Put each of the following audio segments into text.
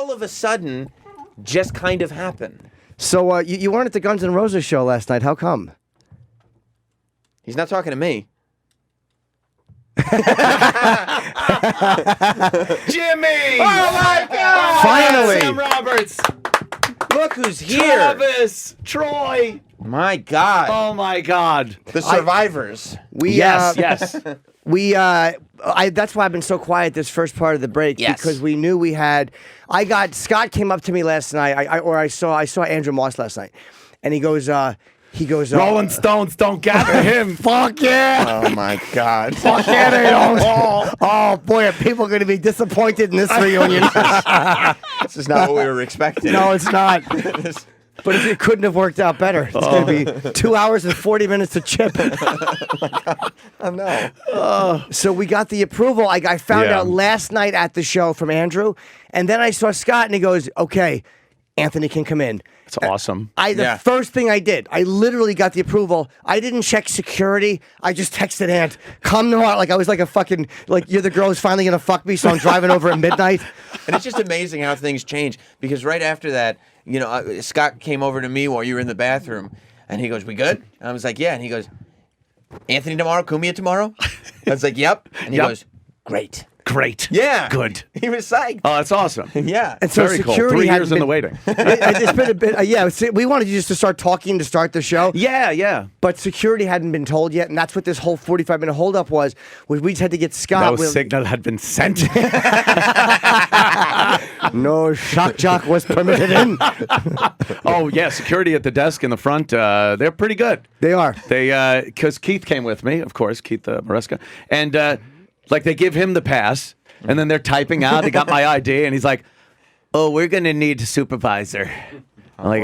all of a sudden just kind of happen. So you weren't at the Guns N' Roses show last night. How come? He's not talking to me. Jimmy! Oh my God! Finally! Sam Roberts! Look who's here! Travis! Troy! My God! Oh my God! The survivors. Yes. That's why I've been so quiet this first part of the break. Yes. Because we knew we had. Scott came up to me last night. I saw Andrew Moss last night, and he goes. Rolling Stones don't gather him. Fuck yeah! Oh my God! Fuck yeah, they don't. Oh boy, are people going to be disappointed in this reunion? This is not what we were expecting. No, it's not. But it couldn't have worked out better. It's going to be 2 hours and 40 minutes to chip. Oh no! So we got the approval. I found out last night at the show from Andrew, and then I saw Scott, and he goes, "Okay, Anthony can come in." It's awesome. The first thing I did, I literally got the approval. I didn't check security. I just texted Ant, "Come tomorrow." Like I was like a fucking you're the girl who's finally gonna fuck me, so I'm driving over at midnight. And it's just amazing how things change, because right after that, Scott came over to me while you were in the bathroom, and he goes, "We good?" And I was like, "Yeah." And he goes, "Anthony tomorrow, Cumia tomorrow?" I was like, "Yep." And he goes, "Great." Great. Yeah. Good. He was psyched. Oh, that's awesome. Yeah. And so Very cool. security 3 hadn't years in the waiting. It's been a bit. We wanted you just to start talking to start the show. Yeah. But security hadn't been told yet, and that's what this whole 45-minute holdup was. We just had to get Scott. No signal had been sent. No shock jock was permitted in. Oh, yeah. Security at the desk in the front, they're pretty good. They are. Because Keith came with me, of course, Keith Maresca. And they give him the pass, and then they're typing out. They got my ID, and he's like, "Oh, we're going to need a supervisor." I'm like,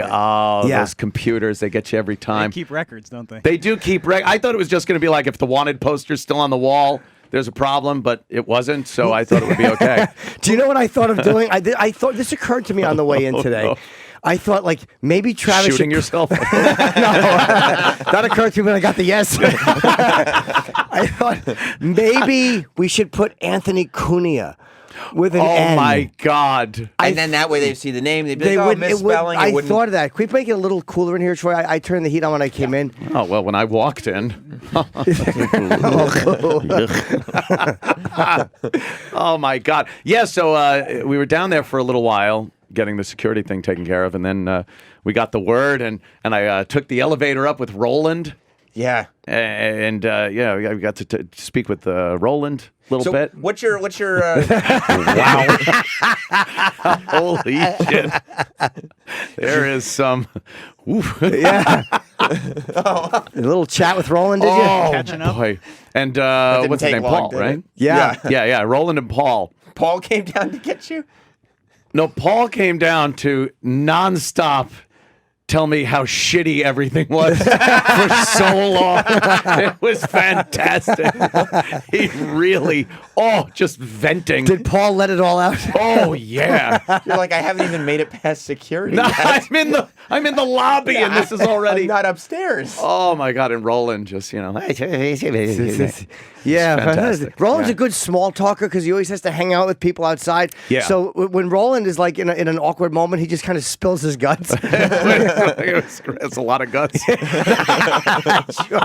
those computers, they get you every time. They keep records, don't they? They do keep I thought it was just going to be like if the wanted poster's still on the wall, there's a problem, but it wasn't, so I thought it would be okay. Do you know what I thought of doing? I thought this occurred to me on the way in today. No. I thought maybe Travis Shooting should... yourself? No, that occurred to me when I got the yes. I thought maybe we should put Anthony Cumia with an N. Oh my God! And then that way they'd see the name. They'd be like, misspelling. I thought of that. Can we make it a little cooler in here, Troy? I turned the heat on when I came in. Oh well, when I walked in. Oh my God! Yeah, so we were down there for a little while, getting the security thing taken care of, and then we got the word, and I took the elevator up with Roland. Yeah. And we got to speak with Roland a little bit. What's your Wow. Holy shit. There is some Yeah. A little chat with Roland, did you? Catching up? Boy. And didn't what's his take name? long, Paul, did right? it? Yeah. Roland and Paul. Paul came down to get you? No, Paul came down to nonstop tell me how shitty everything was for so long. It was fantastic. He really, just venting. Did Paul let it all out? Oh yeah. You're like, I haven't even made it past security. No, yet. I'm in the lobby, and this is already I'm not upstairs. Oh my God! And Roland just Yeah, fantastic. Roland's a good small talker because he always has to hang out with people outside. Yeah. So when Roland is like in an awkward moment, he just kind of spills his guts. It's a lot of guts. Sure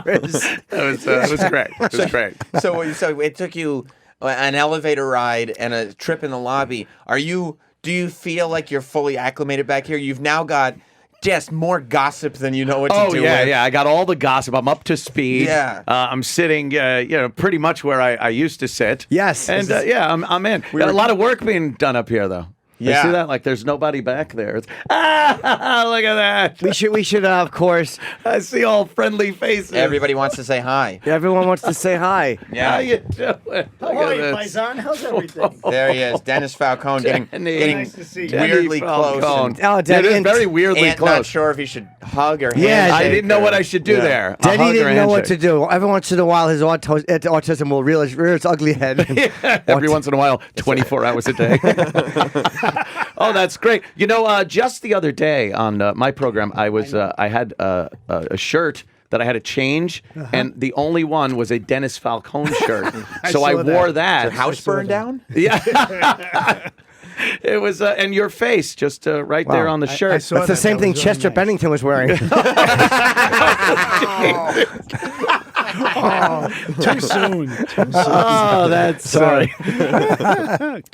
is. It was great. It was great. So it took you an elevator ride and a trip in the lobby. Do you feel like you're fully acclimated back here? You've now got just more gossip than you know what to do with. I got all the gossip. I'm up to speed. Yeah. I'm sitting, pretty much where I used to sit. Yes. And I'm in. A lot of work being done up here, though. Yeah. You see that? Like, there's nobody back there. Look at that. We should of course. I see all friendly faces. Everybody wants to say hi. Everyone wants to say hi. Yeah. How you doing? How are you, Paisan? How's everything? There he is, Dennis Falcone, getting Nice to see you. weirdly close. Falcone. Oh, It is Denny, very weirdly Ant close. not sure if he should hug or Yeah, handshake. I didn't know or- what I should do Yeah. there. A Denny hug or didn't know what to handshake? do. Every once in a while, his autism will rear its ugly head. Every once in a while, 24 hours a day. Oh, that's great. Just the other day on my program, I had a shirt that I had to change, and the only one was a Dennis Falcone shirt. So I saw wore that. Your house burned down? Yeah. It was, and your face just right there on the shirt. I saw That's the that. same That thing was really Chester nice. Bennington was wearing. Too soon. Oh, that's Sorry.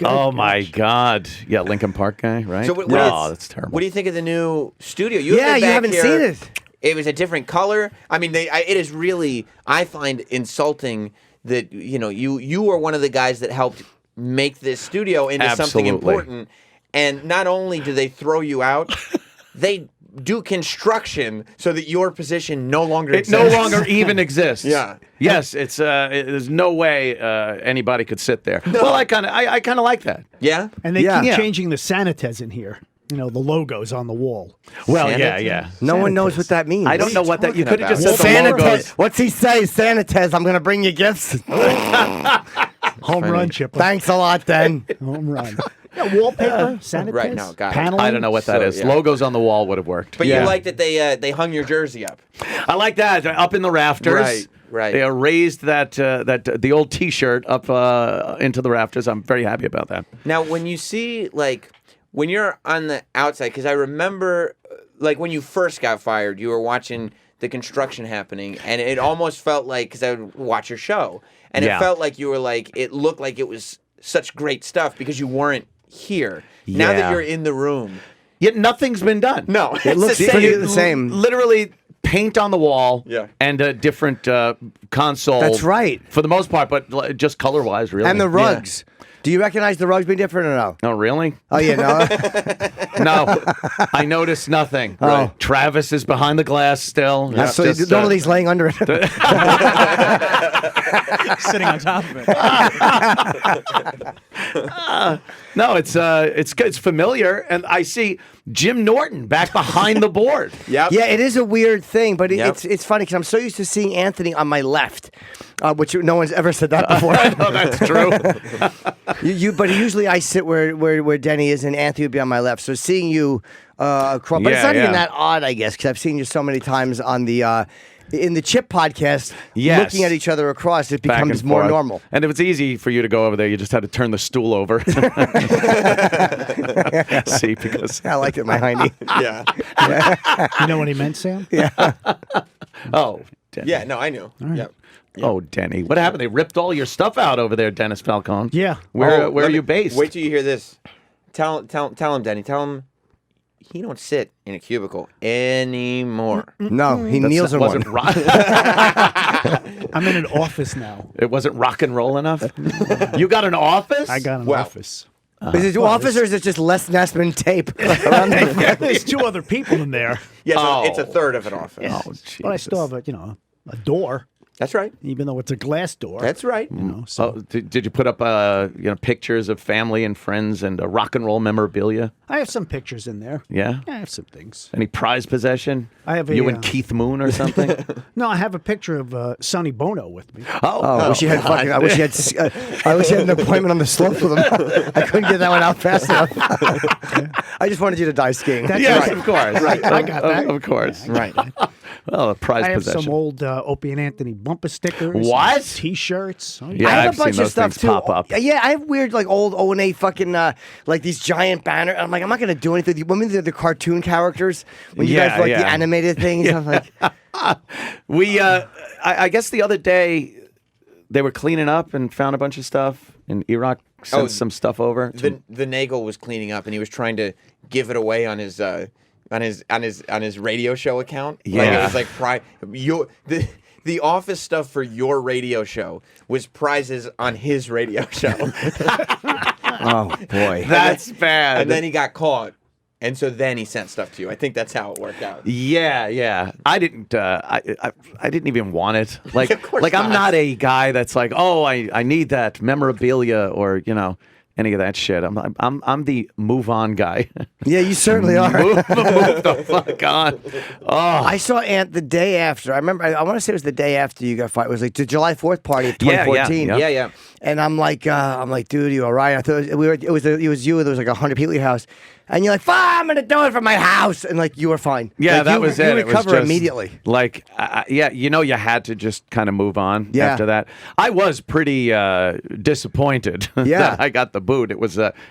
Oh my God! Yeah, Lincoln Park guy, right? So what, Oh, that's terrible. What do you think of the new studio? You Yeah, have been you back haven't here. seen it. It was a different color. I mean, it is really. I find insulting that you are one of the guys that helped make this studio into something Absolutely. important. And not only do they throw you out, they do construction so that your position no longer It exists. no longer even exists. Yeah. Yes, it's there's no way anybody could sit there. Well, I kind of like that. Yeah. And they Yeah. keep Yeah. changing the Sanitas in here. You know, the logos on the wall. Well, Sanitized? yeah. No one knows what that means. I don't know what that. You talking could have just about? said the logos. Sanitize. What's he say? Sanitize. I'm going to bring you gifts. Home run, Chipper. Thanks a lot, then. Home run. Yeah, wallpaper, Sanitas, Right, no, got it. paneling. I don't know what that So, is. yeah. Logos on the wall would have worked. But Yeah. you like that they hung your jersey up. I like that up in the rafters. Right, right. They raised that the old T-shirt up into the rafters. I'm very happy about that. Now, when you see, when you're on the outside, because I remember, when you first got fired, you were watching the construction happening, and it almost felt like, because I would watch your show, and Yeah. it felt like you were it looked like it was such great stuff because you weren't here. Now that Yeah. you're in the room. Yet nothing's been done. No, It looks the pretty same. the same. Literally paint on the wall. Yeah. And a different console. That's right. For the most part, but just color-wise, really. And the rugs. Do you recognize the rugs being different or no? Oh, really? Oh, yeah, no? No, I noticed nothing. Oh. Travis is behind the glass still. It's So just, normally he's laying under it. Sitting on top of it. no, it's good. It's familiar, and I see Jim Norton back behind the board. Yep. Yeah, it is a weird thing, but Yep. it's funny because I'm so used to seeing Anthony on my left, which no one's ever said that before. No, that's true. But usually I sit where Denny is, and Anthony would be on my left. So seeing you across, but it's Yeah, not even yeah. that odd, I guess, because I've seen you so many times on the in the Chip podcast. Yes. Looking at each other across, it Back becomes and more forth. normal. And if it's easy for you to go over there, you just had to turn the stool over. See, because I liked it, my hiney. Yeah. You know what he meant, Sam? oh, Denny. Yeah, no, I knew. Yep. Oh, Denny, what happened? They ripped all your stuff out over there, Dennis Falcone. Yeah. Where Oh, are let me- you based? Wait till you hear this. Tell him, Denny. Tell him he don't sit in a cubicle anymore. No, he kneels in wasn't one. I'm in an office now. It wasn't rock and roll enough. You got an office? I got an Wow. office. Is it office or is it just Les Nessman tape around the There's two other people in there, Yeah, so Oh. it's a third of an office. Oh, but I Jesus. still have a door, That's right. even though it's a glass door. That's right. So Oh, did you put up pictures of family and friends and rock and roll memorabilia? I have some pictures in there. Yeah. I have some things. Any prized possession? I have a, you and Keith Moon or something? No, I have a picture of Sonny Bono with me. Oh, I wish you had fucking. I wish you had. I wish you had an appointment on the slopes with him. I couldn't get that one out fast enough. I just wanted you to die skiing. That's Yes, right. of course. Right, I got that. Of course. Right. Well, a prized I have possession. some old Opie and Anthony bumper stickers. What? and T-shirts. Oh, Yeah, I have I've a bunch seen of those stuff things too. pop up. Yeah, I have weird old O&A fucking like these giant banners. I'm like, I'm not gonna do anything. When they're the cartoon characters, when you Yeah, guys like the yeah. animated things, I'm like, We, I guess the other day, they were cleaning up and found a bunch of stuff, and Iraq sent Oh, some stuff over. The Nagel was cleaning up, and he was trying to give it away on his radio show account. Like, it Yeah. was like the office stuff for your radio show was prizes on his radio show. oh boy. That's bad. And then he got caught, and so then he sent stuff to you. I think that's how it worked out. Yeah. I didn't. I didn't even want it. Like, Of course I'm not. not a guy that's like, oh, I need that memorabilia or any of that shit. I'm the move on guy. Yeah, you certainly are. move the fuck on. Oh, I saw Ant the day after. I remember. I want to say it was the day after you got fired. It was like the July 4th party of Yeah, 2014. yeah. Yeah. And I'm like, dude, you all right? I thought it was you. And there was like 100 people at your house. and you're like, I'm gonna do it from my house, and like you were fine. Yeah, Like, that you, was you it. It was recover just, immediately. Like, yeah, you had to just kind of move on Yeah. after that. I was pretty disappointed that I got the boot.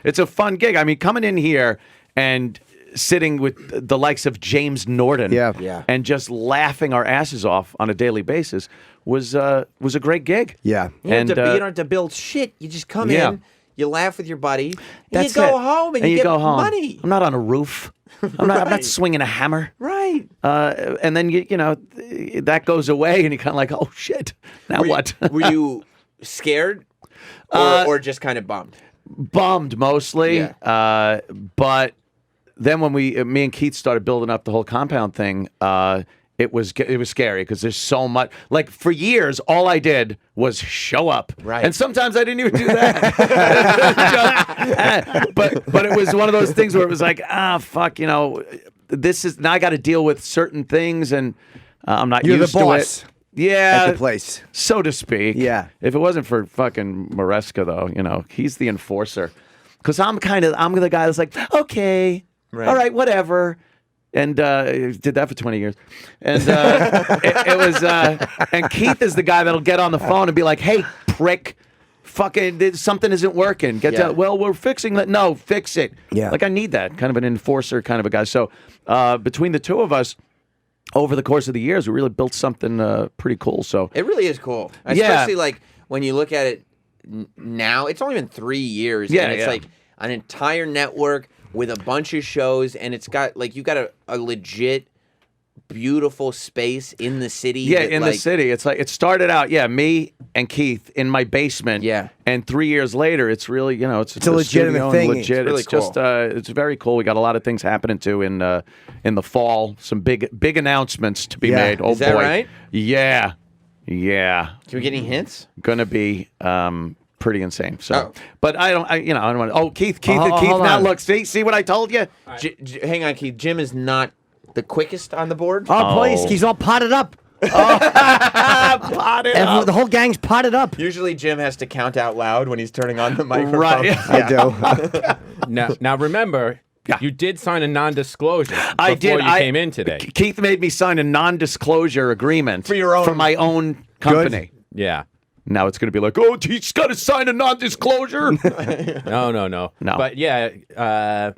It's a fun gig. I mean, coming in here and sitting with the likes of James Norton, Yeah. and just laughing our asses off on a daily basis was a great gig. Yeah. You don't, And, have to, you don't have to build shit. You just come yeah. in, you laugh with your buddy, and That's you go it. home and you get go home. money. I'm not on a roof. I'm not Right. swinging a hammer. Right. And then you know that goes away, and you're kind of like, oh shit, now what? Were you scared or just kind of bummed? Bummed mostly, Yeah. but then when me and Keith started building up the whole compound thing, it was scary because there's so much. Like for years, all I did was show up, Right. and sometimes I didn't even do that. but it was one of those things where it was like, fuck, this is now I got to deal with certain things, and I'm not You're the used boss to it. Yeah, at the place. so to speak. Yeah. If it wasn't for fucking Maresca, though, he's the enforcer. Because I'm the guy that's like, okay, Right. all right, whatever. And did that for 20 years. And it was, and Keith is the guy that'll get on the phone and be like, hey, prick, fucking, something isn't working. Well, we're fixing that. No, fix it. Yeah. Like, I need that kind of an enforcer kind of a guy. So between the two of us, over the course of the years, we really built something pretty cool. So It really is cool. Especially like when you look at it now, it's only been 3 years. Yeah, and it's yeah. like an entire network with a bunch of shows, and it's got like you got a legit beautiful space in the city. yeah, that, in the city, it's like it started out. Yeah, me and Keith in my basement. Yeah. and 3 years later, it's really it's a legitimate studio and thing. Legit. It's really It's just it's very cool. We got a lot of things happening too in the fall. Some big announcements to be Yeah. made. Oh Is that boy, right? Yeah. Can we get any hints? Gonna be pretty insane. So, Oh. but I don't want. Oh, Keith, hold now on. look, see what I told you. Hang on, Keith. Jim is not the quickest on the board. Oh, please, he's all potted up. Pot it up. The whole gang's potted up. Usually Jim has to count out loud when he's turning on the microphone. Right. I do. Now remember, Yeah. you did sign a non-disclosure I before did. you came in today. Keith made me sign a non-disclosure agreement For my own company. Yeah. Now it's going to be like, oh, he's got to sign a non-disclosure. No. But yeah,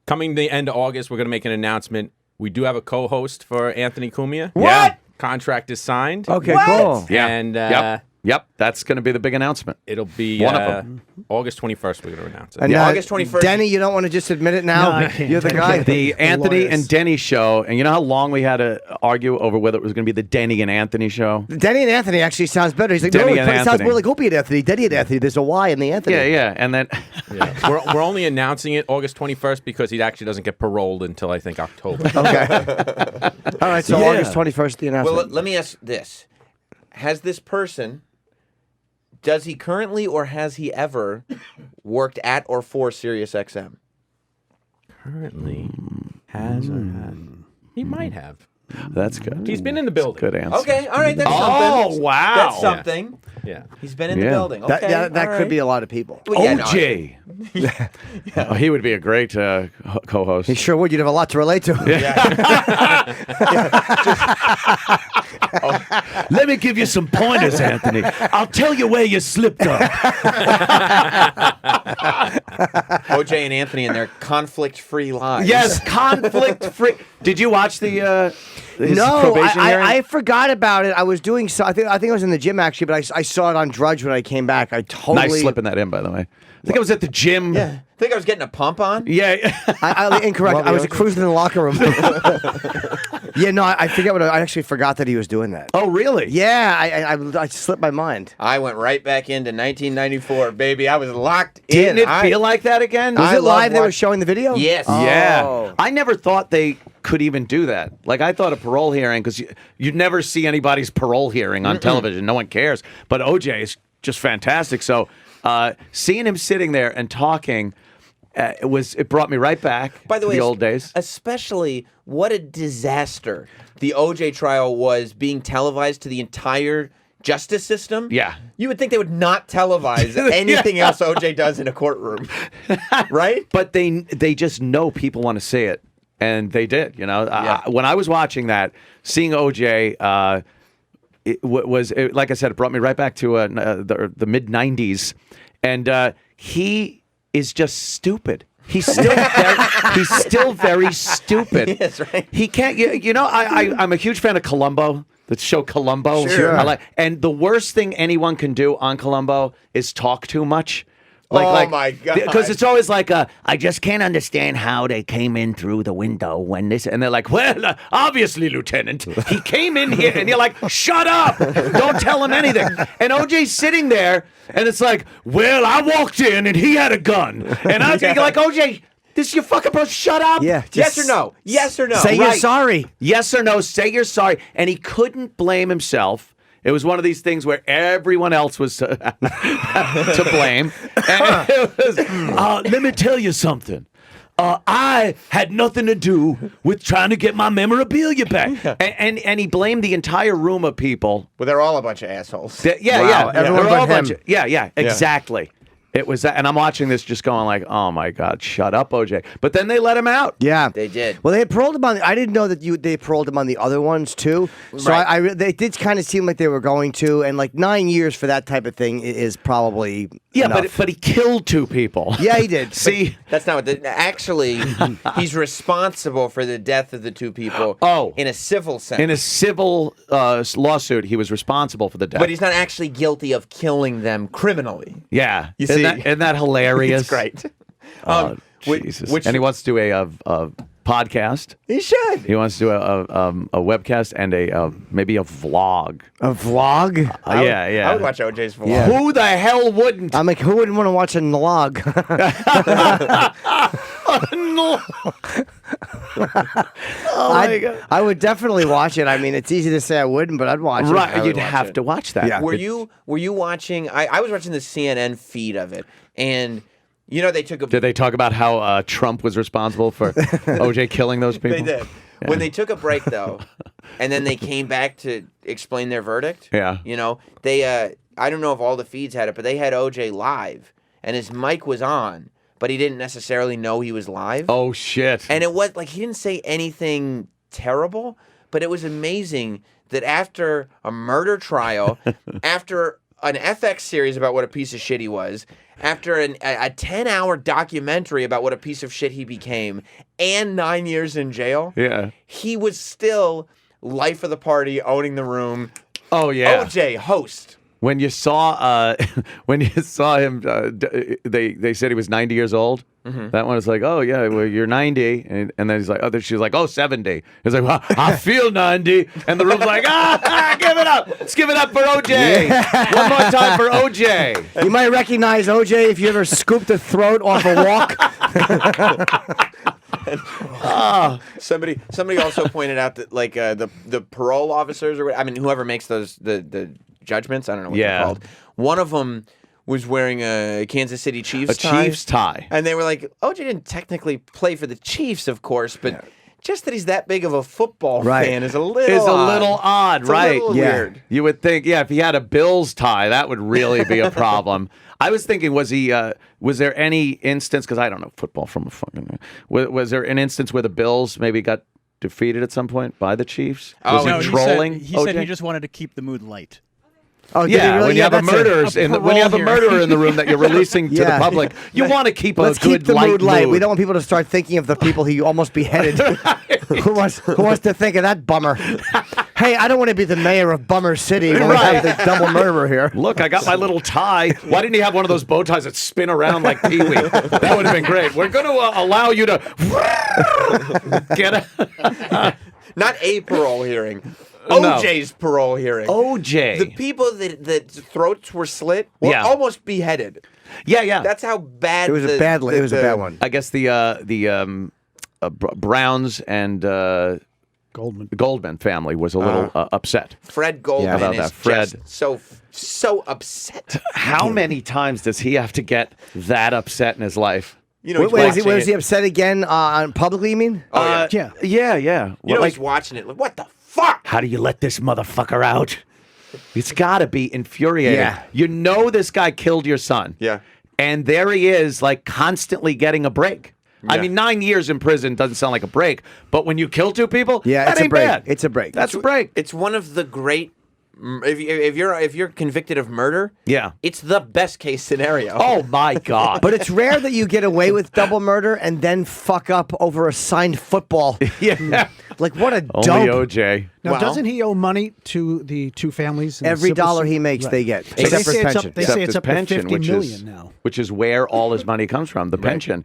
coming the end of August, we're going to make an announcement. We do have a co-host for Anthony Cumia. What? Contract is signed. Okay, cool. Yeah. And Yep. That's going to be the big announcement. it'll be One of them. August 21st. We're going to announce it. And, August 21st. Denny, you don't want to just admit it now? No, I can't. You're the guy. The Anthony lawyers. and Denny show, and you know how long we had to argue over whether it was going to be the Denny and Anthony show? Denny and Anthony actually sounds better. He's like, Denny no, and it sounds Anthony. more like Opie and Anthony. Denny and Anthony. There's a Y in the Anthony. Yeah, and then Yeah. we're only announcing it August 21st because he actually doesn't get paroled until I think October. Okay. All right, so Yeah. August 21st, the announcement. Well, let me ask this: has this person? Does he currently or has he ever worked at or for Sirius XM? Currently has or has. He might have. that's good. He's been in the building. Good answer. Okay, all right, that's Oh, something. wow. That's something. Yeah. He's been in the Yeah. building. Okay, that could be a lot of people. Well, yeah, no, OJ. Oh, he would be a great co-host. He sure would. You'd have a lot to relate to. Let me give you some pointers, Anthony. I'll tell you where you slipped up. OJ and Anthony and their conflict-free lives. Yes, conflict-free. Did you watch the his No, probation hearing? I forgot about it. I was doing so. I think I was in the gym actually, but I saw it on Drudge when I came back. I totally. Nice slipping that in, by the way. I think I was at the gym. I think I was getting a pump on. Yeah. I incorrect. I was cruising in the locker room. Yeah, no, I forget what I actually forgot that he was doing that. Oh, really? Yeah, I slipped my mind. I went right back into 1994, baby. I was locked Didn't in. it feel like that again? Was I it live? love They were watch- showing the video. Yes. Yeah. Oh. I never thought they could even do that. Like, I thought a parole hearing, because you'd never see anybody's parole hearing on television. No one cares. But OJ is just fantastic. So seeing him sitting there and talking, it brought me right back By the to way, the old days. especially what a disaster the OJ trial was, being televised to the entire justice system. Yeah. You would think they would not televise anything else OJ does in a courtroom, right? But they just know people want to see it, and they did. You know, when I was watching that, seeing OJ, like I said, it brought me right back to the mid '90s, and he is just stupid. He's still very stupid. Yes, right. He can't. You know, I'm a huge fan of Columbo. The show Columbo. Sure. And the worst thing anyone can do on Columbo is talk too much. My God. Because it's always like, I just can't understand how they came in through the window when this, and they're like, well, obviously, Lieutenant, he came in here, and you're like, shut up, don't tell him anything. And OJ's sitting there, and it's like, well, I walked in, and he had a gun, and I was like, OJ, this is your fucking bro, shut up. Yeah. Yes or no? Yes or no? Say you're sorry. Yes or no, say you're sorry. And he couldn't blame himself. It was one of these things where everyone else was to blame. And it was, let me tell you something. I had nothing to do with trying to get my memorabilia back. And he blamed the entire room of people. Well, they're all a bunch of assholes. Wow, everyone They're all but a bunch him. of- exactly. It was that, and I'm watching this just going like, oh my God, shut up, OJ. But then they let him out. Yeah, They did. Well, they had paroled him on. I didn't know that they paroled him on the other ones too. So Right. they did kind of seem like they were going to, and like 9 years for that type of thing is probably enough. but he killed 2 people. Yeah, he did. See, That's not what. Actually, he's responsible for the death of the 2 people. In a civil sense. in a civil lawsuit, he was responsible for the death. But he's not actually guilty of killing them criminally. yeah, You see? isn't that hilarious? It's great. Jesus. And he wants to do a podcast. He should. He wants to do a webcast and maybe a vlog. A vlog? I would watch OJ's vlog. Yeah. Who the hell wouldn't? I'm like, who wouldn't want to watch a vlog? I would definitely watch it. I mean, it's easy to say I wouldn't, but I'd watch it. Right, would you'd watch have it. to watch that. Yeah. Were you watching? I was watching the CNN feed of it, and you know they took a. Did they talk about how Trump was responsible for OJ killing those people? They did. Yeah. When they took a break though, and then they came back to explain their verdict. Yeah. You know they. I don't know if all the feeds had it, but they had OJ live, and his mic was on, but he didn't necessarily know he was live. Oh shit! And it was like he didn't say anything terrible, but it was amazing that after a murder trial, after an FX series about what a piece of shit he was, after a 10-hour documentary about what a piece of shit he became, and 9 years in jail, he was still life of the party, owning the room. Oh yeah, OJ host. When you saw him, they said he was 90 years old. Mm-hmm. That one was like, oh yeah, well you're 90, and then he's like, she's like, oh 70. He's like, well, I feel 90, and the room's like, give it up, let's give it up for OJ. One more time for OJ. You might recognize OJ if you ever scooped a throat off a walk. Somebody also pointed out that like the parole officers or whoever makes those the judgments, I don't know what they're called. One of them was wearing a Kansas City Chiefs tie. Chiefs tie. And they were like, OJ didn't technically play for the Chiefs, of course, but just that he's that big of a football fan is a little odd. It's right? A little weird. You would think, if he had a Bills tie, that would really be a problem. I was thinking, was there any instance, because I don't know football from a fucking, was there an instance where the Bills maybe got defeated at some point by the Chiefs? Was no, he trolling? He said OJ? he just wanted to keep the mood light. Oh, did he really? When you have a murderer in the room that you're releasing to the public, you want to keep Let's a good keep the light mood light. We mood. don't want people to start thinking of the people he almost beheaded. Who wants to think of that bummer? Hey, I don't want to be the mayor of Bummer City when we have the double murderer here. Look, I got my little tie. Why didn't he have one of those bow ties that spin around like Pee-wee? That would have been great. We're going to allow you to get a... Not a parole hearing. No. OJ's parole hearing. OJ. The people that throats were slit were almost beheaded. Yeah. That's how bad It was a bad one. I guess the Browns and Goldman family was a little upset. Fred Goldman about is that. Fred. just so upset. How many times does he have to get that upset in his life? You know, Was he upset again publicly, you mean? Oh, Yeah. You know, he's watching it like, what the fuck? How do you let this motherfucker out? It's got to be infuriating. Yeah. You know this guy killed your son. Yeah. And there he is, like, constantly getting a break. I Yeah. mean, 9 years in prison doesn't sound like a break, but when you kill 2 people, Yeah, that it's a ain't break. bad. It's a break. That's a break. It's one of the great. If you're convicted of murder, Yeah. it's the best case scenario. Oh, my God. But it's rare that you get away with double murder and then fuck up over a signed football. yeah. Like, what a Only dope. OJ. Now, Well- doesn't he owe money to the 2 families? in the Every civil dollar suit? he makes, Right. they get. So they Except for say his it's pension. up, they Except say it's his up to pension, 50 million now. which is where all his money comes from, the pension.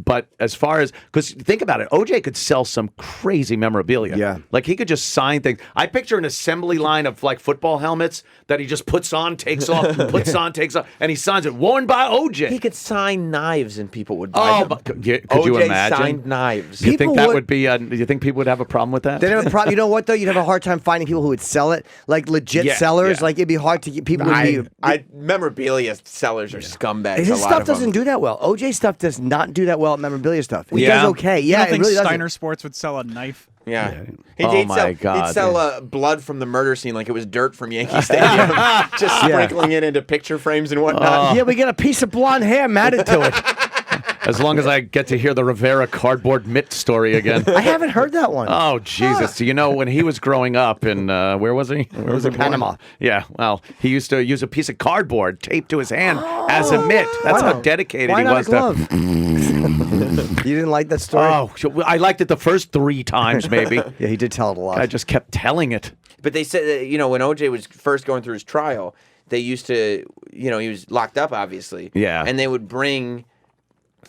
But as far as, because think about it, OJ could sell some crazy memorabilia. Yeah. Like he could just sign things. I picture an assembly line of like football helmets that he just puts on, takes off, puts on, takes off, and he signs it, worn by OJ. He could sign knives and people would buy Oh, them. but could you OJ imagine? signed knives. You think People that would- would be? Do you think people would have a problem with that? They have a problem. You know what though? You'd have a hard time finding people who would sell it, like legit Yeah, sellers. yeah. Like it'd be hard to get people. Would be, Memorabilia sellers are scumbags. his a lot stuff of them. doesn't do that well. OJ stuff does not do that well at memorabilia stuff. He Yeah. does okay. You Yeah, don't it think really doesn't. Steiner Sports would sell a knife? Yeah. Oh He'd my sell, God, He'd sell blood from the murder scene like it was dirt from Yankee Stadium, just sprinkling it into picture frames and whatnot. Yeah, we get a piece of blonde hair matted to it. As long as I get to hear the Rivera cardboard mitt story again. I haven't heard that one. Oh Jesus! So, you know, when he was growing up in where was he? Where was he? Panama. Yeah. Well, he used to use a piece of cardboard taped to his hand as a mitt. That's Wow. how dedicated Why he not was a glove? You didn't like that story? Oh, I liked it the first 3 times, maybe. Yeah, he did tell it a lot. I just kept telling it. But they said, that, when OJ was first going through his trial, they used to, he was locked up, obviously. Yeah. And they would bring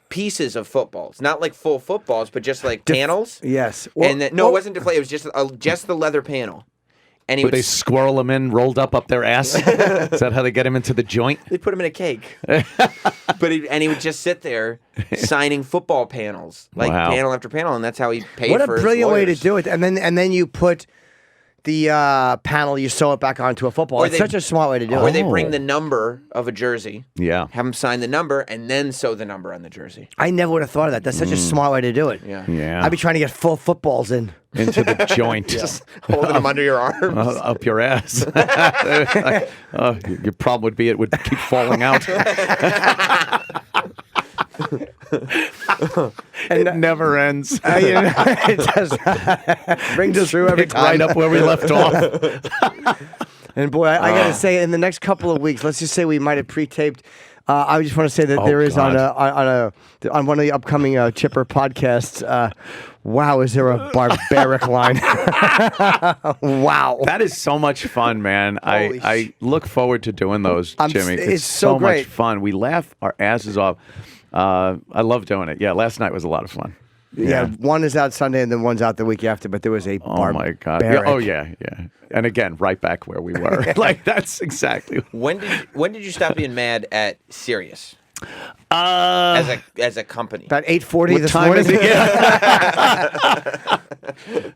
pieces of footballs, not like full footballs, but just like panels. Yes. And it wasn't deflated. It was just the leather panel. And he Would would they squirrel him in, rolled up their ass? Is that how they get him into the joint? They put him in a cake. But he would just sit there signing football panels, like Wow. panel after panel, and that's how he paid What a for his brilliant way to lawyers. do it. And then you put the panel, you sew it back onto a football. Or It's they- such a smart way to do Or it. they bring the number of a jersey, Yeah. have him sign the number, and then sew the number on the jersy. I never would have thought of that. That's such a smart way to do it. Yeah. Yeah. I'd be trying to get full footballs in. Into the joint. Just holding them under your arms. Up your ass. Your problem would be it would keep falling out. It never ends. It does. Rings true every Pick time. right up where we left off. And boy, I got to say, in the next couple of weeks, let's just say we might have pre-taped. I just want to say that there is on one of the upcoming Chipper podcasts. Wow, is there a barbaric line? Wow, That is so much fun, man. Holy I look forward to doing those, Jimmy. it's so much great. fun. We laugh our asses off. I love doing it. Yeah, last night was a lot of fun. yeah. One is out Sunday, and then one's out the week after. But there was a Oh my God. Yeah, oh yeah. And again, right back where we were. Like that's exactly. When did you stop being mad at Sirius as a company? About 8:40 What this time morning. is it? Yeah.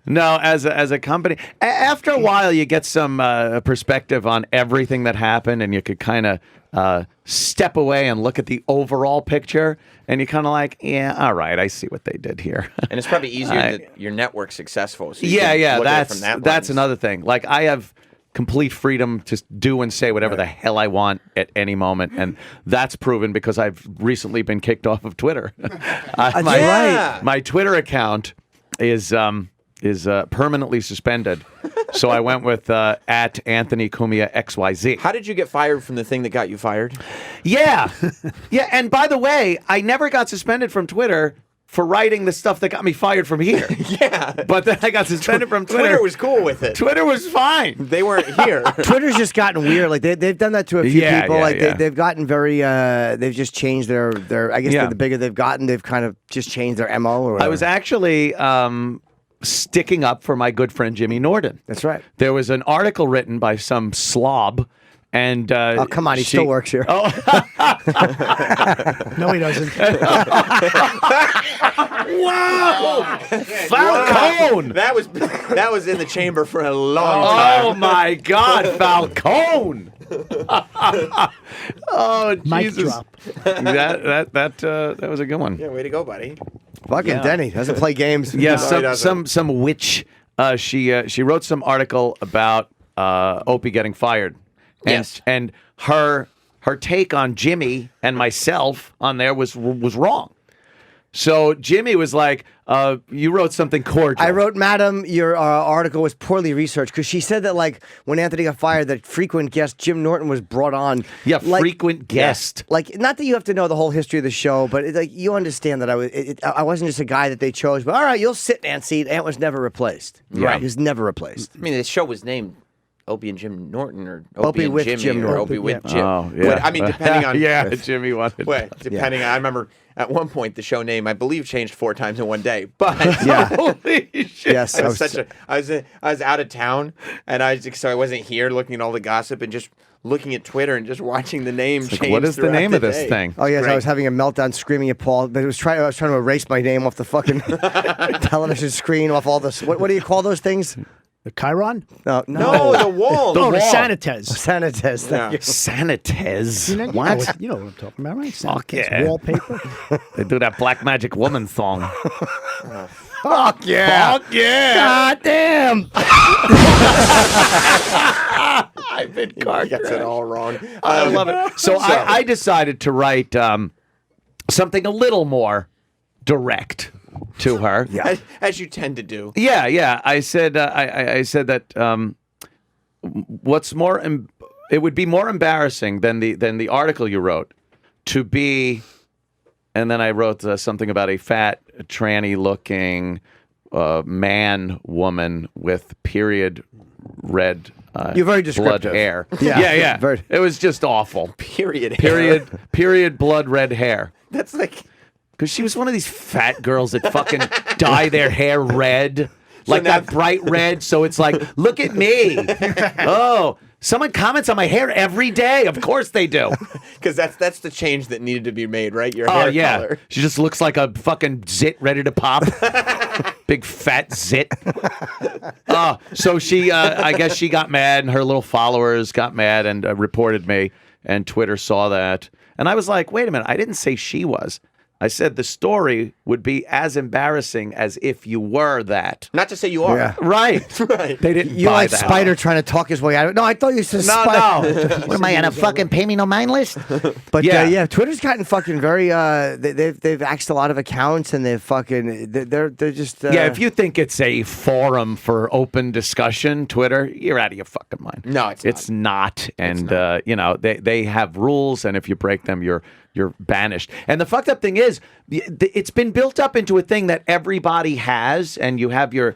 No, as a company, after a while, you get some perspective on everything that happened, and you could kind of step away and look at the overall picture, and you kind of like, yeah, all right, I see what they did here. And it's probably easier that your network's successful. So you Yeah, can yeah, look at it from that's lens. another thing. Like I have complete freedom to do and say whatever the hell I want at any moment, and that's proven because I've recently been kicked off of Twitter. right. My Twitter account is permanently suspended, so I went with at Anthony Cumia XYZ. How did you get fired from the thing that got you fired? Yeah, yeah. And by the way, I never got suspended from Twitter for writing the stuff that got me fired from here. Yeah. But then I got suspended from Twitter. Twitter was cool with it. Twitter was fine. They weren't here. Twitter's just gotten weird. Like they've done that to a few Yeah, people. yeah, Like yeah. they've gotten very. They've just changed their. I guess Yeah. the bigger they've gotten, they've kind of just changed their MO. Or whatever. I was actually sticking up for my good friend Jimmy Norden. That's right. There was an article written by some slob, and Oh come on, he still works here. Oh, No, he doesn't. wow! Falcone! that was in the chamber for a long time. Oh my God, Falcone! Oh Mic Jesus! drop. That was a good one. Yeah, way to go, buddy. Fucking Denny doesn't play games. Yeah, No, he doesn't. some witch. She wrote some article about Opie getting fired. Yes. And her take on Jimmy and myself on there was wrong. So Jimmy was like, you wrote something cordial. I wrote, Madam, your article was poorly researched, because she said that, like, when Anthony got fired, that frequent guest Jim Norton was brought on. Yeah, like, frequent guest. Like, not that you have to know the whole history of the show, but like you understand that I wasn't just a guy that they chose. But all right, you'll sit, Nancy. Ant was never replaced. Right. He was never replaced. I mean, the show was named Opie and Jim Norton, or Opie and with Jimmy, Jim or Norton. Opie with Jim. Oh, yeah. But, I mean, depending on yeah, Jimmy wanted. Wait, depending on, I remember at one point the show name, I believe, changed 4 times in one day. But Holy shit. Yes, I was out of town, and so I wasn't here looking at all the gossip and just looking at Twitter and just watching the name change. What is the throughout name the of this day. thing? Oh yes, Right. I was having a meltdown, screaming at Paul. But I was trying to erase my name off the fucking television screen, off all this. What do you call those things? The Chiron? No, No, the wall. The wall. Sanitez. Sanitez. Yeah. Sanitez. You know What? you know what I'm talking about, right? Fuck Sanitez. yeah. Wallpaper. They do that Black Magic Woman song. Fuck yeah! Fuck yeah! God damn! I've been He gets it all wrong. I love it. So I decided to write something a little more direct to her. Yeah. As you tend to do. Yeah. I said I said that what's more it would be more embarrassing than the article you wrote to be, and then I wrote something about a fat tranny looking man woman with period red You're very blood descriptive. hair. Yeah. Yeah. Very- It was just awful. Period. Period blood red hair. That's like. Because she was one of these fat girls that fucking dye their hair red. Like now- that bright red. So it's like, look at me. Oh, someone comments on my hair every day. Of course they do. Because that's the change that needed to be made, right? Your Oh, hair yeah. color. She just looks like a fucking zit ready to pop. Big fat zit. So she, I guess she got mad, and her little followers got mad and reported me, and Twitter saw that. And I was like, wait a minute. I didn't say she was. I said the story would be as embarrassing as if you were that. Not to say you are. Yeah. Right. Right. They didn't You buy like that. Spider trying to talk his way out of it. No, I thought you said No, Spider. no. What am I on a fucking pay me no mind list? But Yeah. yeah, Twitter's gotten fucking very. They've axed a lot of accounts, and they've fucking. They're just. Yeah, if you think it's a forum for open discussion, Twitter, you're out of your fucking mind. No, it's not. And you know, they have rules, and if you break them, you're banished. And the fucked up thing is, it's been built up into a thing that everybody has, and you have your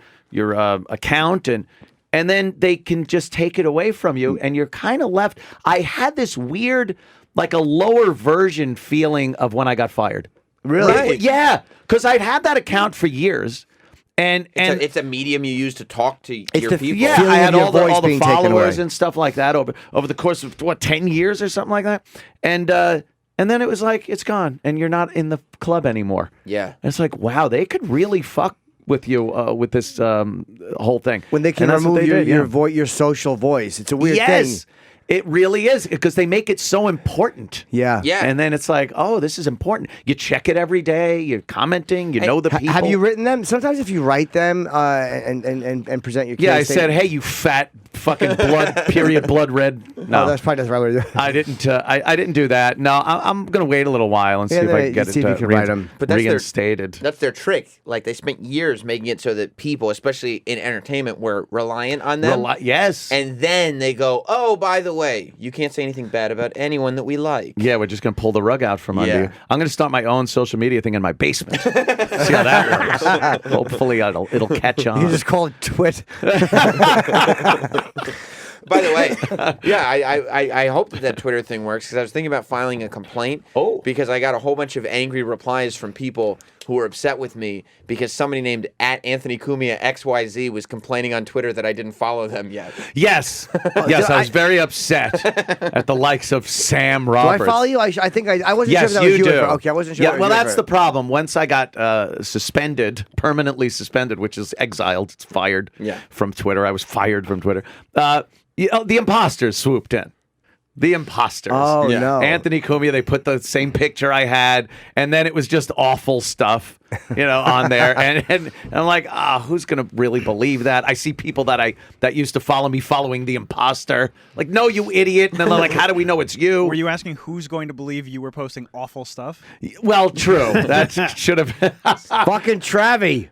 account, and then they can just take it away from you, and you're kind of left. I had this weird, like a lower version feeling of when I got fired. Really? Right. Yeah, because I'd had that account for years. And it's a medium you use to talk to your the- people. yeah, feeling I of had your all the voice being taken followers away. and stuff like that over the course of 10 years or something like that. And then it was like it's gone, and you're not in the club anymore. Yeah. And it's like, wow, they could really fuck with you with this whole thing. when they can And that's what remove they your did, your social voice, it's a weird yes, thing. it really is, because they make it so important. Yeah. Yeah. And then it's like, oh, this is important. You check it every day. You're commenting. You know the people. Have you written them? Sometimes if you write them and present your case, Yeah, I they- said, hey, you fat fucking blood red. No, Oh, that's probably not the right way to do it. I didn't. I didn't do that. No, I'm going to wait a little while and see Yeah, if I can get see it if you can write 'em. But that's their- reinstated. That's their trick. Like, they spent years making it so that people, especially in entertainment, were reliant on them. Yes. And then they go, oh, by the way, you can't say anything bad about anyone that we like. Yeah, we're just going to pull the rug out from under Yeah. you. I'm going to start my own social media thing in my basement. See how that works. Hopefully it'll catch on. You just call it twit. By the way, yeah, I hope that Twitter thing works, because I was thinking about filing a complaint. Oh. Because I got a whole bunch of angry replies from people who were upset with me because somebody named @Anthony Cumia XYZ was complaining on Twitter that I didn't follow them yet. Yes. Yes, I was very upset at the likes of Sam Do Roberts. I follow you? I think I wasn't Yes, sure if that was you you. do. Okay, I wasn't sure. Yeah, if it well, was you that's at the first. problem. Once I got permanently suspended, which is exiled, it's fired Yeah. from Twitter. I was fired from Twitter. The imposters swooped in. The imposters. Oh, no. Anthony Cumia, they put the same picture I had, and then it was just awful stuff, on there. And I'm like, who's going to really believe that? I see people that used to follow me following the imposter. Like, no, you idiot. And then they're like, how do we know it's you? Were you asking who's going to believe you were posting awful stuff? Well, true. That should have. Fucking Travie.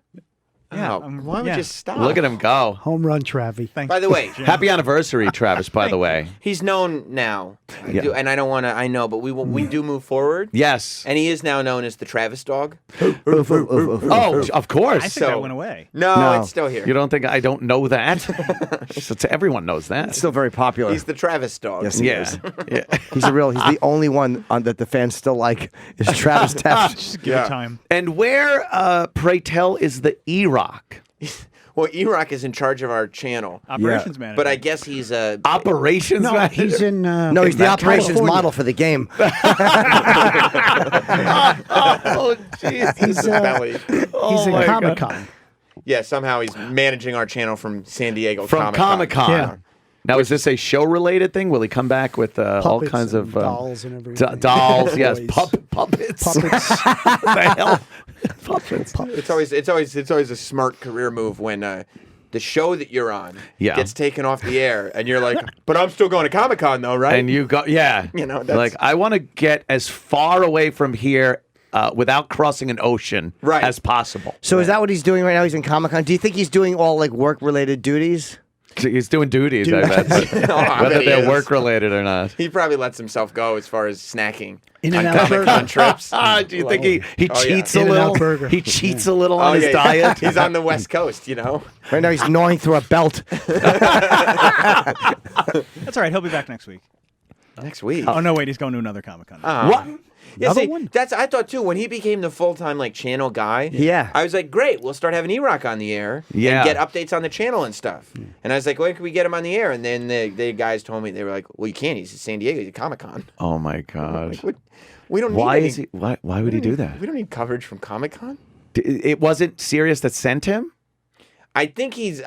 Yeah. Why would you stop? Look at him go. Home run, Travie. Thanks. By the way, Happy anniversary, Travis, by the way. he's known now. Yeah. And I don't want to. I know, but we do move forward. Yes. And he is now known as the Travis dog. Oh, of course. I think that went away. No, it's still here. You don't think I don't know that? Everyone knows that. Still very popular. He's the Travis dog. Yes, he Yeah. is. Yeah. He's the only one that the fans still like is Travis Taft. Just give it time. And where, pray tell, is the E-Rock? Well, E-Rock is in charge of our channel, Operations manager. but I guess he's Operations No, manager? he's in. No, he's the operations California. model for the game. Oh, Jesus. He's belly. he's in my Comic Con. Yeah, somehow he's managing our channel from San Diego From Comic-Con. Comic-Con. Yeah. Now, is this a show-related thing? Will he come back with all Puppets kinds and of dolls and everything. dolls? Yes, Toys. puppets. Puppets. What the hell? Puppets. It's always a smart career move when the show that you're on Yeah. gets taken off the air, and you're like, "But I'm still going to Comic-Con, though, right?" And you go, yeah. That's Like, I want to get as far away from here without crossing an ocean Right. as possible. So is that what he's doing right now? He's in Comic Con. Do you think he's doing all like work related duties? He's doing duties, I bet. but I whether bet he they're is. work-related or not. He probably lets himself go as far as snacking In on and out Comic-Con burger. trips. Do you think he Oh, yeah. cheats a In-N-Out little? burger. He cheats a little on his yeah. diet. He's on the West Coast, Right now he's gnawing through a belt. That's all right. He'll be back next week. Next week. Oh, no, wait. He's going to another Comic Con. What? Yeah, Another see, one? that's I thought too when he became the full-time channel guy. Yeah. I was like, great, we'll start having E-Rock on the air Yeah. and get updates on the channel and stuff. And I was like, when can we get him on the air? And then the guys told me, they were like, well, you can't. He's in San Diego. He's at Comic-Con. Oh, my God. What? We don't Why need is he? Why would he do that? We don't need coverage from Comic-Con. It wasn't Sirius that sent him? I think he's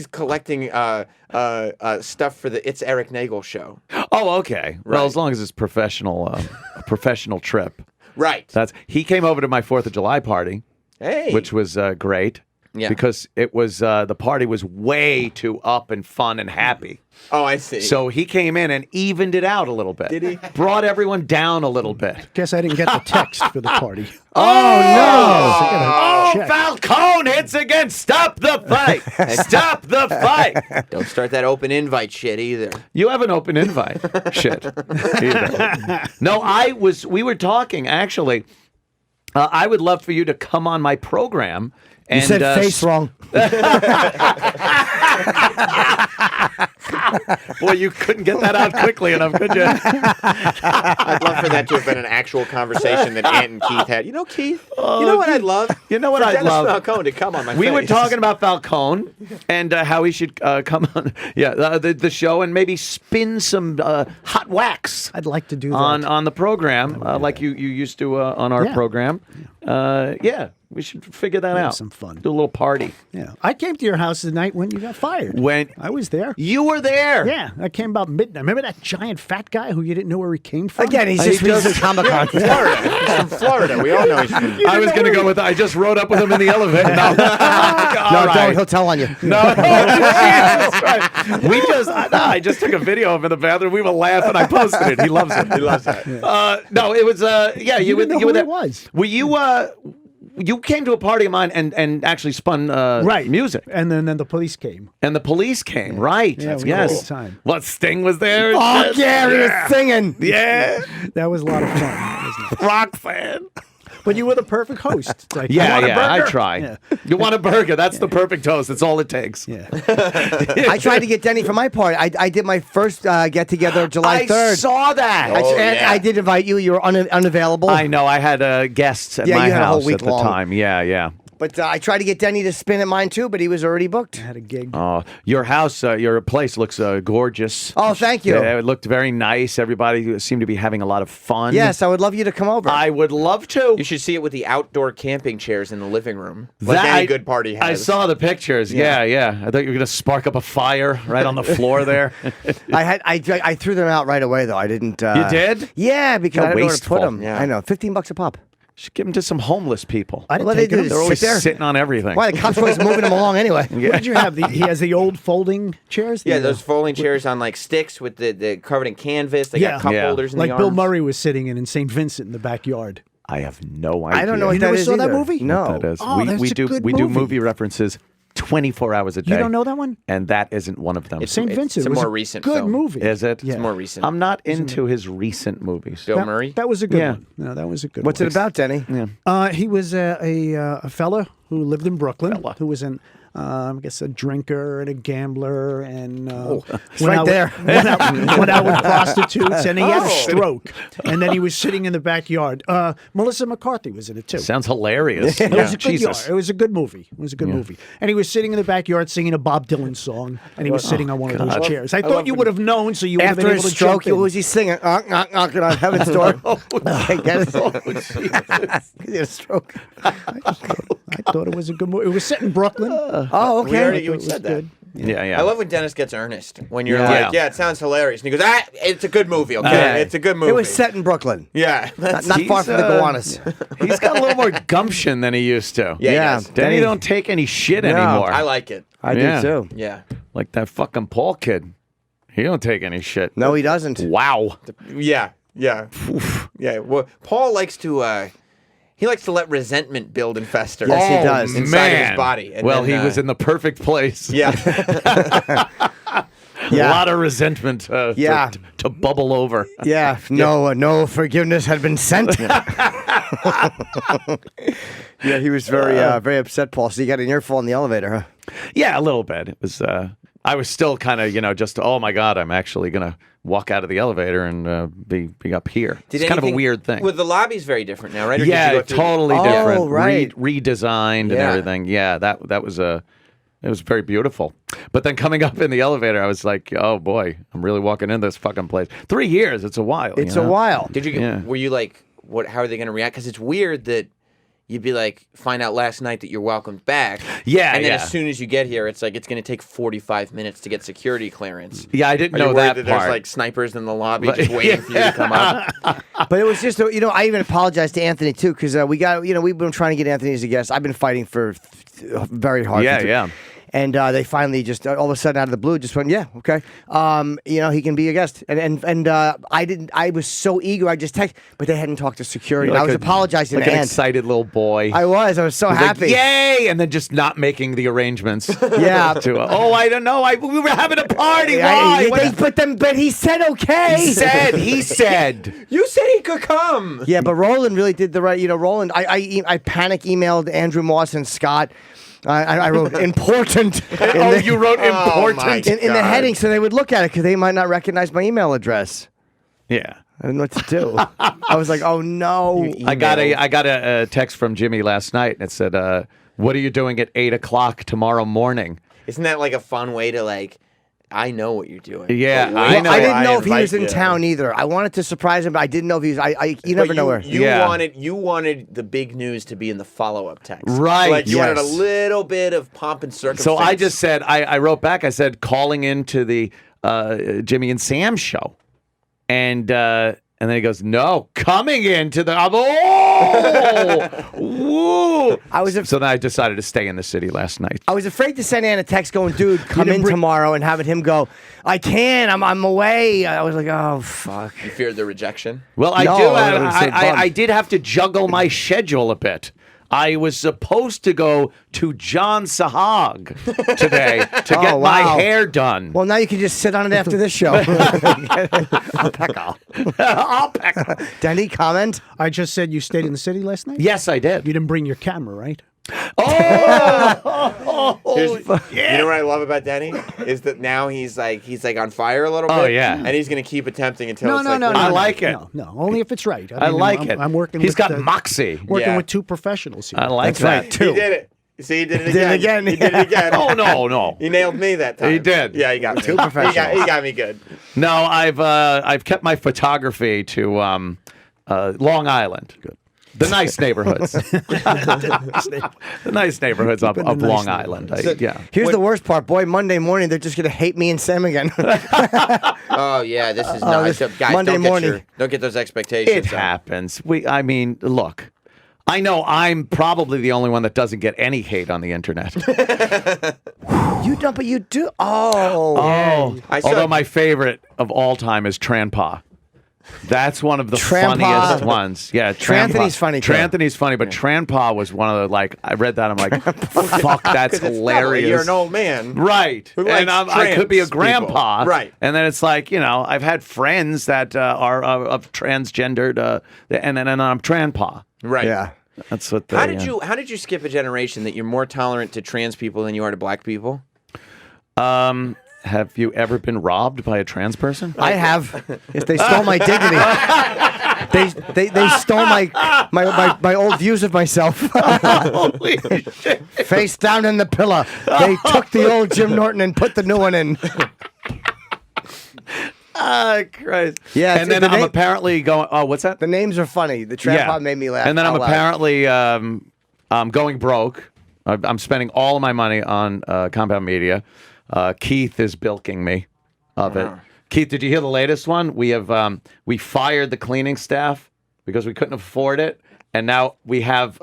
collecting stuff for the It's Eric Nagel show. Oh, okay. Well, Right. as long as it's professional, a professional trip. Right. He came over to my 4th of July party, Hey. which was great. Yeah. Because it was the party was way too up and fun and happy. Oh, I see. So he came in and evened it out a little bit. Did he? Brought everyone down a little bit. Guess I didn't get the text for the party. Oh, Check. Falcone hits again. Stop the fight. Stop the fight. Don't start that open invite shit either. You have an open invite. Shit. Either. No, we were talking, actually. I would love for you to come on my program. And, You said face wrong. Boy, you couldn't get that out quickly enough, could you? I'd love for that to have been an actual conversation that Ant and Keith had. Keith, you know what I'd love? You know what For I'd Dennis love? Falcone to come on my We face. were talking about Falcone and how he should come on the show and maybe spin some hot wax I'd like to do that. on the program like you used to on our Yeah. program. Yeah, we should figure that out. some fun. Do a little party. Yeah, I came to your house the night when you got fired. When I was there. you were there. Yeah, I came about midnight. Remember that giant fat guy who you didn't know where he came from? Again, he's just at Comic Con. Florida. He's from Florida. We all know he's from. I was going to go with. I just rode up with him in the elevator. No, No, don't. He'll tell on you. No, Jesus Christ. We just, I just took a video of him in the bathroom. We were laughing. I posted it. He loves it. He loves that. No, it was, yeah, you were, didn't know you were who there. it was. Were you, you came to a party of mine and actually spun Right. music. And then the police came. And the police came, right? Yeah, we had a yes. good time. What, Sting was there? Oh, yeah, he was singing. Yeah. That was a lot of fun, wasn't it? Rock fan. But you were the perfect host. It's like, Yeah, "You want a yeah, I burger?" try. Yeah. You want a burger? That's the perfect toast. That's all it takes. Yeah. I tried to get Denny for my party. I did my first get together July 3rd. I saw that. I did invite you. You were unavailable. I know. I had guests at Yeah, my you had a whole house week at the long. time. Yeah, yeah. But I tried to get Denny to spin at mine too, but he was already booked. I had a gig. Your house, your place looks gorgeous. Oh, thank you. Yeah, it looked very nice. Everybody seemed to be having a lot of fun. Yes, I would love you to come over. I would love to. You should see it with the outdoor camping chairs in the living room, like any good party has. I saw the pictures. Yeah. I thought you were going to spark up a fire right on the floor there. I threw them out right away though. I didn't. You did? Yeah, because How I didn't know where to put wasteful. them. Yeah. I know, $15 a pop. Should give them to some homeless people. I didn't Well, take they it. do They're always sit there. sitting on everything. Why the cops always moving them along anyway? What did you have? He has the old folding chairs. Yeah, The, those folding chairs on like sticks with the covered in canvas. They Yeah. got cup Yeah. holders in like the Bill arms. Murray was sitting in St. Vincent in the backyard. I have no idea. I don't know what You that never is saw that either. movie? No. what that is. Oh, that's we a do good we do movie. movie references 24 hours a day. You don't know that one? And that isn't one of them. St. Vincent it's a was more recent good film. movie. Is it? Yeah. It's more recent. I'm not into his recent movies. Bill That, Murray. that was a good Yeah. one. No, that was a good What's one. it about, Denny? He was a fella who lived in Brooklyn, who was an I guess a drinker and a gambler, and it's right there. went out with prostitutes, and he had a stroke, and then he was sitting in the backyard. Melissa McCarthy was in it too. Sounds hilarious. It was a good Jesus. yard. It was a good movie. It was a good movie. And he was sitting in the backyard singing a Bob Dylan song, and he was sitting on one of those chairs. I thought you would have known, so you would have After been able his to stroke, jump in. what was he singing? Knocking on heaven's door. Get it? He had a stroke. I thought it was a good movie. It was set in Brooklyn. Oh, We already okay. you It was said that. good. Yeah. I love when Dennis gets earnest. When you're Yeah. like, yeah, it sounds hilarious. And he goes, it's a good movie, okay? Yeah. It's a good movie. It was set in Brooklyn. Yeah. Not far from the Gowanus. He's got a little more gumption than he used to. Yeah, he Yeah. does. Danny don't take any shit No. anymore. I like it. I Yeah. do too. Yeah. Like that fucking Paul kid. He don't take any shit. No, he doesn't. Wow. Yeah. Yeah. Yeah. Well, Paul likes to he likes to let resentment build and fester. Yes, he does. Inside of Man. his body. And Well, then, he was in the perfect place. Yeah. A lot of resentment Yeah. to bubble over. Yeah. No forgiveness had been sent. Yeah, he was very upset, Paul. So you got an earful in the elevator, huh? Yeah, a little bit. It was. I was still kind of, just, oh my God, I'm actually gonna walk out of the elevator and be up here. It's kind of a weird thing. Well, the lobby's very different now, right? Or did you Yeah, go through- totally Oh, different. right. Redesigned and Yeah. everything. Yeah, that was it was very beautiful. But then coming up in the elevator, I was like, oh boy, I'm really walking in this fucking place. 3 years, it's a while. It's you a know? while. Did you? Yeah. Were you like, what? How are they going to react? Because it's weird that you'd be like, find out last night that you're welcomed back. Yeah, And then yeah. as soon as you get here, it's like it's going to take 45 minutes to get security clearance. Yeah, I didn't Are you know worried that that part. there's like snipers in the lobby just waiting for you to come up? But it was just, I even apologized to Anthony too, because we've been trying to get Anthony as a guest. I've been fighting for very hard. Yeah. And they finally just all of a sudden out of the blue just went, yeah, okay. He can be a guest. And I was so eager. I just texted, but they hadn't talked to security. You're I was like apologizing like to an Ant. excited little boy. I was so Like, happy. yay! And then just not making the arrangements. Yeah. I don't know. We were having a party. Why? But he said okay. He said. You said he could come. Yeah, but Roland really did the right. Roland. I panic emailed Andrew Moss and Scott. I wrote important. You wrote important. my in the heading, so they would look at it because they might not recognize my email address. Yeah. I didn't know what to do. I was like, oh no. I got a text from Jimmy last night and it said, "What are you doing at 8:00 tomorrow morning?" Isn't that like a fun way to like? I know what you're doing. Yeah, But I wait know. I till didn't know if he invite was in you. town either. I wanted to surprise him, but I didn't know if he was. You never But know where. You Yeah. wanted the big news to be in the follow-up text, Right, Like you wanted a yes. little bit of pomp and circumstance. So I just said, I wrote back. I said, calling into the Jimmy and Sam show, and then he goes, no, coming into the. Woo! So then I decided to stay in the city last night. I was afraid to send Ann a text going, dude, come didn't in bring- tomorrow, and having him go, I can't, I'm away. I was like, oh, fuck. You feared the rejection. Well, No, I would've said bummed. I did have to juggle my schedule a bit. I was supposed to go to John Sahag today to Oh, get my wow. hair done. Well, now you can just sit on it after this show. I'll peck. Denny, comment? I just said you stayed in the city last night? Yes, I did. You didn't bring your camera, right? Here's- You know what I love about Denny is that now he's like on fire a little bit. Oh, yeah. and he's gonna keep attempting until No, it's no, like, no, no, I no, like it. No, only if it's right. I like I'm, it. I'm working. He's with got moxie. Working Yeah. with two professionals here. I like That's that. right, too. He did it. See, he did it Did it again. again. He did it again. Oh no. He nailed me that time. He did. Yeah, he got me. Too professional. He got me good. No, I've kept my photography to Long Island. Good. The nice neighborhoods. The nice neighborhoods of the nice Long Island. Yeah. Here's the worst part, boy. Monday morning, they're just gonna hate me and Sam again. Oh yeah, this is not. Guys, Monday morning. Don't get those expectations. It happens. I mean, look. I know I'm probably the only one that doesn't get any hate on the internet. You don't, but you do. Oh. Although my favorite of all time is Tranpa. That's one of the funniest ones. Yeah, Tranthony's funny, too. Tranthony's funny, but Tranpa was one of the, like, I read that, I'm like, fuck, that's 'Cause it's hilarious. You're an old man. Right. Who And likes I could be a trans grandpa. people. Right. And then it's like, I've had friends that are of transgendered, and then I'm Tranpa. Right. Yeah. That's what How did you skip a generation that you're more tolerant to trans people than you are to black people? Have you ever been robbed by a trans person? I have. Yes, they stole my dignity. They stole my old views of myself. Holy shit. Face down in the pillow. They took the old Jim Norton and put the new one in. Ah, Christ. Yeah, and then I'm apparently going. Oh, what's that? The names are funny. The trap pod made me laugh. And then I'm out loud. apparently going broke. I'm spending all of my money on compound media. Keith is bilking me of it. Keith, did you hear the latest one? We fired the cleaning staff because we couldn't afford it, and now we have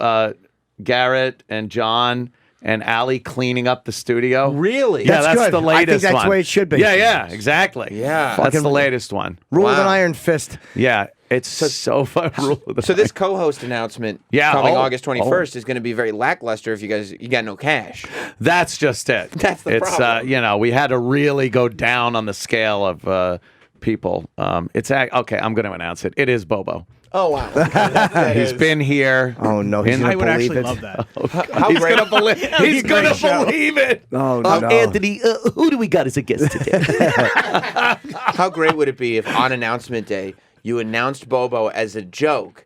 Garrett and John and Allie cleaning up the studio. Really? Yeah, that's good. the latest I think that's one. the way it should be. Yeah, exactly. Yeah. That's the latest one. Rule with an Wow. iron fist. Yeah, it's so fun. So this co-host announcement Yeah, coming oh, August 21st is going to be very lackluster if you got no cash. That's just it. That's the it's, problem. we had to really go down on the scale of people. Okay, I'm going to announce it. It is Bobo. Oh wow. He's been here. Oh no, he's I gonna would believe actually it. love that. He's going to believe. He's going to show. believe it. Oh no. Anthony, who do we got as a guest today? How great would it be if on announcement day you announced Bobo as a joke?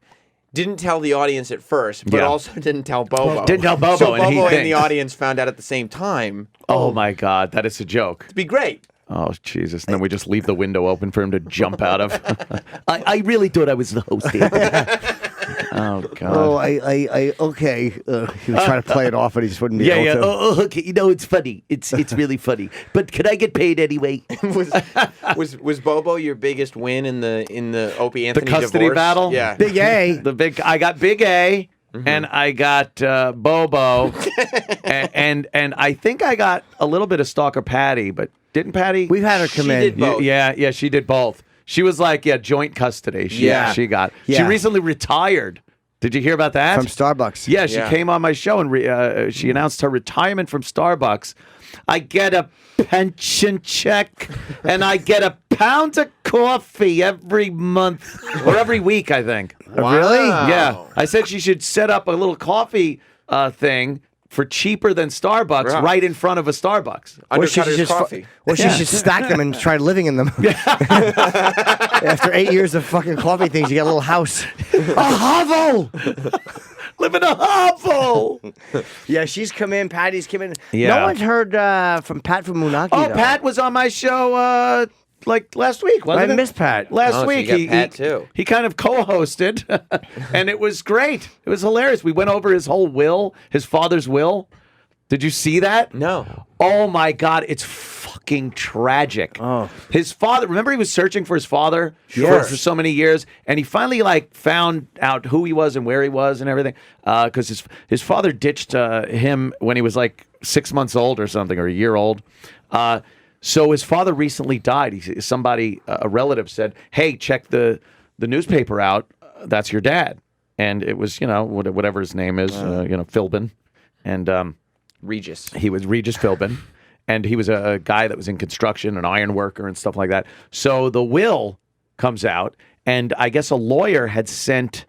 Didn't tell the audience at first, but Yeah. also didn't tell Bobo. Didn't tell Bobo, So and he Bobo and the thinks. audience found out at the same time. Oh my God, that is a joke. It'd be great. Oh Jesus! And then we just leave the window open for him to jump out of. I really thought I was the host. Oh God! Oh, I okay. He was trying to play it off, but he just wouldn't be Yeah. able to. Oh, okay. It's funny. It's really funny. But can I get paid anyway? Was Bobo your biggest win in the Opie Anthony custody divorce? battle? Yeah. Big A. I got Big A, and I got Bobo, and I think I got a little bit of Stalker Patty, but didn't Patty? We've had her come She in. did both. Yeah, she did both. She was like, joint custody. She got. She Yeah. recently retired. Did you hear about that? From Starbucks. Yeah, she Yeah. came on my show and she announced her retirement from Starbucks. I get a pension check and I get a pound of coffee every month or every week, I think. Really? Yeah. I said she should set up a little coffee thing for cheaper than Starbucks Right. right in front of a Starbucks. Undercutter's coffee. She should stack them and try living in them. After 8 years of fucking coffee things, you get a little house. A hovel! Live in a hovel. Yeah, she's come in. Patty's come in. Yeah. No one's heard from Pat from Munaki. Oh, though. Pat was on my show like last week, wasn't I it? miss Pat. Last Oh, so week. you got Pat, too. He kind of co-hosted, and it was great. It was hilarious. We went over his whole will, his father's will. Did you see that? No. Oh my God, it's fucking tragic. Oh. His father, remember he was searching for his father for so many years, and he finally found out who he was and where he was and everything, because his father ditched him when he was 6 months old or something, or a year old. So his father recently died. A relative said, "Hey, check the newspaper out. That's your dad." And it was, whatever his name is, Philbin, and Regis. he was Regis Philbin, and he was a guy that was in construction, an iron worker and stuff like that. So the will comes out, and I guess a lawyer had sent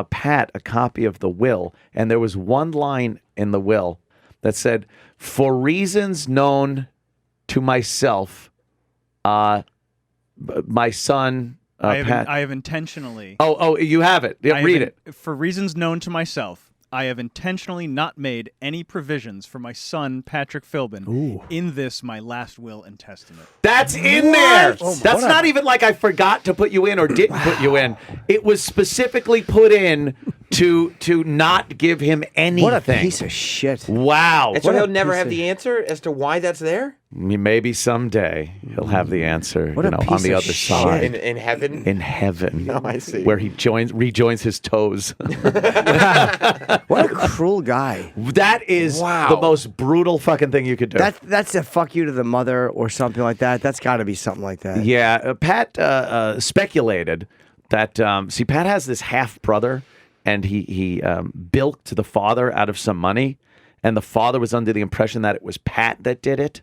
Pat a copy of the will, and there was one line in the will that said, "For reasons known to myself, my son Pat." I have intentionally. Oh, you have it. Yeah, read it. For reasons known to myself, I have intentionally not made any provisions for my son, Patrick Philbin, in this, my last will and testament. That's in there. That's not even like I forgot to put you in or didn't put you in. It was specifically put in to not give him anything. What a piece of shit. Wow. And so he'll never have the answer as to why that's there? Maybe someday he'll have the answer, What a on piece the of other shit. side. In heaven? In heaven. Oh, I see. Where he rejoins his toes. What a cruel guy. That is the most brutal fucking thing you could do. That's a fuck you to the mother or something like that. That's got to be something like that. Yeah, Pat speculated that, see, Pat has this half brother, and he bilked the father out of some money, and the father was under the impression that it was Pat that did it.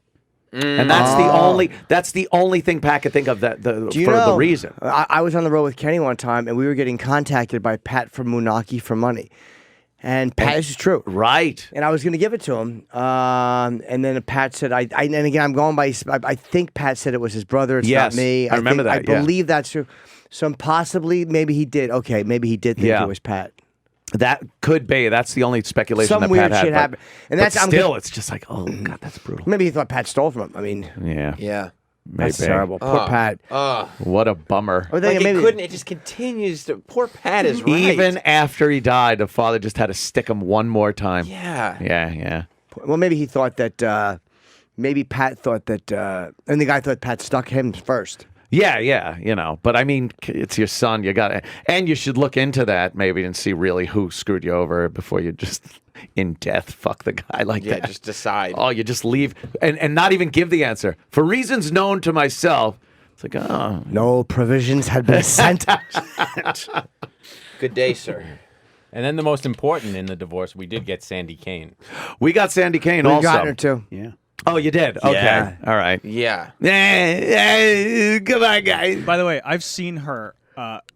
And that's the only thing Pat could think of the reason. I was on the road with Kenny one time, and we were getting contacted by Pat from Moonachie for money. And Pat, this is true. Right. And I was going to give it to him. And then Pat said, and again, I'm going by, I think Pat said it was his brother. It's not me. I remember that. I believe that's true. So possibly, maybe he did. Okay, maybe he did think it was Pat. That could be. That's the only speculation Some that weird Pat had. shit happened. And but that's still, it's just like, oh, God, that's brutal. Maybe he thought Pat stole from him. I mean, Yeah. that's Maybe. terrible. Poor Pat. What a bummer. Or Like maybe it couldn't. It just continues to. Poor Pat is right. Even after he died, the father just had to stick him one more time. Yeah. Yeah. Well, maybe he thought that. Maybe Pat thought that, and the guy thought Pat stuck him first. Yeah, but I mean, it's your son. You got to, and you should look into that maybe and see really who screwed you over before you just, in death, fuck the guy like that. Yeah, just decide. Oh, you just leave and not even give the answer. For reasons known to myself, it's like, oh. No provisions had been sent. Good day, sir. And then the most important in the divorce, we did get Sandy Kane. We got Sandy Kane We also. got her too. Yeah. Oh, you did? Okay. Yeah. All right. Yeah. Come on, guys. By the way, I've seen her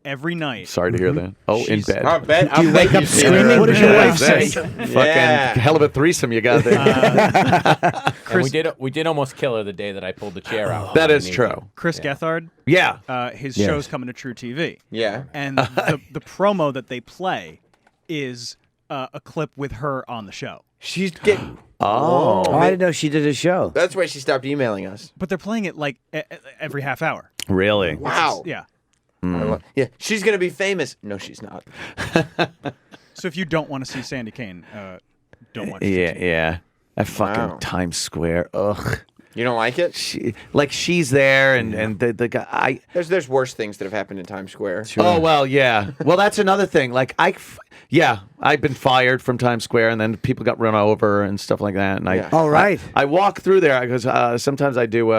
every night. Sorry to hear that. Oh, in bed. I bet. Do you wake up screaming? What does your wife say? Fucking hell of a threesome you got there. And we did almost kill her the day that I pulled the chair out. That is true. Chris Gethard, Yeah. his show's coming to True TV. Yeah. And the promo that they play is a clip with her on the show. She's getting. Oh, I didn't know she did a show. That's why she stopped emailing us. But they're playing it like every half hour. Really? Wow. Yeah. Yeah. She's gonna be famous. No, she's not. So if you don't want to see Sandy Kane, don't watch it. Yeah. That fucking Wow. Times Square. Ugh. You don't like it? She's there and the guy. There's worse things that have happened in Times Square. Oh well, yeah. Well, that's another thing. Like I've been fired from Times Square, and then people got run over and stuff like that. And Yeah. All right. I walk through there because sometimes I do.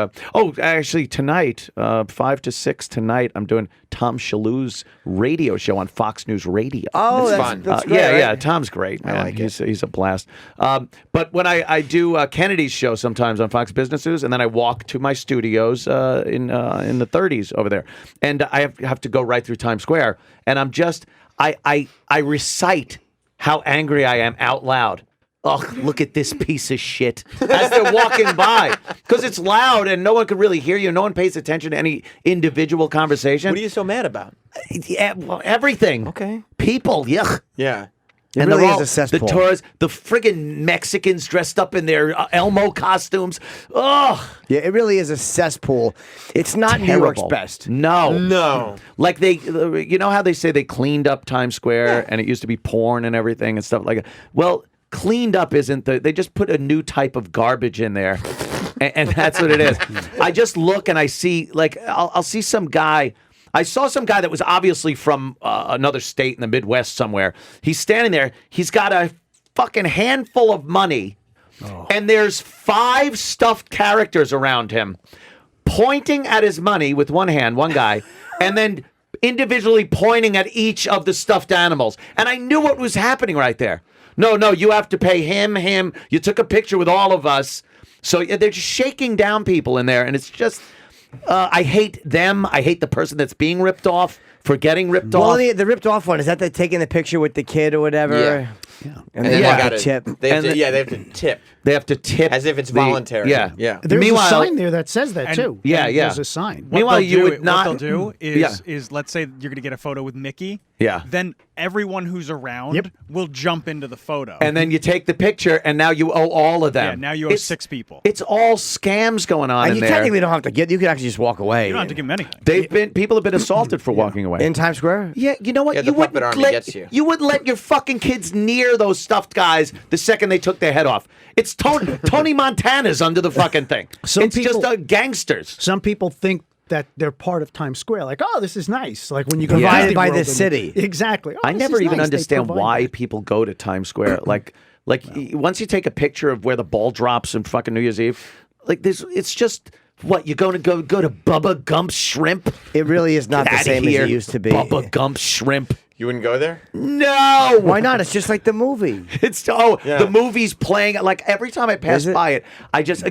Actually tonight, 5 to 6 tonight, I'm doing Tom Shalhoub's radio show on Fox News Radio. Oh, That's that's fun. That's great, Yeah. right? Tom's great, man. like it. He's a blast. But when I do Kennedy's show sometimes on Fox Business News, and then I walk to my studios in the 30s over there, and I have to go right through Times Square, and I'm just I recite how angry I am out loud. Ugh, look at this piece of shit. As they're walking by. Because it's loud and no one can really hear you. No one pays attention to any individual conversation. What are you so mad about? Yeah, well, everything. Okay. People, yuck. Yeah. It And really they're is all, a cesspool. The tourists, the friggin' Mexicans dressed up in their Elmo costumes. Ugh. Yeah, it really is a cesspool. It's not New York's Terrible. best. No. Like you know how they say they cleaned up Times Square and it used to be porn and everything and stuff like that? Well, cleaned up isn't they just put a new type of garbage in there. and that's what it is. I just look and I see, like, I'll see some guy. I saw some guy that was obviously from another state in the Midwest somewhere. He's standing there. He's got a fucking handful of money. And there's 5 stuffed characters around him pointing at his money with one hand, one guy, and then individually pointing at each of the stuffed animals. And I knew what was happening right there. No, you have to pay him. You took a picture with all of us. So they're just shaking down people in there. And it's just, I hate them. I hate the person that's being ripped off for getting ripped Well, off. the ripped off one, is that they taking the picture with the kid or whatever? Yeah. And then then Yeah. they got got a tip. They have And to, they have to tip They have to tip. as if it's the- voluntary. Yeah. Yeah. There's Meanwhile- a sign there that says that And- too. Yeah. There's a sign. Meanwhile, you would not. What they'll do Yeah. is let's say you're going to get a photo with Mickey. Yeah. Then everyone who's around will jump into the photo. And then you take the picture, and now you owe all of them. Yeah, now you owe 6 people. It's all scams going on And in you there. technically don't have to you can actually just walk away. You don't have to give them anything. People have been assaulted for walking away. In Times Square? Yeah, you know what? Yeah, the puppet army gets you. You wouldn't let your fucking kids near those stuffed guys the second they took their head off. It's Tony Montana's under the fucking thing. It's just gangsters. Some people think that they're part of Times Square. Like, oh, this is nice. Like when you go to Provided Disney by World the city. Exactly. Oh, I this never is even nice. They understand provide why that. people go to Times Square. Once you take a picture of where the ball drops in fucking New Year's Eve, it's just what you're going to go to Bubba Gump's Shrimp. It really is not Get the outta same here, as it used to be. Bubba Gump's Shrimp. You wouldn't go there? No. Why not? It's just like the movie. The movie's playing. Like every time I pass Is it? by it, I just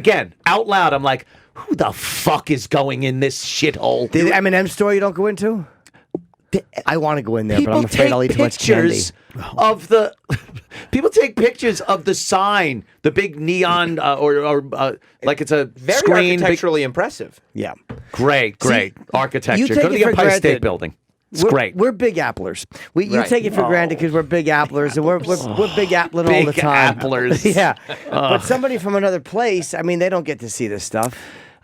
out loud, I'm like, who the fuck is going in this shithole? The M&M store you don't go into? I want to go in there, but I'm afraid I'll eat too much candy. Of the people take pictures of the sign, the big neon, like it's a Very screen. architecturally impressive. Yeah. Great architecture. you take Go to it the for Empire State granted. Building. It's we're, great. We're big applers. You Right. take it for granted because we're big applers, and we're big appling all the Big time. applers. Yeah. But somebody from another place, I mean, they don't get to see this stuff.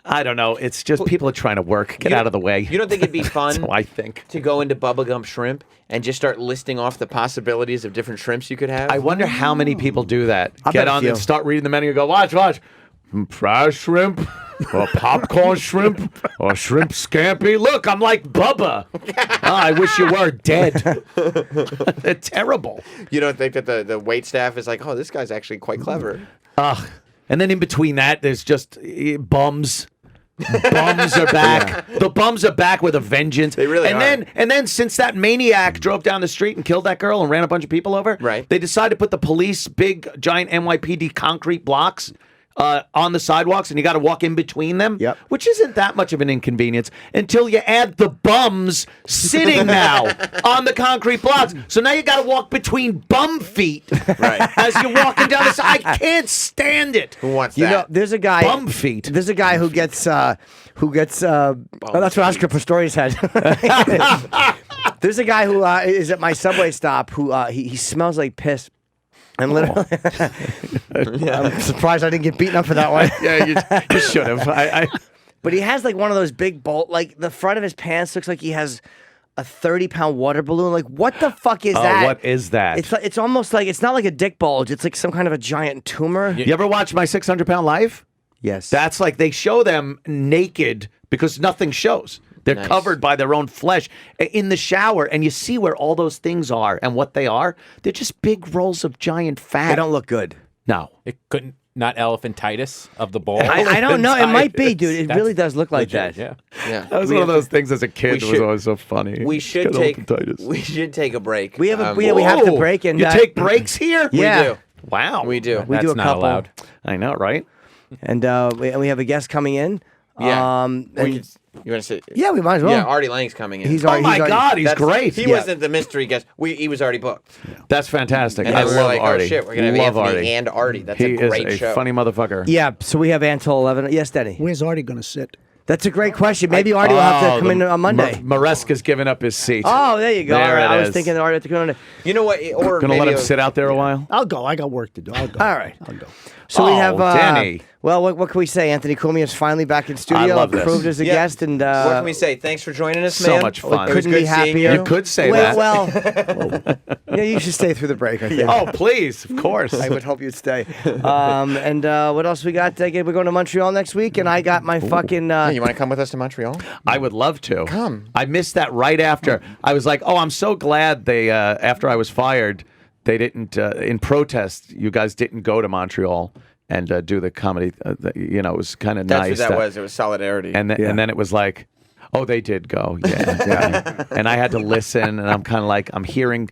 I don't know. It's just people are trying to work. Get out of the way. You don't think it'd be fun That's how I think. to go into Bubba Gump Shrimp and just start listing off the possibilities of different shrimps you could have? I wonder how many people do that. I Get bet a on few. and start reading the menu and go, watch. Fried shrimp, or popcorn shrimp, or shrimp scampi. Look, I'm like Bubba. I wish you were dead. They're terrible. You don't think that the wait staff is like, oh, this guy's actually quite clever? Ugh. And then in between that, there's just bums. Bums are back. The bums are back with a vengeance. They really are. And then since that maniac drove down the street and killed that girl and ran a bunch of people over, Right. they decided to put the police big giant NYPD concrete blocks on the sidewalks, and you got to walk in between them. Yep. Which isn't that much of an inconvenience until you add the bums sitting now on the concrete blocks. So now you got to walk between bum feet Right. as you're walking down the side. I can't stand it. Who wants You know, that? there's a guy. Bum feet. There's a guy who gets. Oh, that's what Oscar Pistorius had. There's a guy who is at my subway stop who he smells like piss. And literally, I'm surprised I didn't get beaten up for that one. Yeah, you should have. But he has like one of those big like the front of his pants looks like he has a 30-pound water balloon. Like, what the fuck is that? What is that? It's almost like, it's not like a dick bulge. It's like some kind of a giant tumor. You ever watch My 600-Pound Life? Yes. That's like they show them naked because nothing shows. They're Nice. covered by their own flesh in the shower, and you see where all those things are and what they are. They're just big rolls of giant fat. They don't look good. No. It couldn't not elephantitis of the ball. I don't know. It might be, dude. It That's really does look like legit, that. Yeah. Yeah. That was one of those things as a kid that was should- always so funny. We should Got take elephantitis. we should take a break. We have Um, we have to break and You take breaks here? Yeah. We do. Wow. We do. We That's do a not couple. allowed. I know, right? And we have a guest coming in. Yeah. And You want to say? yeah, we might as well. Yeah, Artie Lange's coming in. He's Oh already, my God, he's That's- great. He Yeah. wasn't the mystery guest. He was already booked. That's fantastic. And I then love we're like, Artie. oh shit, we're gonna have love Anthony Artie. and Artie. That's He a great is a show. funny motherfucker. Yeah, so we have until 11. Yes, Denny. Where's Artie going to sit? That's a great question. Maybe Artie will have to come in on Monday. Maresca's giving up his seat. Oh, there you go. There All right. it I was is. thinking that Artie had to come in. You know what? Or Gonna let maybe him sit out there a while? I'll go. I got work to do. I'll go. All right. I'll go. So we have Denny. well, what can we say? Anthony Cumia is finally back in studio. I love this. Approved as a Yeah. guest, and What can we say? Thanks for joining us, So man. much fun. It was Couldn't good be seeing happier. You could say well, that. Well, yeah, you should stay through the break. I think. Oh, please. Of course. I would hope you'd stay. And what else we got? We're going to Montreal next week, and I got my fucking. Hey, you want to come with us to Montreal? I would love to. Come. I missed that right after. I was like, oh, I'm so glad they, after I was fired, they didn't, in protest, you guys didn't go to Montreal and do the comedy. It was kind of That's nice. what that was. It was solidarity. And then it was like, oh, they did go. Yeah. yeah. And I had to listen, and I'm kind of like, I'm hearing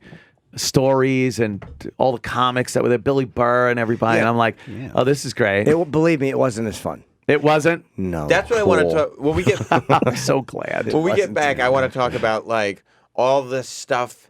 stories and all the comics that were there, Billy Burr and everybody. Yeah. And I'm like, oh, this is great. Believe me, it wasn't as fun. It wasn't? No. That's what I want to Cool. talk. When we get I'm so glad. when we get back, I want to talk about like all the stuff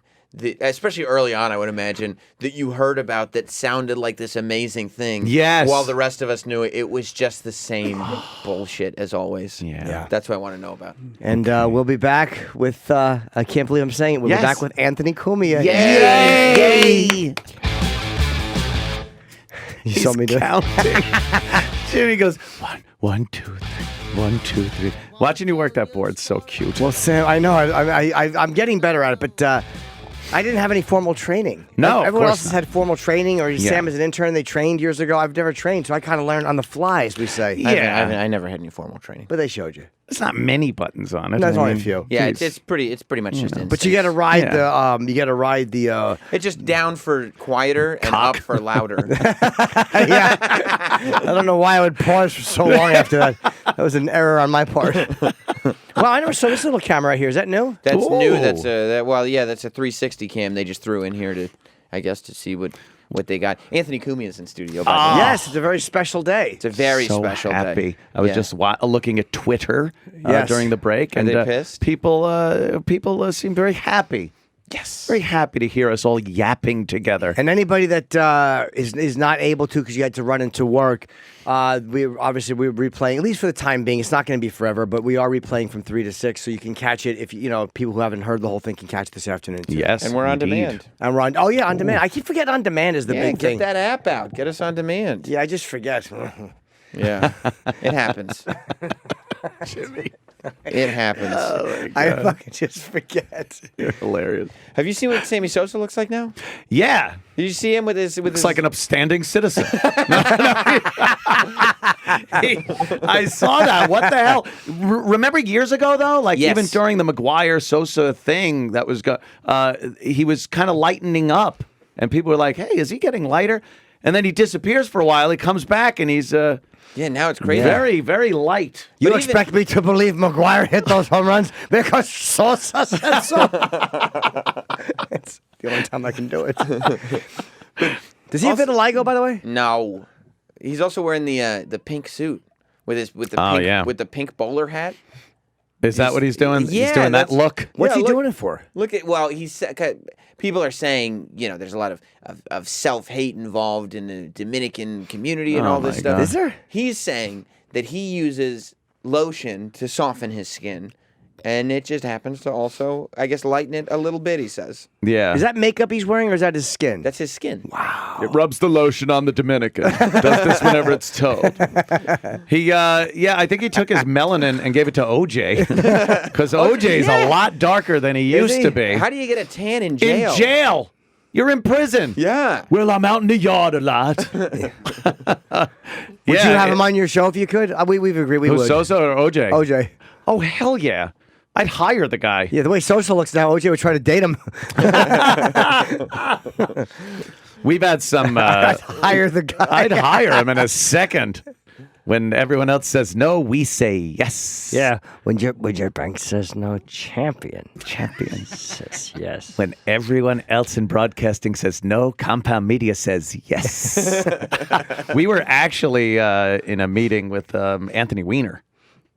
especially early on, I would imagine, that you heard about that sounded like this amazing thing. Yes. While the rest of us knew it was just the same bullshit as always. Yeah. That's what I want to know about. And we'll be back with, I can't believe I'm saying it, we'll be back with Anthony Cumia. Yay! You saw me do counting. Jimmy goes, 1, 2, 3, 1, 2, 3. Watching you work that board's so cute. Well, Sam, I know. I'm getting better at it, but I didn't have any formal training. No, everyone of else course has had formal training, or Yeah. Sam as an intern, they trained years ago. I've never trained, so I kind of learned on the fly, as we say. Yeah. I never had any formal training. But they showed you. There's not many buttons on it. There's I only a mean, few. Yeah, geez. it's pretty much just But you got to ride Yeah. the. It's just down for quieter and up for louder. Yeah. I don't know why I would pause for so long after that. That was an error on my part. Well, I never saw this little camera right here. Is that new? That's new. Ooh. That's that's a 360 cam they just threw in here to see what they got. Anthony Cumia is in studio. By the way. Yes, it's a very special day. It's a very so special happy. day. I was Yeah. just looking at Twitter Yes. during the break, Are and they pissed? people seem very happy. Yes. Very happy to hear us all yapping together. And anybody that is not able to because you had to run into work, we're replaying, at least for the time being. It's not going to be forever, but we are replaying from 3 to 6, so you can catch it if people who haven't heard the whole thing can catch it this afternoon. Too. Yes, And we're on indeed. demand. And we're on. Oh yeah, on demand. I keep forgetting on demand is the Yeah, big get thing. that app out. Get us on demand. Yeah, I just forget. Yeah. It happens. Jimmy, It happens. I fucking just forget. you're hilarious. Have you seen what Sammy Sosa looks like now? Yeah, Did you see him with his? looks like an upstanding citizen. I saw that. What the hell? Remember years ago though, like Yes. even during the McGuire Sosa thing, that was he was kind of lightening up, and people were like, "Hey, is he getting lighter?" And then he disappears for a while. He comes back, and he's Yeah, now it's crazy. very, very light. You But expect me to believe McGuire hit those home runs because Sosa said so? It's the only time I can do it. Does he have vitiligo, by the way? No, he's also wearing the pink suit with the Oh, pink, yeah. with the pink bowler hat. Is that what he's doing? Yeah, he's doing that that's- look. What's Yeah, he look- doing it for? Look at people are saying there's a lot of self-hate involved in the Dominican community and Oh all this my stuff. God. Is there? He's saying that he uses lotion to soften his skin, and it just happens to also, I guess, lighten it a little bit. He says Yeah. Is that makeup he's wearing or is that his skin? that's his skin. Wow. It rubs the lotion on the Dominican. Does this whenever it's told. I think he took his melanin and gave it to OJ because OJ's a lot darker than he used he? to be. How do you get a tan in jail? In jail. You're in prison. Yeah. Well, I'm out in the yard a lot. Would you have him on your show if you could? We've agreed we Who, would. Sosa or OJ? OJ. Oh, hell yeah. I'd hire the guy. Yeah, the way Sosa looks now, OJ would try to date him. We've had some. I'd hire the guy. I'd hire him in a second. When everyone else says no, we say yes. Yeah. When your bank says no, champion Champion. says yes. When everyone else in broadcasting says no, Compound Media says yes. We were actually in a meeting with Anthony Weiner.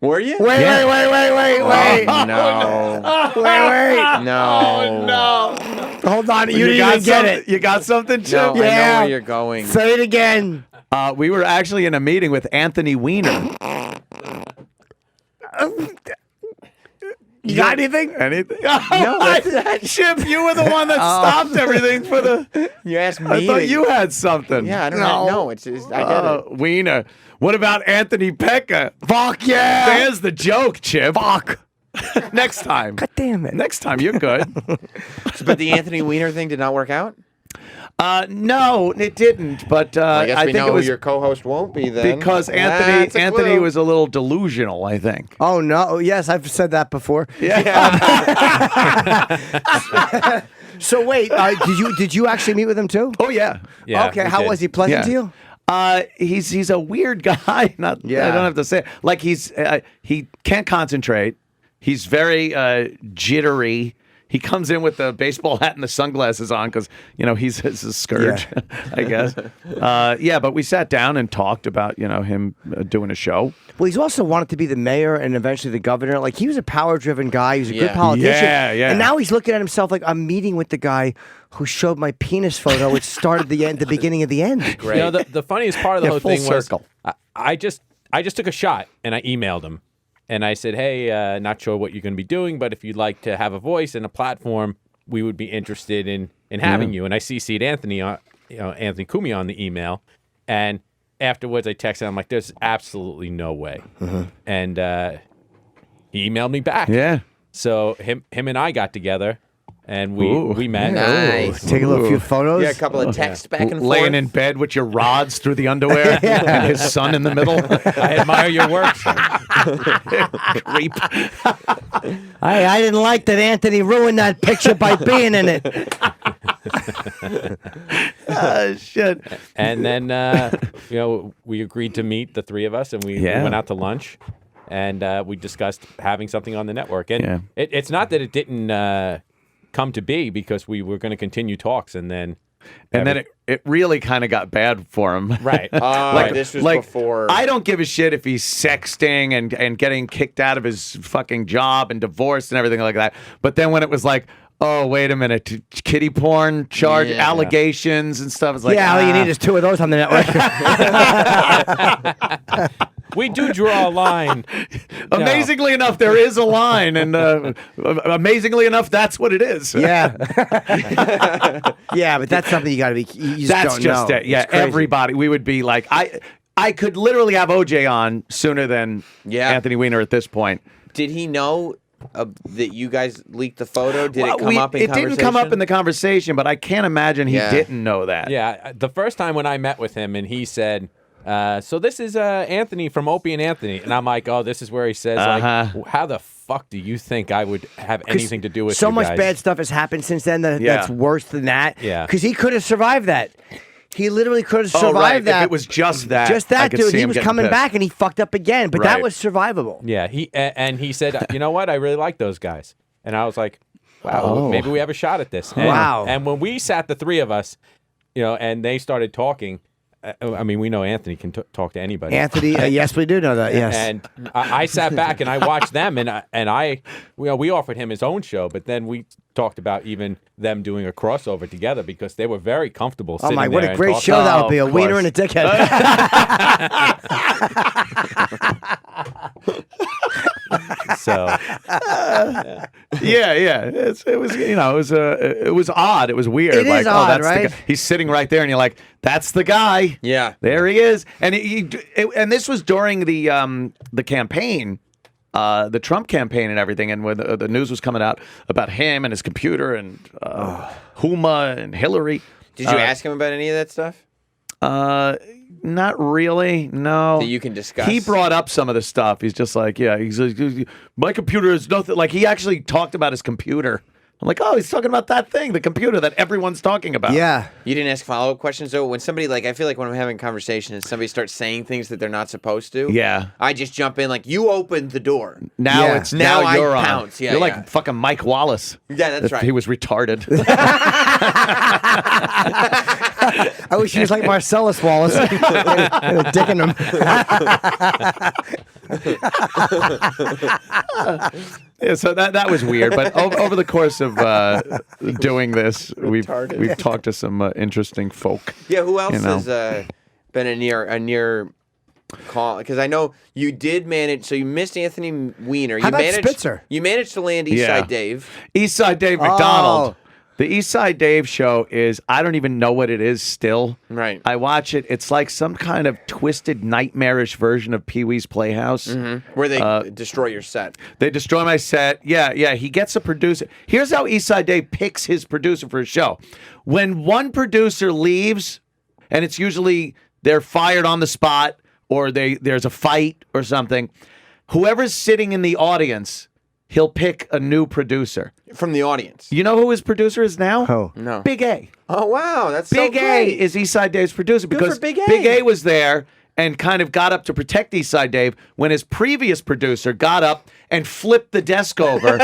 Were you? Wait. Oh, no. Wait. No. Hold on. You didn't even get it. You got something, No, Chip? I know Yeah. where you're going. Say it again. We were actually in a meeting with Anthony Weiner. You got anything? Anything? No, Chip, you were the one that stopped everything for the. You asked me. I thought you had something. Yeah, I don't know. It's I get it. Weiner. What about Anthony Pekka? Fuck yeah. There's the joke, Chip. Fuck. Next time. God damn it. Next time, you're good. But the Anthony Weiner thing did not work out? No, it didn't. But I guess I we think know it was who your co-host won't be then. because That's a Anthony clue. was a little delusional, I think. Oh no! Yes, I've said that before. So wait, did you actually meet with him too? Oh yeah. Yeah, Okay. we How did. was he? Pleasant Yeah. to you? He's a weird guy. I don't have to say it. Like he can't concentrate. He's very jittery. he comes in with the baseball hat and the sunglasses on because, he's a scourge, I guess. But we sat down and talked about, him doing a show. Well, he's also wanted to be the mayor and eventually the governor. Like, he was a power-driven guy. He was a good politician. Yeah. And now he's looking at himself like, I'm meeting with the guy who showed my penis photo, which started the beginning of the end. Great. The funniest part of the whole full thing was circle. I just took a shot and I emailed him and I said, hey, not sure what you're going to be doing, but if you'd like to have a voice and a platform, we would be interested in having you. And I CC'd Anthony Anthony Cumia on the email, and afterwards I texted him. I'm like, there's absolutely no way. And he emailed me back. Yeah. So him and I got together. And we met. Nice. Take a few photos. Yeah, a couple of texts back and forth. Laying in bed with your rods through the underwear and his son in the middle. I admire your work. Creep. I didn't like that Anthony ruined that picture by being in it. Shit. And then, we agreed to meet, the three of us, and we went out to lunch. And we discussed having something on the network. And it's not that it didn't come to be, because we were going to continue talks, and then it really kind of got bad for him. Right. This was before. I don't give a shit if he's sexting and getting kicked out of his fucking job and divorced and everything like that. But then when it was like, oh, wait a minute, kitty porn charge, allegations and stuff, it's like, all you need is 2 of those on the network. we do draw a line. Amazingly enough, there is a line, and amazingly enough, that's what it is. Yeah. Yeah, but that's something you got to be. You That's don't just know. it. Yeah, everybody. We would be like, I could literally have OJ on sooner than Anthony Weiner at this point. Did he know that you guys leaked the photo? Did it come up in it conversation? didn't come up in the conversation, but I can't imagine he didn't know that. Yeah, the first time when I met with him, and he said, so this is Anthony from Opie and Anthony. And I'm like, oh, this is where he says, like, how the fuck do you think I would have anything to do with so you much guys? bad stuff has happened since then that's worse than that. Yeah. Because he could have survived that. He literally could have survived right. that. If it was just that. Just I that, could dude. see He him was getting coming pissed. back and he fucked up again. But that was survivable. Yeah, he said, you know what? I really like those guys. And I was like, wow, maybe we have a shot at this. And, Wow. And when we sat, the three of us, and they started talking, I mean, we know Anthony can talk to anybody. Anthony, yes, we do know that. Yes. And I sat back and I watched them, and we offered him his own show, but then we talked about even them doing a crossover together because they were very comfortable. Oh sitting my! What there a and great talking. show that would be—a of wiener course. and a dickhead. So Yeah. It was odd. It was weird. It is odd, that's right? the guy. He's sitting right there, and you're like, that's the guy. Yeah. There he is. And and this was during the campaign. The Trump campaign and everything, and when the news was coming out about him and his computer and Huma and Hillary. Did you ask him about any of that stuff? Not really, no. That you can discuss? He brought up some of the stuff. He's just like, he's like, my computer is nothing. Like, he actually talked about his computer. I'm like, oh, he's talking about that thing, the computer that everyone's talking about. Yeah. You didn't ask follow-up questions, though? When somebody, I feel like when I'm having a conversation and somebody starts saying things that they're not supposed to, Yeah. I just jump in like, you opened the door. Now Yeah. it's Now I you're on. pounce. Yeah, you're yeah. like fucking Mike Wallace. Yeah, that's If right. He was retarded. I wish he was like Marcellus Wallace. And a dick in him. Yeah, so that was weird. But over the course of doing this, we've talked to some interesting folk. Yeah, who else You know. has been a near call? Because I know you did manage. So you missed Anthony Weiner. How You about managed Spitzer? You managed to land Eastside Dave. Eastside Dave McDonald. The Eastside Dave show is, I don't even know what it is still. Right. I watch it. It's like some kind of twisted, nightmarish version of Pee-wee's Playhouse. Where they destroy your set. They destroy my set. Yeah. He gets a producer. Here's how Eastside Dave picks his producer for his show. When one producer leaves, and it's usually they're fired on the spot or there's a fight or something, whoever's sitting in the audience, he'll pick a new producer. From the audience. You know who his producer is now? Who? No. Big A. Oh, wow. That's so Big A great. is Eastside Dave's producer because for Big A. was there, and kind of got up to protect Eastside Dave when his previous producer got up and flipped the desk over,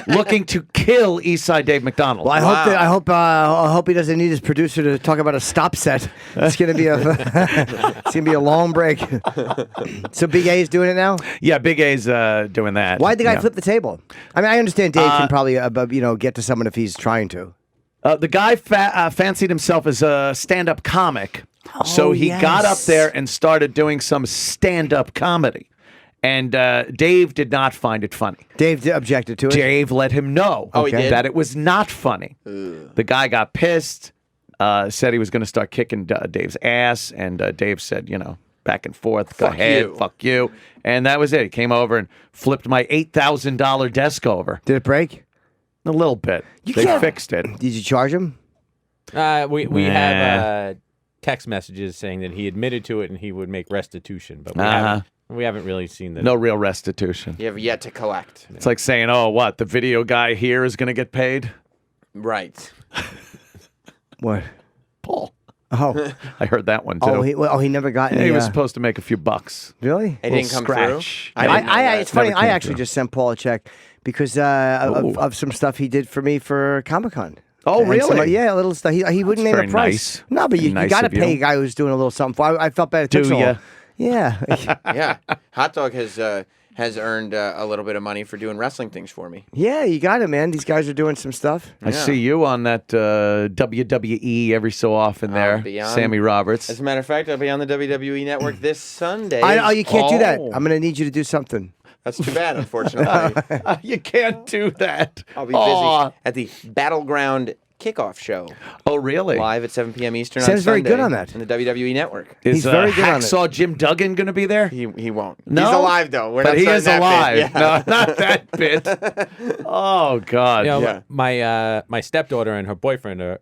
looking to kill Eastside Dave McDonald. Well, I hope he doesn't need his producer to talk about a stop set. It's gonna be a long break. So Big A is doing it now. Yeah, Big A's doing that. Why'd the guy flip the table? I mean, I understand Dave can probably get to someone if he's trying to. The guy fancied himself as a stand-up comic, so he got up there and started doing some stand-up comedy. And Dave did not find it funny. Dave objected to it? Dave let him know he did? that it was not funny. The guy got pissed, said he was going to start kicking Dave's ass, and Dave said, back and forth, go ahead, fuck you. And that was it. He came over and flipped my $8,000 desk over. Did it break? A little bit. They fixed it. Did you charge him? We have text messages saying that he admitted to it and he would make restitution, but we haven't really seen that. No real restitution. You have yet to collect. It's like saying, the video guy here is going to get paid? Right. What? Paul. Oh. I heard that one, too. He never got any. He was supposed to make a few bucks. Really? It didn't come scratch. through? It's funny. Never I came actually through. just sent Paul a check because of some stuff he did for me for Comic-Con. Oh, And really? a little stuff. He wouldn't name very a price. nice. No, but you Nice got to of you. pay a guy who's doing a little something for. I felt bad. It took Do so ya? long. Yeah. Yeah. Hot Dog has earned a little bit of money for doing wrestling things for me. Yeah, you got it, man. These guys are doing some stuff. I see you on that WWE every so often there, be on. Sammy Roberts. As a matter of fact, I'll be on the WWE Network this Sunday. You can't do that. Oh. I'm going to need you to do something. That's too bad, unfortunately. You can't do that. I'll be busy at the Battleground Kickoff Show Oh, really? live at 7 p.m. Eastern Sam's on Sunday. very good on that. On the WWE Network. Is He's very good on it. Hacksaw Jim Duggan going to be there? He won't. No? He's alive though. We're But not he starting is that alive. bit. Yeah. No, not that bit. Oh, God. Yeah. My stepdaughter and her boyfriend are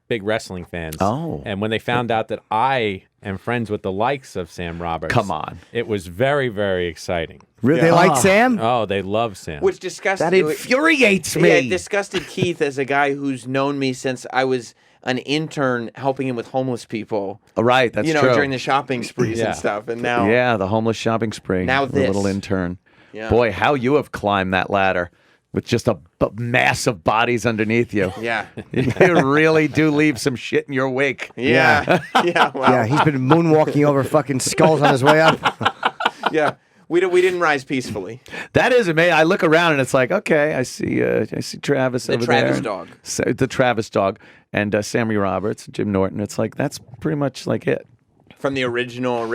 big wrestling fans. Oh. And when they found out that I am friends with the likes of Sam Roberts, Come on. it was very, very exciting. Really? They like Sam? Oh, they love Sam. Which disgusted That infuriates me. Yeah, it disgusted Keith as a guy who's known me since I was an intern helping him with homeless people. Right, that's true. During the shopping sprees Yeah. and stuff. And now, Yeah, the homeless shopping spree. Now The this. little intern. Yeah. Boy, how you have climbed that ladder with just a mass of bodies underneath you. yeah, You really do leave some shit in your wake. yeah, yeah. Well, Yeah, he's been moonwalking over fucking skulls on his way up. yeah. We didn't rise peacefully. That is amazing. I look around and it's like, okay, I see Travis over Travis there. dog. The Travis dog. And Sammy Roberts, Jim Norton. It's like, that's pretty much like it. From the original?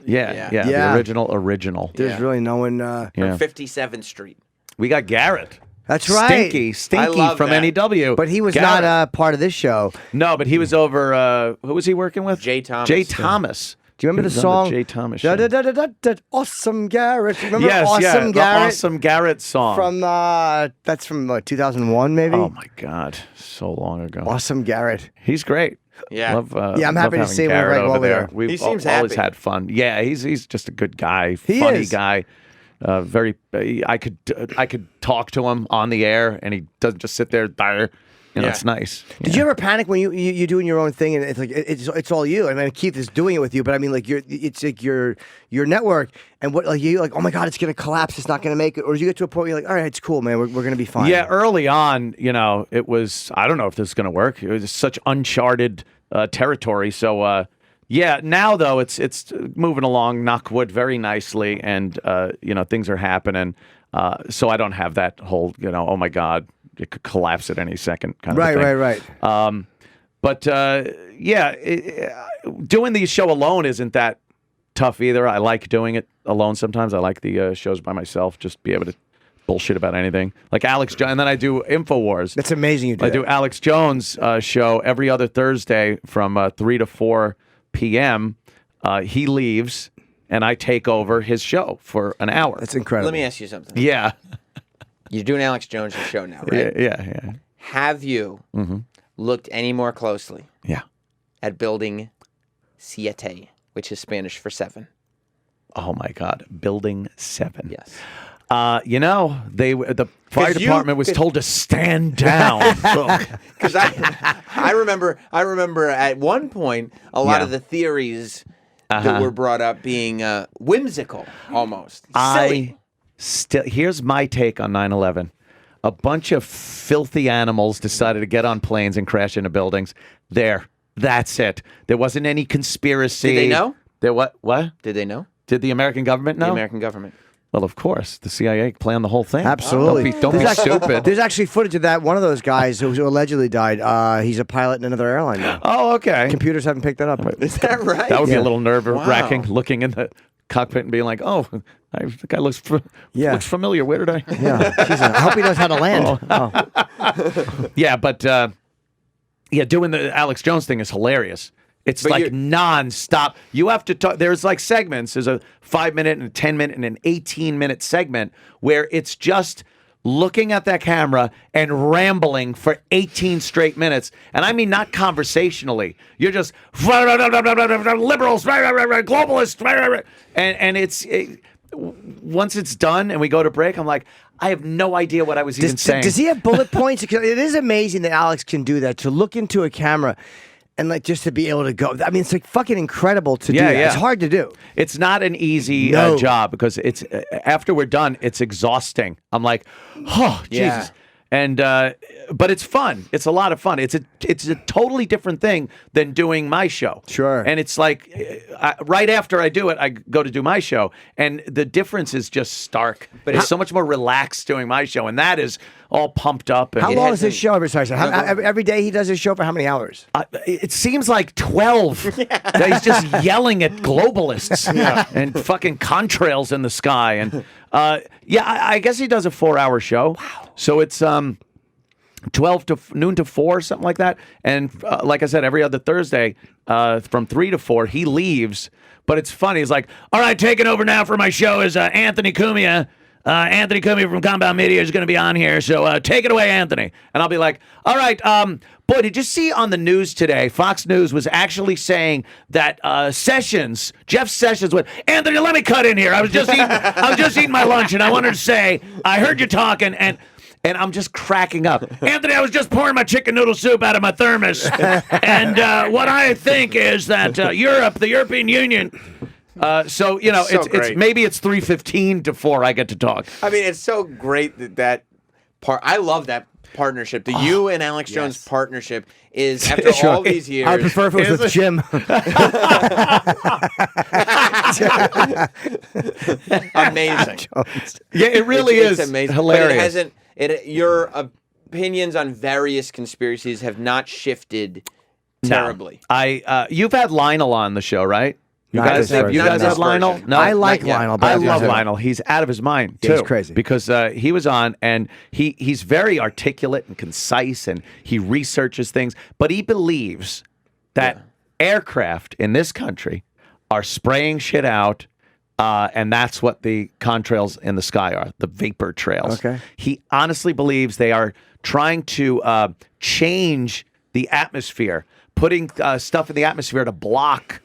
Yeah. Yeah. The original. There's Yeah. really no one. From Yeah. 57th Street. We got Garrett. That's right. Stinky I love from that. NEW. But he was Garrett. not part of this show. No, but he was over. Who was he working with? Jay Thomas. Jay Thomas. Do you remember He the was on song? Jay Thomas Da, show. da, da, da, da, da, Awesome Garrett. Remember Yes, Awesome the Garrett? Awesome Garrett song. From that's from 2001 maybe. Oh my God, so long ago. Awesome Garrett. He's great. Yeah. Love, Yeah, I'm happy to love see him having right Garrett while over we're there. there. We've He seems always happy. had fun. Yeah, he's just a good guy, He funny is. guy. Very. I could talk to him on the air, and he doesn't just sit there. Yeah. It's nice. Did you ever panic when you're doing your own thing and it's like it's all you? I mean, Keith is doing it with you, but I mean, like it's like your network and what like you like. Oh my God, it's gonna collapse. It's not gonna make it. Or you get to a point where you're like, all right, it's cool, man. We're gonna be fine. Yeah, early on, it was, I don't know if this is going to work. It was such uncharted territory. So, yeah, now, though, it's moving along, knock wood, very nicely. And, things are happening. So I don't have that whole, oh, my God, it could collapse at any second kind of thing. Right. But, doing the show alone isn't that tough either. I like doing it alone sometimes. I like the shows by myself, just be able to bullshit about anything. Like Alex Jones, and then I do InfoWars. That's amazing. You do. I do Alex Jones' show every other Thursday from 3 to 4 p.m. He leaves, and I take over his show for an hour. That's incredible. Let me ask you something. Yeah. You're doing Alex Jones' show now, right? Yeah. Have you looked any more closely Yeah. at building siete, which is Spanish for 7? Oh, my God. Building 7. Yes. The fire department was told to stand down. Because I remember at one point a lot of the theories that were brought up being whimsical, almost silly. Here's my take on 9/11. A bunch of filthy animals decided to get on planes and crash into buildings. That's it. There wasn't any conspiracy. Did they know? What? Did they know? Did the American government know? The American government. Well, of course. The CIA planned the whole thing. Absolutely. Don't be stupid. There's actually footage of that. One of those guys who allegedly died, he's a pilot in another airline now. Oh, okay. Computers haven't picked that up. Is that right? That would be a little nerve-wracking, Wow. looking in the cockpit and being like, "Oh, the guy looks familiar. Where did I?" Yeah. Jesus, I hope he knows how to land. Oh. Yeah, but doing the Alex Jones thing is hilarious. It's But like you're- nonstop. You have to talk. There's like segments. There's a 5-minute and a 10-minute and an 18-minute segment where it's just looking at that camera and rambling for 18 straight minutes. And I mean, not conversationally. You're just liberals, globalists, and once it's done and we go to break, I'm like, I have no idea what I was even saying. Does he have bullet points? Because it is amazing that Alex can do that, to look into a camera and like just to be able to go. I mean, it's like fucking incredible to do that. Yeah. It's hard to do. It's not an easy job because it's after we're done, it's exhausting. I'm like, oh, Yeah. Jesus. And but it's fun. It's a lot of fun. It's a totally different thing than doing my show. Sure. And it's like right after I do it, I go to do my show, and the difference is just stark. But it's so much more relaxed doing my show, and that is all pumped up. And How long is his show? Every day he does his show for how many hours? it seems like 12. He's just yelling at globalists and fucking contrails in the sky. And I guess he does a 4-hour show. Wow. So it's 12 to noon to 4, something like that. And like I said, every other Thursday from 3 to 4, he leaves. But it's funny. He's like, all right, taking over now for my show is Anthony Cumia. Anthony Cumia from Compound Media is going to be on here, so take it away, Anthony. And I'll be like, all right, boy, did you see on the news today, Fox News was actually saying that Jeff Sessions went, Anthony, let me cut in here. I was just eating my lunch, and I wanted to say, I heard you talking, and I'm just cracking up. Anthony, I was just pouring my chicken noodle soup out of my thermos, and what I think is that the European Union... So it's maybe it's 3:15 to 4. I get to talk. I mean, it's so great that part. I love that partnership. The you and Alex Jones partnership is after all these years. I prefer if it was with Jim. Amazing. Yeah, it really It's is amazing. hilarious. But it hasn't. Your opinions on various conspiracies have not shifted terribly. You've had Lionel on the show, right? You Not guys this have version. you Not guys this have Lionel? version. No, I like not yet. Lionel. I but love yeah. Lionel. He's out of his mind too. Yeah, he's crazy. Because he was on and he's very articulate and concise and he researches things, but he believes that aircraft in this country are spraying shit out, and that's what the contrails in the sky are, the vapor trails. Okay. He honestly believes they are trying to change the atmosphere, putting stuff in the atmosphere to block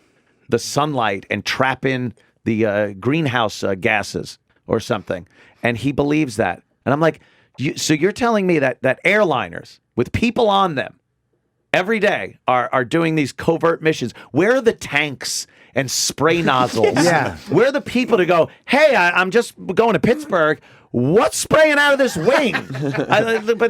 the sunlight and trap in the greenhouse gases or something. And he believes that. And I'm like, so you're telling me that airliners with people on them every day are doing these covert missions? Where are the tanks and spray nozzles? Yeah. Where are the people to go, hey, I'm just going to Pittsburgh. What's spraying out of this wing?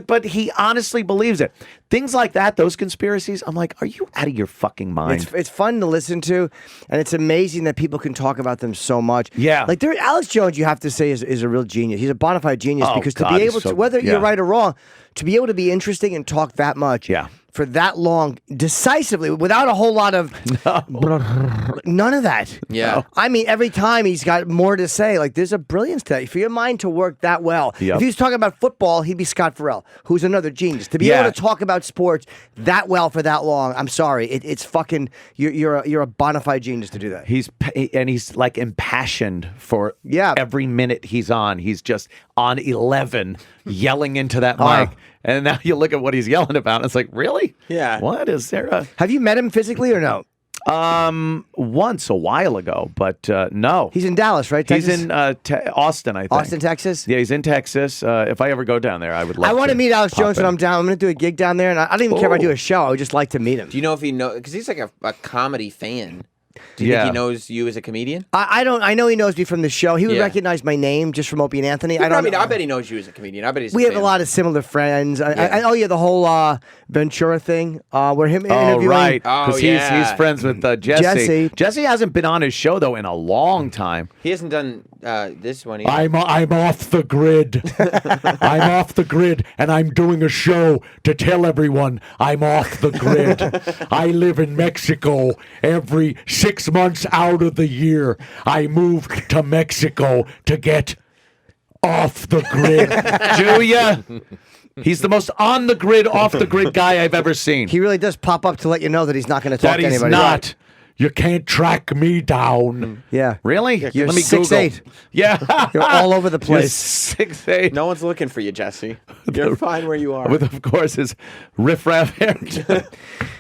But he honestly believes it. Things like that, those conspiracies, I'm like, are you out of your fucking mind? It's fun to listen to, and it's amazing that people can talk about them so much. Yeah. Like Alex Jones, you have to say, is a real genius. He's a bona fide genius Oh, because God, to be he's able so- to, whether yeah. you're right or wrong, to be able to be interesting and talk that much. Yeah. For that long, decisively, without a whole lot of none of that. Yeah. I mean, every time he's got more to say. Like, there's a brilliance to that. For your mind to work that well. Yep. If he was talking about football, he'd be Scott Farrell, who's another genius. To be Yeah. able to talk about sports that well for that long, I'm sorry, it's fucking. You're a bona fide genius to do that. He's like impassioned for Yeah. every minute he's on. He's just on 11 yelling into that mic. And now you look at what he's yelling about. And it's like, really? Yeah. What is there? Have you met him physically or no? Once a while ago, but no. He's in Dallas, right? He's Texas? in Austin, I think. Austin, Texas. Yeah, he's in Texas. If I ever go down there, I would love I want to meet Alex pop Jones when in. I'm down. I'm going to do a gig down there, and I don't even care if I do a show. I would just like to meet him. Do you know if he knows? Because he's like a comedy fan. Do you think he knows you as a comedian? I don't. I know he knows me from the show. He would Yeah. recognize my name just from Opie and Anthony. I bet he knows you as a comedian. I bet he's. We have a lot of similar friends. Oh yeah, the whole Ventura thing where him interviewing. Oh right, Oh, because yeah. he's friends with Jesse. Jesse hasn't been on his show though in a long time. He hasn't done this one either. I'm off the grid. I'm off the grid, and I'm doing a show to tell everyone I'm off the grid. I live in Mexico. Every 6 months out of the year, I move to Mexico to get off the grid. Julia, he's the most on the grid, off the grid guy I've ever seen. He really does pop up to let you know that he's not going to talk That to he's anybody. not. You can't track me down. Yeah. Really? You're Let me 6'8". Google. Yeah. You're all over the You're place. 6'8". No one's looking for you, Jesse. You're fine where you are. With, of course, his riffraff hair.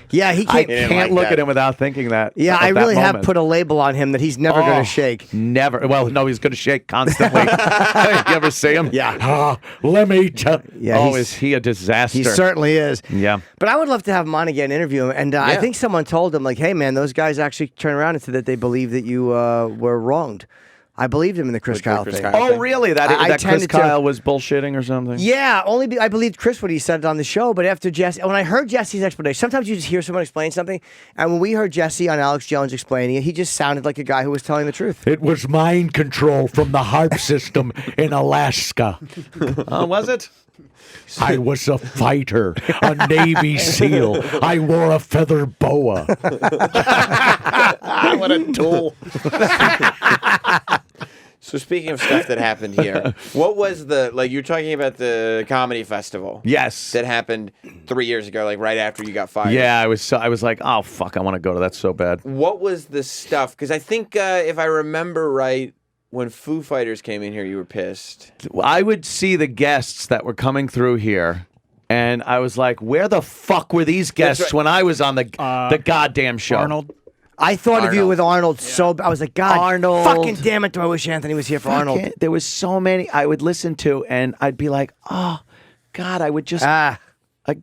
Yeah, he I can't. can't like look that. at him without thinking that. Yeah, at I that really have moment. put a label on him that he's never going to shake. Never. Well, no, he's going to shake constantly. You ever see him? Yeah. Let me tell. Yeah, Oh, he's- is he a disaster? He certainly is. Yeah. But I would love to have him on again, interview him. And I Yeah. think someone told him, like, hey, man, those guys actually turned around and said that they believe that you were wronged. I believed him in the Chris With the Kyle Chris thing. Kyle. Oh, really? That I Chris tended to- Kyle was bullshitting or something? Yeah, I believed Chris when he said it on the show, but after Jesse, when I heard Jesse's explanation, sometimes you just hear someone explain something, and when we heard Jesse on Alex Jones explaining it, he just sounded like a guy who was telling the truth. It was mind control from the HARP system in Alaska. Oh, was it? I was a fighter, a Navy SEAL. I wore a feather boa. What a tool. So speaking of stuff that happened here, what was you're talking about the comedy festival? Yes. That happened 3 years ago, like right after you got fired. Yeah, I was like, oh, fuck, I want to go to that so bad. What was the stuff? Because I think if I remember right, when Foo Fighters came in here, you were pissed. I would see the guests that were coming through here, and I was like, where the fuck were these guests right. when I was on the goddamn show? Arnold. I thought of you Arnold. with Arnold I was like, God, Arnold. fucking damn it, do I wish Anthony was here for Arnold. Fucking- There was so many I would listen to, and I'd be like, oh, God, I would just I'd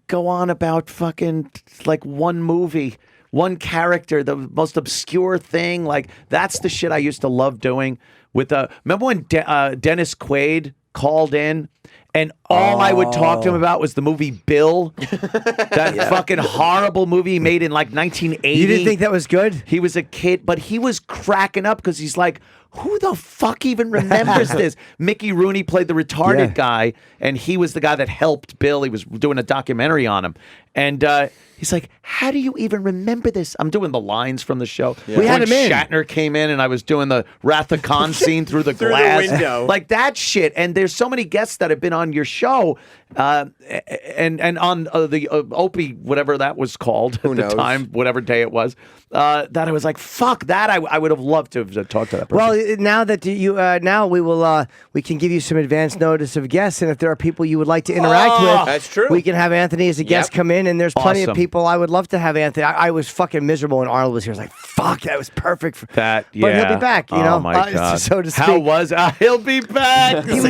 go on about fucking like one movie, one character, the most obscure thing. Like, that's the shit I used to love doing. Remember when Dennis Quaid called in? And all I would talk to him about was the movie Bill, that fucking horrible movie he made in like 1980. You didn't think that was good? He was a kid, but he was cracking up because he's like, who the fuck even remembers this? Mickey Rooney played the retarded guy, and he was the guy that helped Bill. He was doing a documentary on him. And he's like, how do you even remember this? I'm doing the lines from the show. We had him in. Shatner came in, and I was doing the Wrath of Khan scene through the glass. window. Like that shit. And there's so many guests that have been on your show, and on the Opie, whatever that was called at the knows? time, whatever day it was, that I was like, fuck that. I would have loved to have talked to that person. Well, now that now we can give you some advance notice of guests, and if there are people you would like to interact with, that's true. we can have Anthony as a guest Yep. come in, and there's plenty of Awesome. people I would love to have Anthony. I was fucking miserable when Arnold was here. I was like, fuck, that was perfect. But he'll be back, you know, Oh my God. so to speak. How was he'll be back? he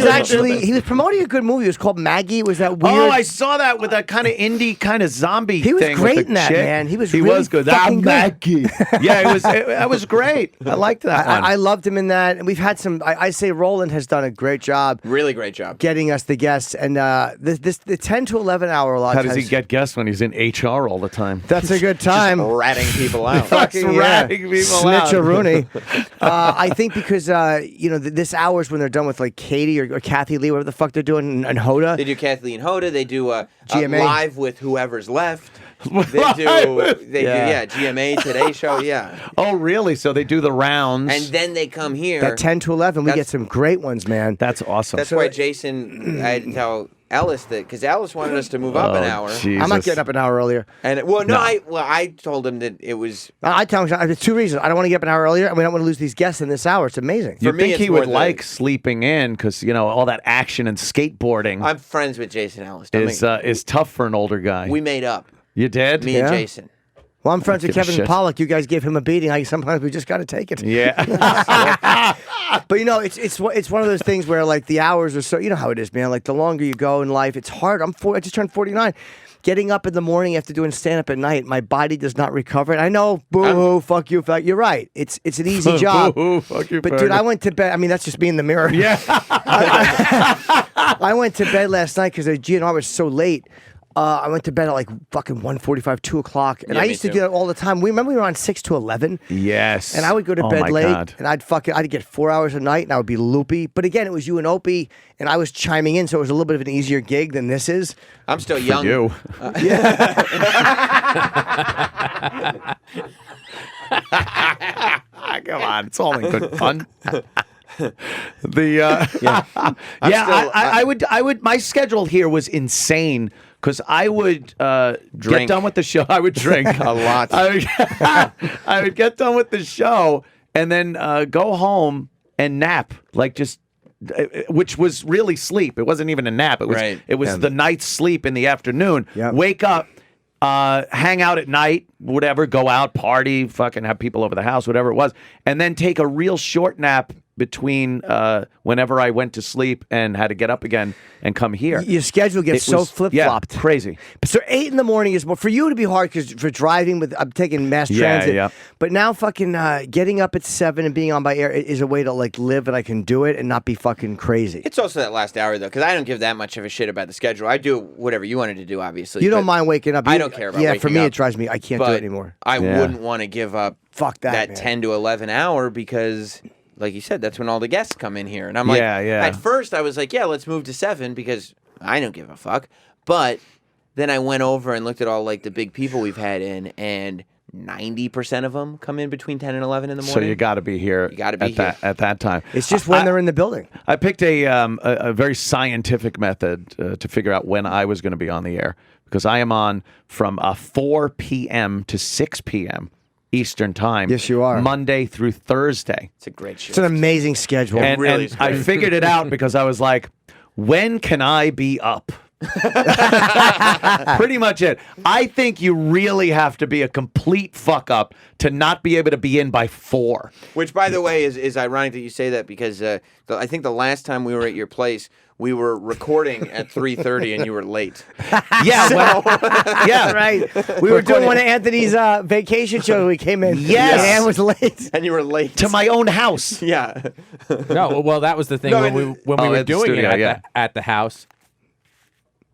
was promoting a good movie. It was called Maggie. It was that weird. Oh, I saw that with that kind of indie kind of zombie He was thing. great with the in that, chick. man. He was he really was good. fucking good. Maggie. Yeah, it was great. I liked that one. I loved him in that. And we've had some. I say Roland has done a great job Really great job. getting us the guests. And the 10 to 11 hour a lot How of does he times- get guests when he's in HR all the time? That's a good time. Ratting people out. Fucking ratting people out. Snitch-a-rooney. I think because this hour's when they're done with like Katie or Kathy Lee, whatever the fuck they're doing, and Hoda. They do Kathleen Hoda. They do GMA. live with whoever's left. They do GMA Today Show. Yeah, Oh, really? So they do the rounds. and then they come here. That 10 to 11, we get That's- some great ones, man. That's awesome. That's why Jason. I had to tell Ellis that because Ellis wanted us to move up an hour. Jesus. I'm not getting up an hour earlier. And I told him that it was. I tell him there's two reasons. I don't want to get up an hour earlier, and we don't want to lose these guests in this hour. It's amazing. You For me, think it's he more would the- like sleeping in because all that action and skateboarding I'm friends with Jason Ellis. Don't make- is tough for an older guy. we made up. You did? Me Yeah. and Jason. Well, I'm friends with Give a Kevin shit. Pollak. You guys gave him a beating. Sometimes we just got to take it. Yeah. But it's one of those things where like the hours are so, you know how it is, man. Like the longer you go in life, it's hard. I just turned 49. getting up in the morning after doing stand up at night, my body does not recover. And I know, boo, fuck you, fuck. You're right. It's an easy job. Boo, fuck you, but dude, I went to bed. I mean, that's just me in the mirror. Yeah. I went to bed last night because the GNR was so late. I went to bed at like fucking 1:45, 2 o'clock. And Yeah, I me used to too. do that all the time. Remember we were on 6 to 11? Yes. And I would go to Oh, bed my late, God. and I'd get 4 hours a night, and I would be loopy. But again, it was you and Opie, and I was chiming in, so it was a little bit of an easier gig than this is. I'm still young. You. Come on, it's all in good fun. I would. My schedule here was insane because I would get Drink. done with the show. I would drink A lot. I would get done with the show and then go home and nap, like just. Which was really sleep. It wasn't even a nap. It was Right. it was the night's sleep in the afternoon. Yep. Wake up, hang out at night, whatever, go out, party, fucking have people over the house, whatever it was, and then take a real short nap between whenever I went to sleep and had to get up again and come here. Your schedule gets It so was- flip-flopped. Yeah, crazy. So 8 in the morning is more for you to be hard because for driving I'm taking mass Yeah, transit. yeah. But now fucking getting up at 7 and being on by air is a way to like live and I can do it and not be fucking crazy. It's also that last hour though, because I don't give that much of a shit about the schedule. I do whatever you wanted to do, obviously. You don't but mind waking up. I You- don't care about Yeah, waking for me up, it drives me. I can't do but it anymore. I Yeah. wouldn't want to give up Fuck that, man. 10 to 11 hour because, like you said, that's when all the guests come in here. And I'm Yeah, like, yeah. at first I was like, yeah, let's move to 7 because I don't give a fuck. But then I went over and looked at all like the big people we've had in, and 90% of them come in between 10 and 11 in the So morning. you got to be here. You gotta be at here. at that time. It's just when they're in the building. I picked a very scientific method to figure out when I was going to be on the air because I am on from 4 p.m. to 6 p.m. Eastern time. Yes, you are. Monday through Thursday. It's a great show. It's an amazing schedule. And, really and is I great. figured it out because I was like, when can I be up? Pretty much it. I think you really have to be a complete fuck up to not be able to be in by 4. Which, by the way, is ironic that you say that because I think the last time we were at your place, we were recording at 3:30 and you were late. Yeah, yeah, right. We were doing one of Anthony's vacation shows. We came in. Yes. And Ann was late. And you were late. to my own house. Yeah. No, well, that was the thing No, when we Oh, were at the doing studio, it yeah. at the house.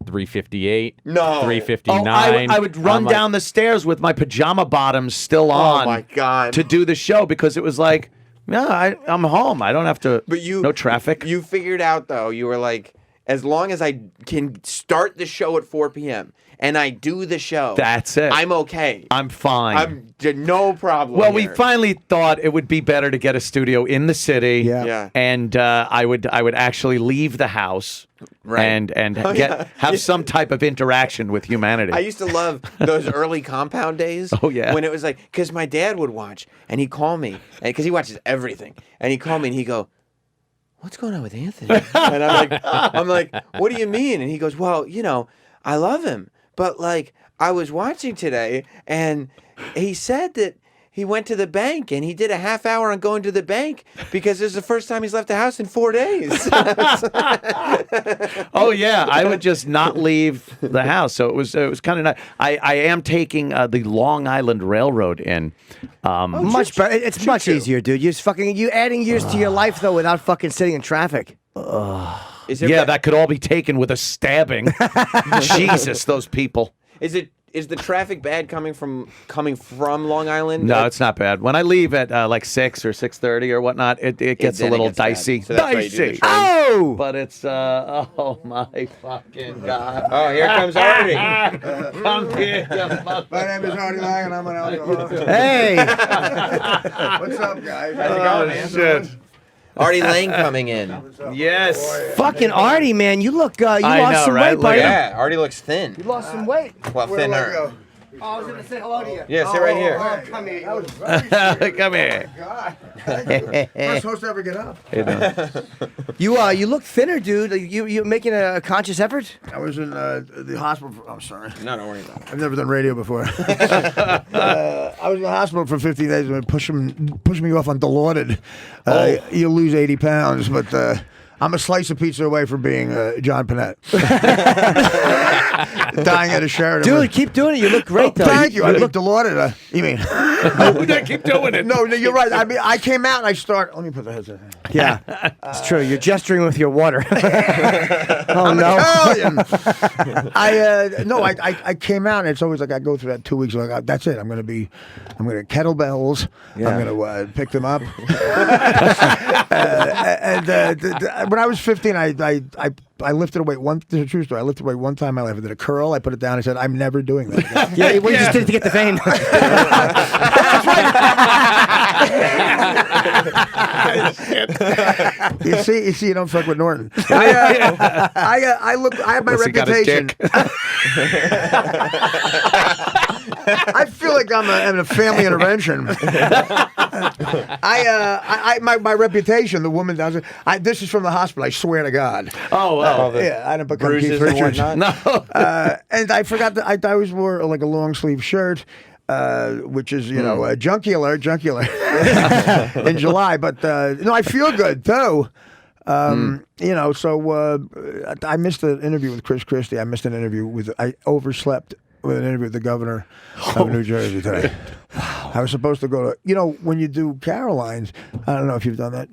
3:58. No. 3:59. I would run I'm like, down the stairs with my pajama bottoms still on. Oh my God. To do the show because it was like, no, I'm home. I don't have to. But you no traffic. You figured out though. You were like, as long as I can start the show at 4 p.m. and I do the show, That's it. I'm okay. I'm fine. No problem. Well, we here. finally thought it would be better to get a studio in the city. Yeah. Yeah. And I would actually leave the house. Right. And have some type of interaction with humanity. I used to love those early compound days. Oh, yeah. When it was like, because my dad would watch and he'd call me, and because he watches everything, and he'd call me and he'd go, "What's going on with Anthony?" And I'm like, "What do you mean?" And he goes, "Well, I love him, but like I was watching today, and he said that he went to the bank and he did a half hour on going to the bank because this is the first time he's left the house in 4 days." Oh yeah, I would just not leave the house. So it was kind of nice. I am taking the Long Island Railroad in. Much better. It's much easier, dude. You adding years to your life though without fucking sitting in traffic. Is it Yeah, that could all be taken with a stabbing. Jesus, those people. Is the traffic bad coming from Long Island? No, it's not bad. When I leave at like 6 or 6:30 or whatnot, it gets a then it little gets bad. dicey. So that's why you do the Dicey. train. Oh! But it's oh my fucking god. Oh, here comes Artie. Come here, you mother- My name is Artie Lange, and I'm an alcoholic. Hey! What's up, guys? How's it going, man? Shit. Artie Lange coming in. Yes. Fucking Artie, man. You look, you I lost know, some right? weight, Look buddy. at Yeah, Artie looks thin. You lost some weight. Well, Where do I thinner. go? Oh, I was going to say hello to you. Yeah, sit right here. Oh, come here. Come here. God. First host to ever get up. You look thinner, dude. You making a conscious effort? I was in the hospital. I'm sorry. No, don't worry about it. I've never done radio before. I was in the hospital for 15 days and pushing me off on Dilaudid. You'll lose 80 pounds, but I'm a slice of pizza away from being John Panette. Dying at a Sheridan. Dude, keep doing it. You look great, though. Thank you. I look delauded. You mean? Keep doing it. No, you're right. I mean, I came out and I start. Let me put the headset. Yeah, it's true. You're gesturing with your water. I'm Italian. I came out and it's always like I go through that 2 weeks. Like that's it. I'm gonna kettlebells. Yeah. I'm gonna pick them up. When I was 15, I lifted a weight one. This is a true story. I lifted a weight one time in my life. I did a curl. I put it down. I said, I'm never doing that again. Yeah, well, you just did it to get the vein. You see, you don't fuck with Norton. I have my Unless he got a reputation. dick. I feel like I'm in a family intervention. My reputation. The woman does it. This is from the hospital. I swear to God. Oh, wow. Yeah, I didn't become Keith bruises and Richards. whatnot. No. And I forgot that I always wore like a long sleeve shirt, which is junkie alert in July. But no, I feel good too. So I missed an interview with Chris Christie. I overslept with an interview with the governor of New Jersey today. I was supposed to go to, when you do Caroline's, I don't know if you've done that,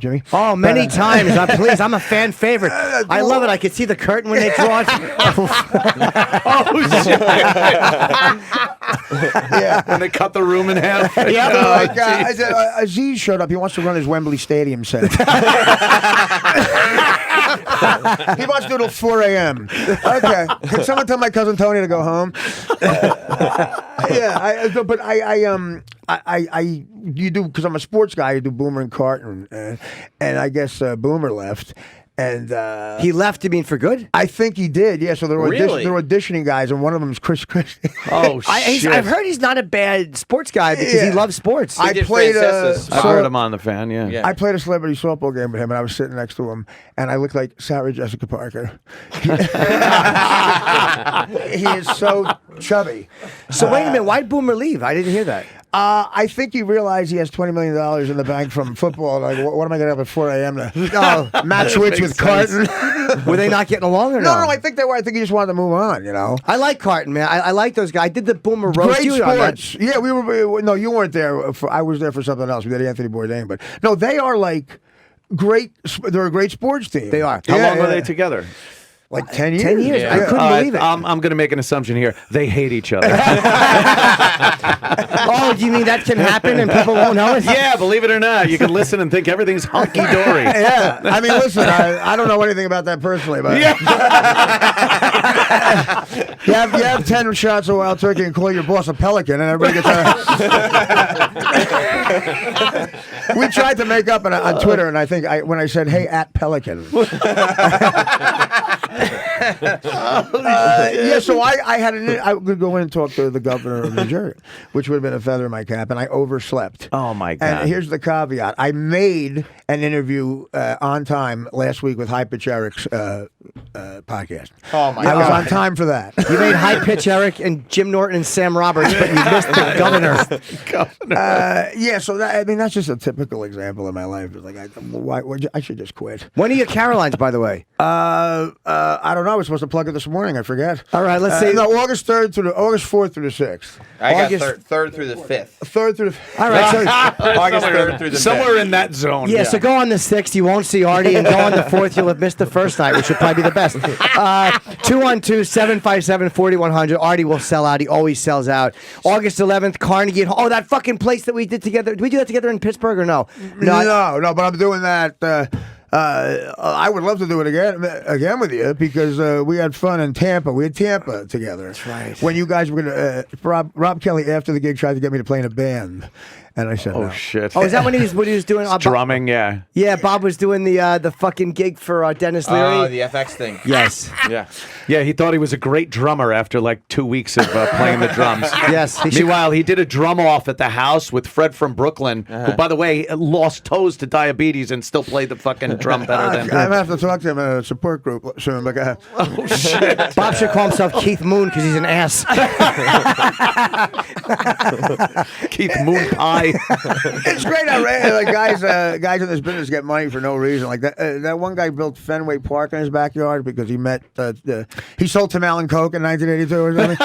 Jimmy. Oh, many times. Please, I'm a fan favorite. I love it. I could see the curtain when they draw it. Oh, shit. Yeah. When they cut the room in half. I said, Aziz showed up. He wants to run his Wembley Stadium set. He wants to do it till 4 a.m. Okay. Can someone tell my cousin Tony to go home? You do, because I'm a sports guy. You do Boomer and Carton, and I guess Boomer left. And he left, you mean, for good? I think he did, yeah. So they're Really? auditioning guys, and one of them is Chris Christie. Oh, shit. I've heard he's not a bad sports guy because he loves sports. I did played Francesa's- I've heard him on the fan, yeah. Yeah. I played a celebrity softball game with him, and I was sitting next to him, and I looked like Sarah Jessica Parker. He is so chubby. So wait a minute, why'd Boomer leave? I didn't hear that. I think he realized he has $20 million in the bank from football. Like, what am I going to have at 4 a.m. to match wits with Carton? Were they not getting along or no? No, I think they were. I think he just wanted to move on, I like Carton, man. I like those guys. I did the Boomer roast. Great you on that. sports. Yeah, we were. No, you weren't there. I was there for something else. We did Anthony Bourdain, but no, they are like great. They're a great sports team. They are. How long were they together? Like 10 years. 10 years. Yeah. I couldn't believe it. I'm going to make an assumption here. They hate each other. Oh, do you mean that can happen and people won't know it? Yeah, believe it or not. You can listen and think everything's hunky-dory. Yeah, I mean, listen, I don't know anything about that personally, but you have 10 shots of wild turkey and call your boss a pelican, and everybody gets. We tried to make up on Twitter, and I think when I said, "Hey, at Pelican." So I had I would go in and talk to the governor of New Jersey, which would have been a feather in my cap, and I overslept. Oh, my God. And here's the caveat: I made an interview on time last week with High Pitch Eric's podcast. Oh, my I was God. on time for that. You made High Pitch Eric and Jim Norton and Sam Roberts, but you missed the governor. So that's just a typical example of my life. It's like I should just quit. When are your Carolines, by the way? I don't know. I was supposed to plug it this morning. I forget. All right, let's say. No, August 4th through the 6th. I got August- third through the 5th. 3rd through the. All right, so August 3rd through the 5th. Somewhere in that zone. yeah, so go on the 6th, you won't see Artie, and go on the 4th, you'll have missed the first night, which would probably be the best. 212-757-4100. Artie will sell out. He always sells out. August 11th, Carnegie. Oh, that fucking place that we did together. Did we do that together in Pittsburgh or no? No, but I'm doing that. I would love to do it again with you because we had fun in Tampa. We had Tampa together. That's right. When you guys were going to, Rob Kelly after the gig tried to get me to play in a band, and I said no. Oh, shit. Oh, is that when he was doing? Drumming, yeah. Yeah, Bob was doing the fucking gig for Dennis Leary. Oh, the FX thing. Yes. Yeah. Yeah, he thought he was a great drummer after like 2 weeks of playing the drums. Yes. Meanwhile, he did a drum off at the house with Fred from Brooklyn, who, by the way, lost toes to diabetes and still played the fucking drum better than I'm going to have to talk to him in a support group soon. But, Oh, shit. Bob should call himself Keith Moon because he's an ass. Keith Moon Pie. It's great how like guys in this business get money for no reason. Like that one guy built Fenway Park in his backyard because he met he sold Tim Allen Coke in 1982 or something.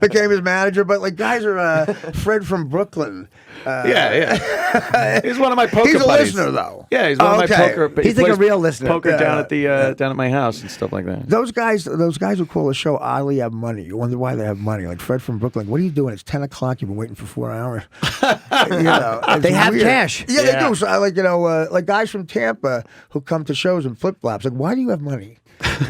Became his manager. But like guys are Fred from Brooklyn. He's one of my poker He's a buddies. listener though. Yeah, he's one of my poker. He's like a real listener. Poker down at the down at my house and stuff like that. Those guys who call the show oddly have money. You wonder why they have money. Like Fred from Brooklyn. What are you doing? It's 10 o'clock. You've been waiting for 4 hours. They have weird. cash. Yeah, they do. So, like guys from Tampa who come to shows in flip flops. Like, why do you have money? And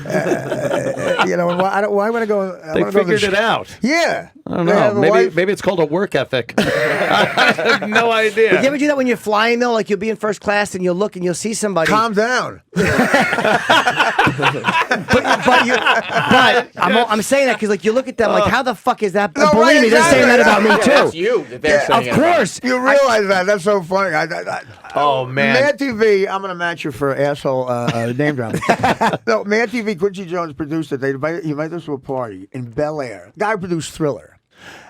why would I go? They figured it out. Yeah, I don't know. Maybe it's called a work ethic. I have no idea. But you ever do that when you're flying though? Like you'll be in first class and you'll look and you'll see somebody. Calm down. But I'm saying that because like you look at them like how the fuck is that? No, Believe right, me, they're saying that about me That's too. you. That they're saying Of course. You realize that? That's so funny. Oh man, Mad TV. I'm gonna match you for asshole name dropping. No, Mad TV. Quincy Jones produced it. He invited us to a party in Bel Air. Guy produced Thriller.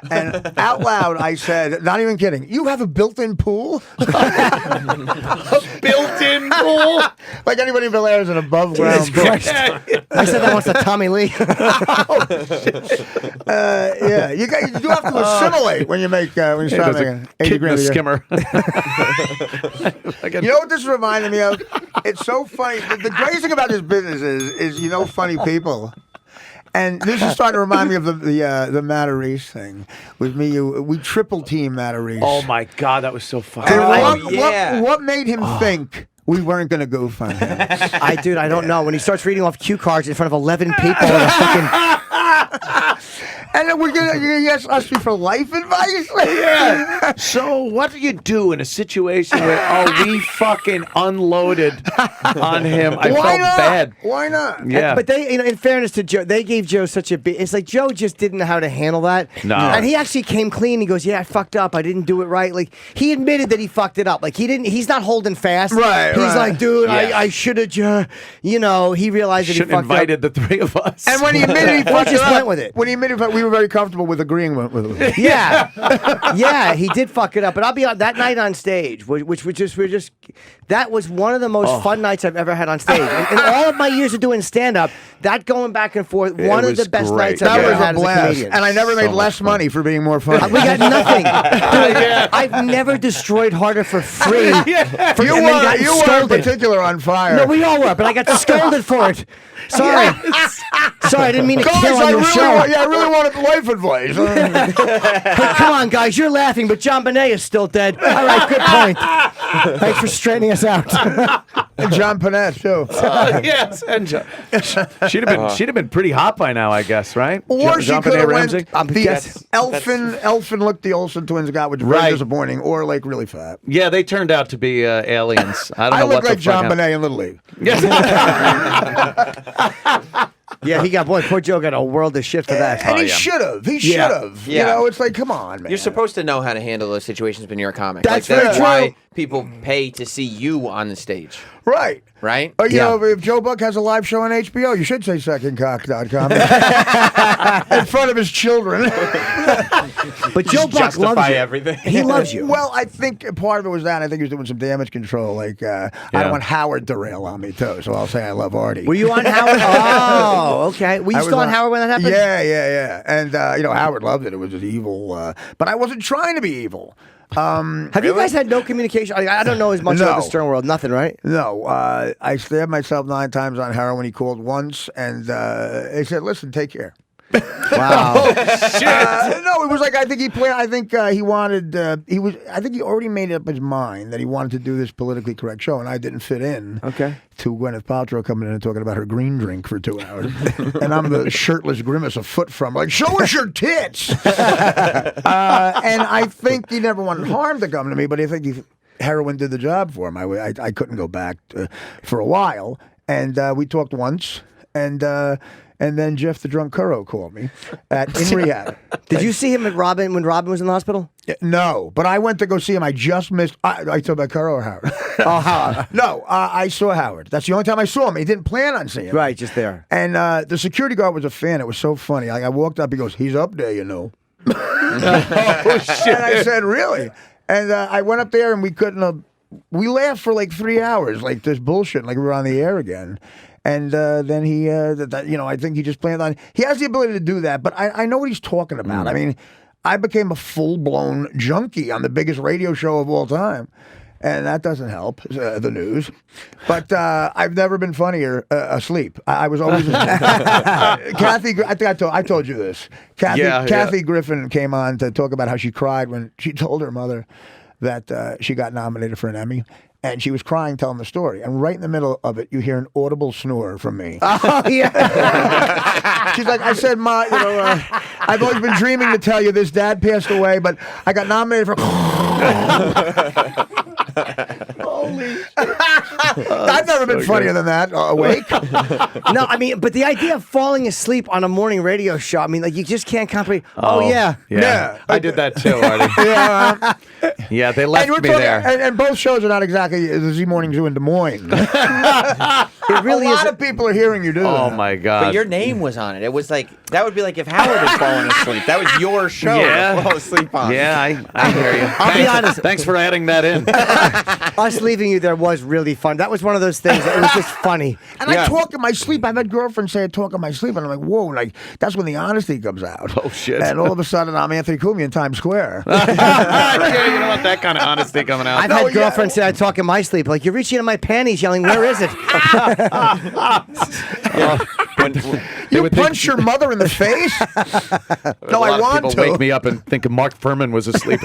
And out loud, I said, not even kidding, you have a built-in pool? a built-in pool? Like anybody in Bel Air is an above-ground pool. I said that once to Tommy Lee. Yeah, you do have to assimilate when you start making 80 grand a year. Skimmer. You know what this reminded me of? It's so funny. The greatest thing about this business is funny people. And this is starting to remind me of the Matarese thing. With me, we triple team Matarese. Oh my God, that was so fun. And what made him think we weren't going to goof on him? I don't know. When he starts reading off cue cards in front of 11 people in a fucking... And then you're gonna ask us for life advice? Yeah. So what do you do in a situation where we fucking unloaded on him? I felt bad. Why not? Yeah. But they, in fairness to Joe, they gave Joe such a big. It's like Joe just didn't know how to handle that. No. And he actually came clean. He goes, "Yeah, I fucked up. I didn't do it right." Like he admitted that he fucked it up. Like he didn't. He's not holding fast. Right. He's like, dude, Yeah. I should have. He realized that he Should fucked have invited the three of us. And when he admitted he fucked just it up, went with it. When he admitted we were very comfortable with agreeing with him. up. Yeah, he did fuck it up. But I'll be on that night on stage, which that was one of the most fun nights I've ever had on stage. In all of my years of doing stand up, that going back and forth, one of was the best great. nights I've That ever was a had as a blast. comedian. And I never made less money for being more funny. We got nothing. Dude, I've never destroyed harder for free. You were in particular on fire. No, we all were, but I got scolded for it. Sorry. Sorry, I didn't mean to Guys, kill on your show. I really wanted life advice. Hey, come on, guys, you're laughing, but John Bonet is still dead. All right, good point. Thanks for straightening us out. And John Panette, too. Yes, and she'd have been pretty hot by now, I guess, right? Or she could have went Ramsey? the elfin look the Olsen twins got, which is very disappointing, or like really fat. Yeah, they turned out to be aliens. I don't know look what like the John fuck Bonet in Little League. Yeah, poor Joe got a world of shit for that. And he should have. He should have. Yeah. You know, it's like, come on, man. You're supposed to know how to handle those situations when you're a comic. That's like, very why true. people pay to see you on the stage, Right. right? You know, if Joe Buck has a live show on HBO, you should say secondcock.com in front of his children. But Joe Buck loves you. everything. He loves you. Well, I think part of it was that. I think he was doing some damage control. Like, I don't want Howard to rail on me, too, so I'll say I love Artie. Were you on Howard? Oh, okay. Were you still on Howard when that happened? Yeah. And, Howard loved it. It was just evil. But I wasn't trying to be evil. Have you guys had no communication? I don't know as much about the Stern world. Nothing, right? No. I stabbed myself 9 times on heroin. He called once, and he said, listen, take care. Wow. No, it was like I think he planned. I think he wanted. I think he already made up his mind that he wanted to do this politically correct show, and I didn't fit in. Okay. To Gwyneth Paltrow coming in and talking about her green drink for 2 hours, and I'm the shirtless grimace a foot from, like, show us your tits. And I think he never wanted harm to come to me, but I think heroin did the job for him. I couldn't go back for a while, and we talked once, and then Jeff the Drunk Curro called me in rehab. Did you see him when Robin was in the hospital? No, but I went to go see him. I just missed. I talked about Curro or Howard. Oh, Howard. No, I saw Howard. That's the only time I saw him. He didn't plan on seeing him. Right, just there. And the security guard was a fan. It was so funny. Like I walked up, he goes, "He's up there, you know." Oh, shit. And I said, really? And I went up there and we couldn't. We laughed for like 3 hours, like this bullshit, like we were on the air again. And then he, I think he just planned on. He has the ability to do that, but I know what he's talking about. I mean, I became a full-blown junkie on the biggest radio show of all time. And that doesn't help, the news. But I've never been funnier asleep. I was always... Kathy, I think I told you this. Kathy Griffin came on to talk about how she cried when she told her mother that she got nominated for an Emmy. And she was crying, telling the story. And right in the middle of it, you hear an audible snore from me. Oh, yeah. She's like, I said, Ma, I've always been dreaming to tell you this. Dad passed away, but I got nominated for... Holy shit. I've never been funnier than that, awake. No, I mean, but the idea of falling asleep on a morning radio show, I mean, like, you just can't comprehend. Oh, yeah. I did that too, Artie. Yeah. Yeah, they left me there. And both shows are not exactly the Z Morning Zoo in Des Moines. It really a is. lot of people are hearing you do Oh, that. my God. But your name was on it. It was like, that would be like if Howard had fallen asleep. That was your show Yeah. to fall asleep on. Yeah, I hear you. I'll be honest. Thanks for adding that in. Us leaving you there was really fun. That was one of those things that it was just funny. And I talk in my sleep. I've had girlfriends say I talk in my sleep, and I'm like, whoa, like that's when the honesty comes out. Oh, shit. And all of a sudden, I'm Anthony Cumia in Times Square. Yeah, you know what? That kind of honesty coming out. I've had girlfriends say I talk in my sleep. Like, you're reaching in my panties yelling, where is it? You punch your mother in the face? No, I want to. People wake me up and thinking Mark Furman was asleep.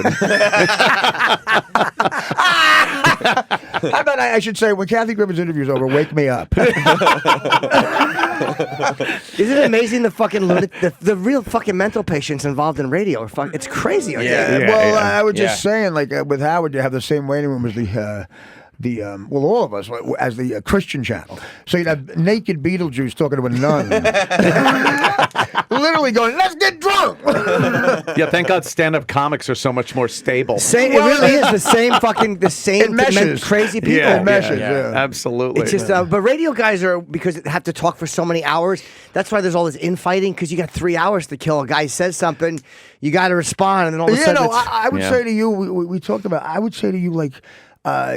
How about I should say, when Kathy Griffin's interview's over, wake me up. Isn't it amazing the fucking the real fucking mental patients involved in radio? It's crazy. I was just saying, like with Howard, you have the same waiting room as all of us, as the Christian channel. So you'd have naked Beetlejuice talking to a nun. Literally going, let's get drunk. Yeah, thank God stand-up comics are so much more stable. It really is the same It meshes. crazy people. Yeah, It meshes, yeah. Absolutely. It's just, but radio guys are, because they have to talk for so many hours, that's why there's all this infighting, because you got 3 hours to kill. A guy says something, you got to respond, and then all of a sudden I would say to you, we talked about, I would say to you, like,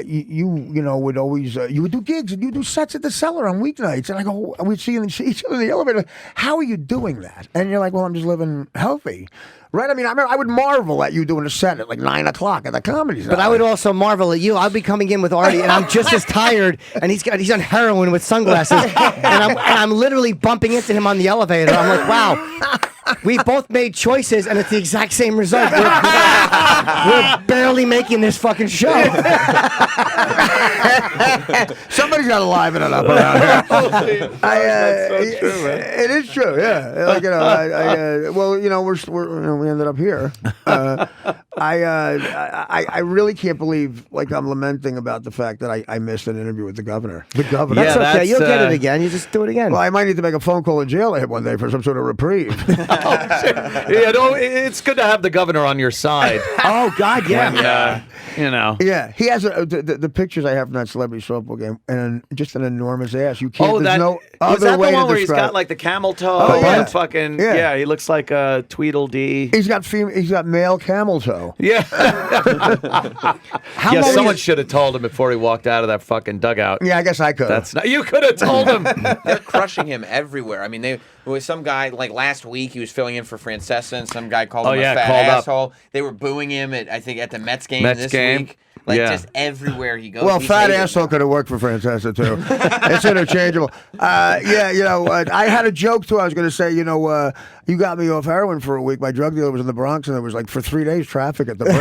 you would always you would do gigs and you would do sets at the Cellar on weeknights, and I go, we'd see each other in the elevator. How are you doing that? And you're like, well, I'm just living healthy, right? I mean, I would marvel at you doing a set at like 9 o'clock at the Comedy Cellar. But I would also marvel at you. I'll be coming in with Artie, and I'm just as tired, and he's on heroin with sunglasses, and I'm literally bumping into him on the elevator. I'm like, wow. We both made choices, and it's the exact same result. We're barely making this fucking show. Somebody's got to liven it up around here. That's so true, man. It is true, yeah. Like, we ended up here. I really can't believe, like, I'm lamenting about the fact that I missed an interview with the governor. The governor. That's okay. You'll get it again. You just do it again. Well, I might need to make a phone call in jail one day for some sort of reprieve. It's good to have the governor on your side. Oh, God, yeah. Yeah, he has the pictures I have from that celebrity softball game, and just an enormous ass. You can't. There's no was other that way the one to where he's describe. got like the camel toe? Oh, yeah. And fucking yeah. He looks like a Tweedledee. He's got male camel toe. Yeah. How long someone is- should have told him before he walked out of that fucking dugout. Yeah, I guess I could. That's not. You could have told him. They're crushing him everywhere. I mean, there was some guy, like last week, he was filling in for Francesa, and some guy called him a fat called asshole. They were booing him at the Mets game this week. Like, just everywhere he goes. Well, he's fat hated asshole now. could have worked for Francesa, too. It's interchangeable. I had a joke, too. I was going to say, you got me off heroin for a week. My drug dealer was in the Bronx, and there was, like, for 3 days, traffic at the bridge.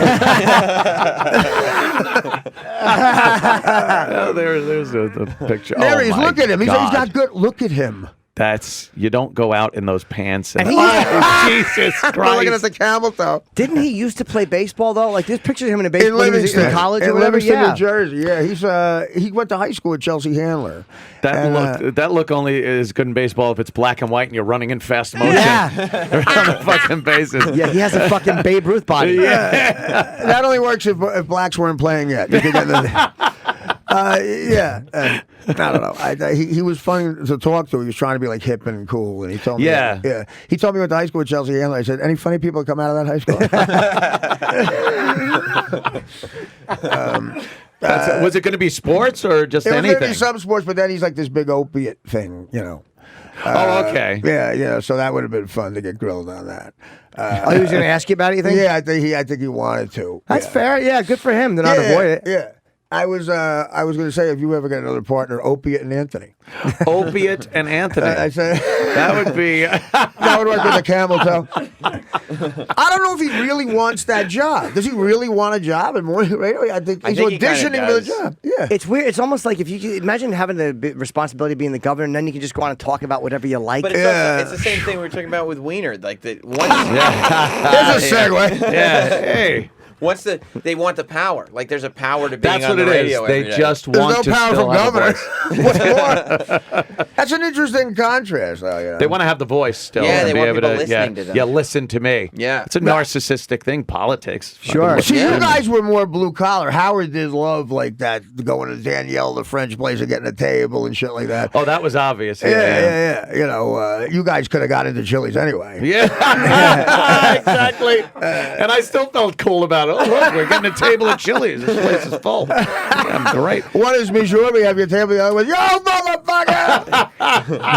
There's the picture. There he is. my Look at him. He's God. got good. Look at him. You don't go out in those pants. And Jesus We're Christ. looking at the camel toe. Didn't he used to play baseball, though? Like, there's pictures of him in a baseball when he was in college or in whatever. Livingston, Yeah. New Jersey. Yeah, he went to high school with Chelsea Handler. That look only is good in baseball if it's black and white and you're running in fast motion. Yeah. on the fucking bases. Yeah, he has a fucking Babe Ruth body. That only works if blacks weren't playing yet. You could get Yeah. I don't know. He was funny to talk to. He was trying to be like hip and cool, and he told me. Yeah. He told me he went to high school with Chelsea Handler. I said, "Any funny people that come out of that high school?" Was it going to be sports or just It was anything? going to be some sports, but then he's like this big opiate thing, you know. Oh, okay. Yeah. So that would have been fun to get grilled on that. He was going to ask you about it, you think? Yeah, I think he wanted to. That's yeah. fair. Yeah, good for him to not avoid it. Yeah. I was going to say, if you ever get another partner, Opiate and Anthony. Opiate and Anthony. I said That would be. that would work with the camel toe. I don't know if he really wants that job. Does he really want a job in morning radio? I think he's think he kinda auditioning for the does. job. Yeah. It's weird. It's almost like if you could imagine having the responsibility of being the governor, and then you can just go on and talk about whatever you like. But it's, also, it's the same thing we were talking about with Wiener. Like once, There's a segue. Yeah. Hey. once they want the power. Like there's a power to being That's on what the it is. radio. They every day. just There's want no to power still from have a governor. voice. What's more? That's an interesting contrast, though. You know? They want to have the voice still. Yeah, and they be want able people to, listening to them. Yeah, listen to me. Yeah. It's a narcissistic thing, politics. Sure. See, Yeah. you guys were more blue collar. Howard did love like that, going to Danielle, the French place, and getting a table and shit like that. Oh, that was obvious. Yeah. You know, you guys could have got into Chili's anyway. Yeah, exactly. And I still felt cool about it. Oh, look, we're getting a table at Chili's. This place is full. Yeah, great. One is Monsieur, we have your table, the other one, yo, motherfucker!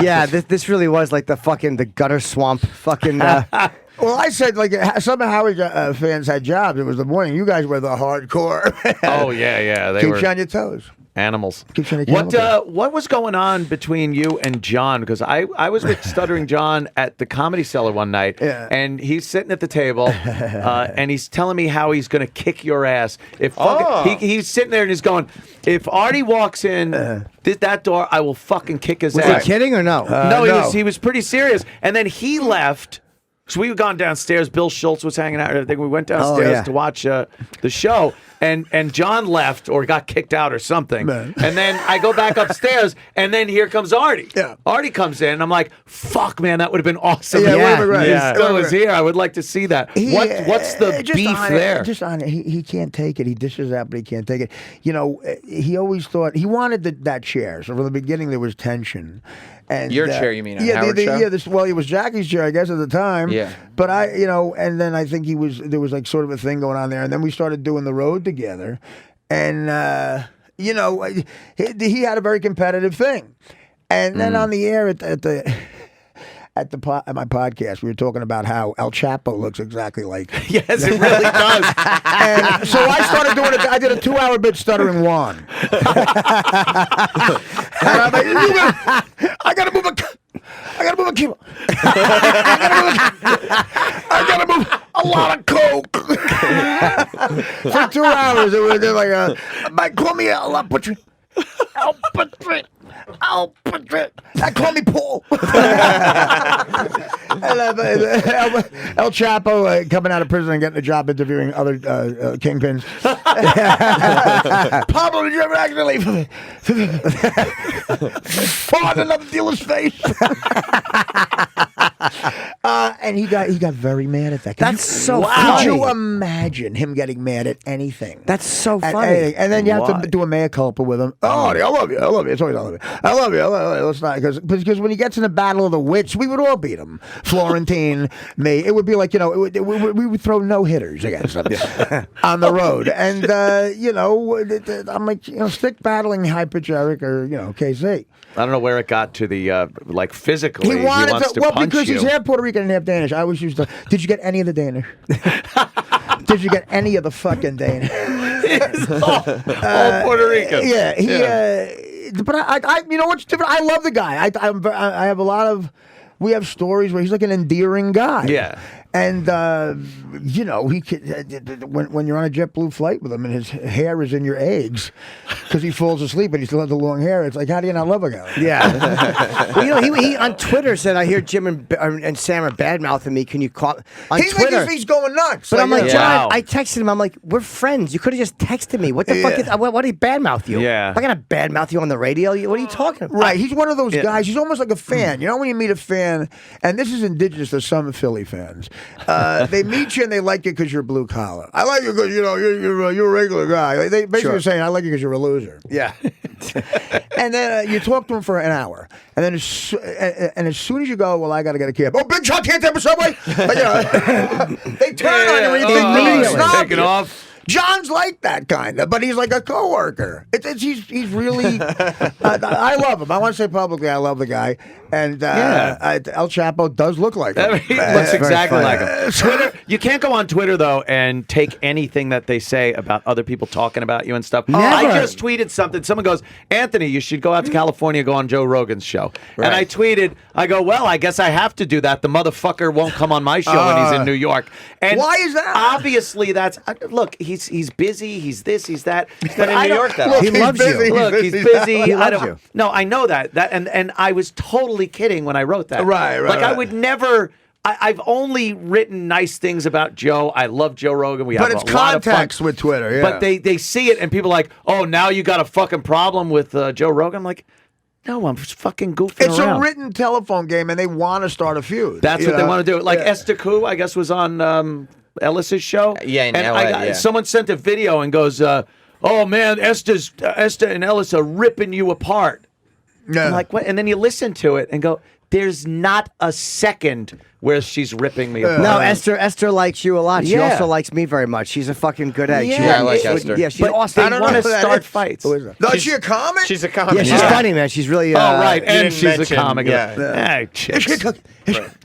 Yeah, this really was like the gutter swamp fucking. Well, I said, like, some of Howard fans had jobs. It was the morning. You guys were the hardcore. Oh, yeah. They Keep were you on your toes. animals. Keep trying to kill What was going on between you and John? Because I was with Stuttering John at the Comedy Cellar one night, Yeah. and he's sitting at the table, and he's telling me how he's going to kick your ass. He's sitting there and he's going, if Artie walks in that door, I will fucking kick his Was ass. he kidding or no? No, no. he was pretty serious. And then he left. So we had gone downstairs. Bill Schultz was hanging out. I think we went downstairs yeah. to watch the show. And John left or got kicked out or something. Man. And then I go back upstairs, and then here comes Artie. Yeah. Artie comes in, and I'm like, fuck, man, that would have been awesome. Yeah, If it would've been great. he Yeah. still was here. I would like to see that. What's the just beef on there? Just on it. He can't take it. He dishes out, but he can't take it. You know, he always thought he wanted that chair. So from the beginning, there was tension. And Your chair, you mean, on yeah, Howard's show? yeah. It was Jackie's chair, I guess, at the time. Yeah. But and then I think there was like sort of a thing going on there, and then we started doing the road together, and he had a very competitive thing, and then on the air at my podcast, we were talking about how El Chapo looks exactly like. Yes, it really does. And so I started doing it. I did a 2-hour bit stuttering Juan. And I'm like, I gotta move a kilo. I gotta move a lot of coke. For 2 hours, it was like call me El Patron. Call me Paul. El Chapo coming out of prison and getting a job interviewing other kingpins. Pablo, did you ever accidentally fart in another dealer's face? And he got very mad at that. That's so Could funny. you imagine him getting mad at anything? That's so At funny. anything. And then you have Why? to do a mea culpa with him. Oh, I love you. It's always I love you. I love you. Let's not because when he gets in the battle of the wits, we would all beat him. Florentine, me. It would be like we would throw no hitters against him on the road. And I'm like stick battling High Pitch Eric or KC. I don't know where it got to the physically. He wanted wants to punch because you. he's half Puerto Rican and half Danish. I always used to. Did you get any of the Danish? Did you get any of the fucking Danish? all Puerto Rican. Yeah, but I you know what's different? I love the guy. I have a lot of. We have stories where he's like an endearing guy. Yeah. And he could, when you're on a JetBlue flight with him and his hair is in your eggs because he falls asleep and he still has the long hair. It's like, how do you not love a guy? Yeah. Well, he on Twitter said, I hear Jim and Sam are bad mouthing me. Can you call on Twitter? He's going nuts. But I'm like, John, Wow. I texted him. I'm like, we're friends. You could have just texted me. What the fuck is, what did he badmouth you? Yeah. I'm not going to badmouth you on the radio. What are you talking about? Right, he's one of those guys. He's almost like a fan. You know when you meet a fan, and this is indigenous to some Philly fans. They meet you and they like you because you're blue collar. I like you because you're a regular guy. They basically are saying I like you because you're a loser. Yeah. And then you talk to them for an hour, and then as soon as you go, well, I got to get a cab. Oh, Big Chuck can't take a subway. They turn on you and they take it off. John's like that kind of, but he's like a coworker. He's really. I love him. I want to say publicly, I love the guy, and El Chapo does look like him. He looks exactly like him. Twitter, you can't go on Twitter though and take anything that they say about other people talking about you and stuff. I just tweeted something. Someone goes, Anthony, you should go out to California, go on Joe Rogan's show. Right. And I tweeted, I go, well, I guess I have to do that. The motherfucker won't come on my show when he's in New York. And why is that? Obviously, that's look. He's busy. He's this. He's that. He's been in New York that long. He loves you. Look, he's busy. He loves you. No, I know that. And I was totally kidding when I wrote that. Right. Like I would never. I've only written nice things about Joe. I love Joe Rogan. We have But it's a lot of fun. contacts with Twitter. Yeah. But they see it and people are like, oh, now you got a fucking problem with Joe Rogan. I'm like, no, I'm just fucking goofing it's around. a written telephone game, and they want to start a feud. That's what they want to do. Like Esther Koo, I guess, was on Ellis's show. Yeah, in and LA, someone sent a video and goes, oh, man, Esther and Ellis are ripping you apart. Yeah. I'm like, what? And then you listen to it and go, there's not a second where she's ripping me apart. No, Esther likes you a lot. She Yeah. also likes me very much. She's a fucking good egg. Yeah, I like Esther. Yeah, she's But awesome. they want to start fights. Who is that? No, is she a comic? She's a comic. Yeah, she's funny, man. She's really. Oh, right. And didn't she's mention- a comic. yeah. Hey, Is she a chicks. cook?